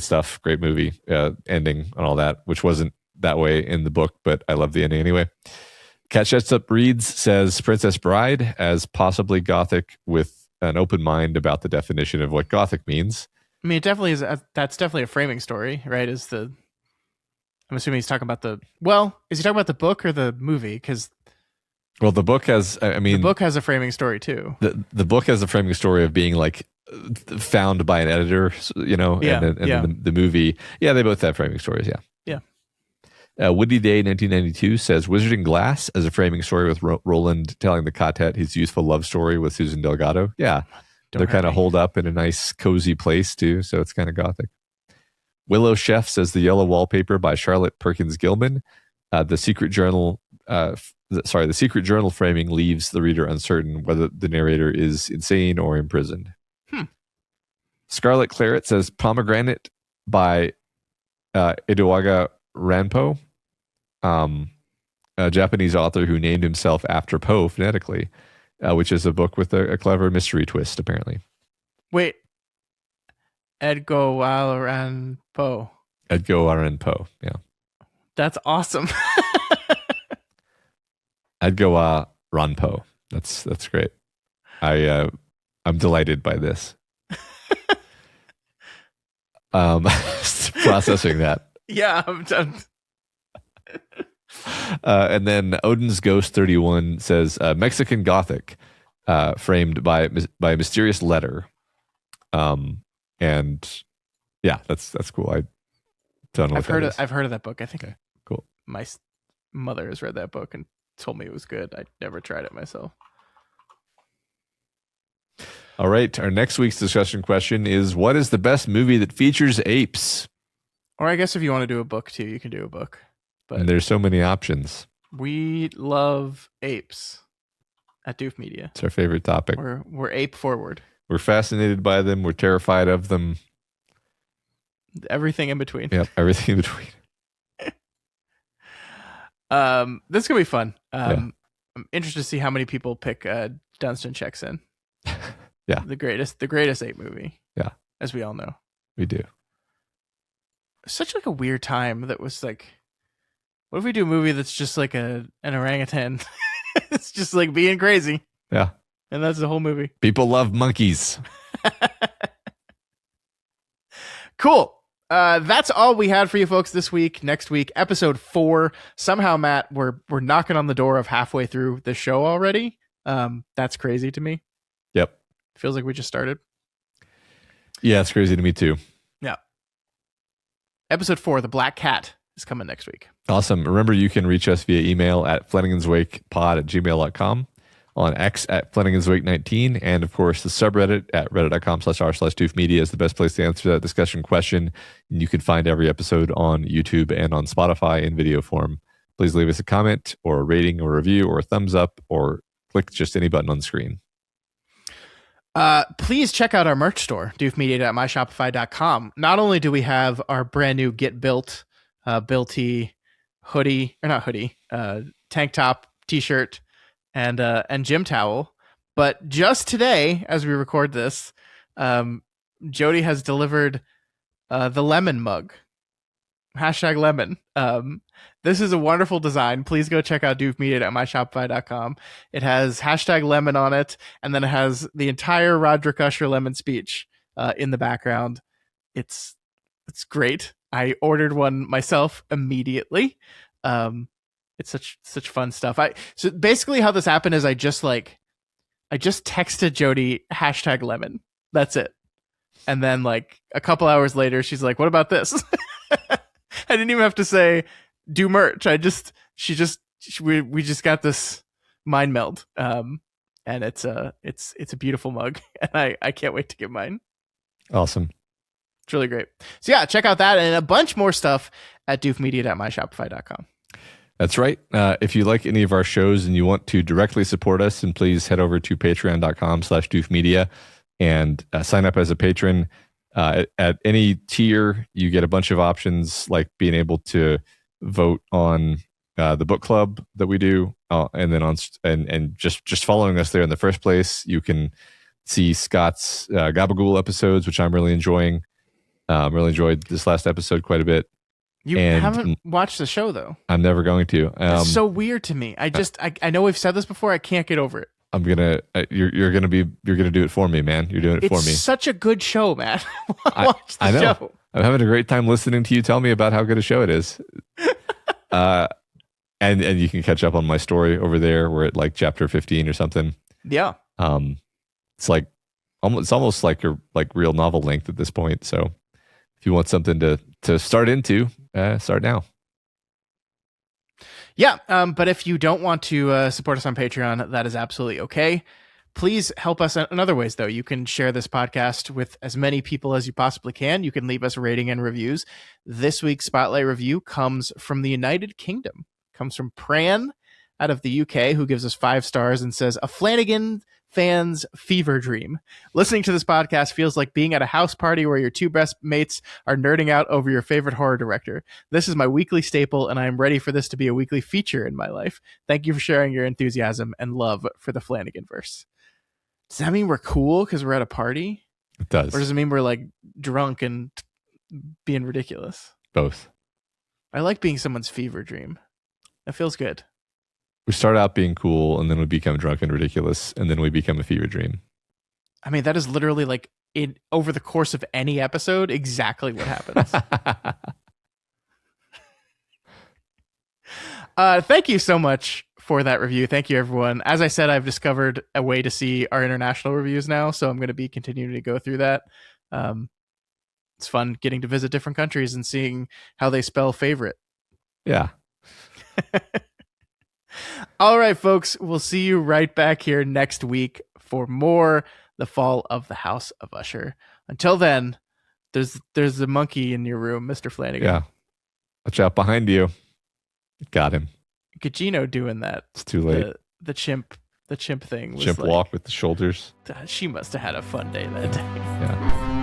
stuff, great movie, ending and all that, which wasn't that way in the book, but I love the ending anyway. Cat Shuts Up Reads says Princess Bride as possibly Gothic with an open mind about the definition of what Gothic means. I mean, it definitely is. That's definitely a framing story, right? I'm assuming he's talking about is he talking about the book or the movie? Because the book has, the book has a framing story too. The book has a framing story of being found by an editor, and then the movie. Yeah, they both have framing stories. Yeah. Woody Day 1992 says Wizarding Glass as a framing story with Roland telling the quartet his youthful love story with Susan Delgado. Yeah, they're kind of holed up in a nice cozy place too, so it's kind of Gothic. Willow Chef says The Yellow Wallpaper by Charlotte Perkins Gilman. The Secret Journal framing leaves the reader uncertain whether the narrator is insane or imprisoned. Scarlet Claret says Pomegranate by Edoaga Ranpo, a Japanese author who named himself after Poe phonetically, which is a book with a clever mystery twist, apparently. Wait. Edgar Allan Poe. Edgar Allan Poe, yeah. That's awesome. Edgar Allan Poe. That's great. I'm delighted by this. Processing that. Yeah, I'm done. And then Odin's Ghost 31 says Mexican Gothic, framed by a mysterious letter. And yeah, that's cool. I don't know. I've heard of that book. I think. Okay, cool. My mother has read that book and told me it was good. I never tried it myself. All right. Our next week's discussion question is: what is the best movie that features apes? Or I guess if you want to do a book too, you can do a book. But and there's so many options. We love apes at Doof Media. It's our favorite topic. We're ape forward. We're fascinated by them. We're terrified of them. Everything in between. Yep, everything in between. This is gonna be fun. Yeah. I'm interested to see how many people pick Dunstan Checks In. Yeah. The greatest ape movie. Yeah. As we all know. We do. Such like a weird time that was like, what if we do a movie that's just like an orangutan? It's just like being crazy. Yeah. And that's the whole movie. People love monkeys. Cool. That's all we had for you folks this week. Next week, episode 4. Somehow, Matt, we're knocking on the door of halfway through the show already. That's crazy to me. Yep. Feels like we just started. Yeah, it's crazy to me too. Yeah. Episode 4, The Black Cat, is coming next week. Awesome. Remember, you can reach us via email at flanaganswakepod@gmail.com, on X at flanaganswake19, and of course the subreddit at reddit.com/r/doofmedia is the best place to answer that discussion question. And you can find every episode on YouTube and on Spotify in video form. Please leave us a comment or a rating or review or a thumbs up, or click just any button on the screen. Please check out our merch store, doofmedia.myshopify.com. Not only do we have our brand new Get Built Built-y hoodie, or not hoodie, tank top, t-shirt, and gym towel, but just today, as we record this, Jody has delivered the lemon mug. #lemon. This is a wonderful design. Please go check out doofmedia.myshopify.com. It has #lemon on it, and then it has the entire Roderick Usher lemon speech in the background. It's great. I ordered one myself immediately. It's such fun stuff. So basically how this happened is I just texted Jody #lemon. That's it. And then like a couple hours later, she's like, "What about this?" I didn't even have to say do merch. We just got this mind meld. And it's a beautiful mug, and I can't wait to get mine. Awesome. It's really great. So yeah, check out that and a bunch more stuff at doofmedia.myshopify.com. That's right. If you like any of our shows and you want to directly support us, then please head over to patreon.com/doofmedia and sign up as a patron. At any tier, you get a bunch of options, like being able to vote on the book club that we do, and then and just following us there in the first place. You can see Scott's Gabagool episodes, which I'm really enjoying. Really enjoyed this last episode quite a bit. You haven't watched the show though. I'm never going to. It's so weird to me. I know we've said this before. I can't get over it. I'm gonna. You're gonna do it for me, man. You're doing it for me. It's such a good show, man. Watch the show. I'm having a great time listening to you tell me about how good a show it is. And you can catch up on my story over there. We're at like chapter 15 or something. Yeah. It's like almost like a real novel length at this point. So if you want something to start into, start now. Yeah, but if you don't want to support us on Patreon, that is absolutely okay. Please help us in other ways, though. You can share this podcast with as many people as you possibly can. You can leave us a rating and reviews. This week's Spotlight review comes from the United Kingdom. Comes from Pran out of the UK, who gives us 5 stars and says, "A Flanagan fan's fever dream. Listening to this podcast feels like being at a house party where your 2 best mates are nerding out over your favorite horror director. This is my weekly staple, and I am ready for this to be a weekly feature in my life. Thank you for sharing your enthusiasm and love for the Flanagan verse." Does that mean we're cool because we're at a party? It does. Or does it mean we're like drunk and being ridiculous? Both. I like being someone's fever dream. That feels good. We start out being cool, and then we become drunk and ridiculous, and then we become a fever dream. I mean, that is literally like over the course of any episode, exactly what happens. Thank you so much for that review. Thank you, everyone. As I said, I've discovered a way to see our international reviews now, so I'm going to be continuing to go through that. It's fun getting to visit different countries and seeing how they spell favorite. Yeah. All right, folks, we'll see you right back here next week for more The Fall of the House of Usher. Until then, there's a monkey in your room, Mr. Flanagan. Yeah. Watch out behind you. Got him. Gugino doing that. It's too late. The chimp thing was Chimp like, walk with the shoulders. She must have had a fun day that day. Yeah.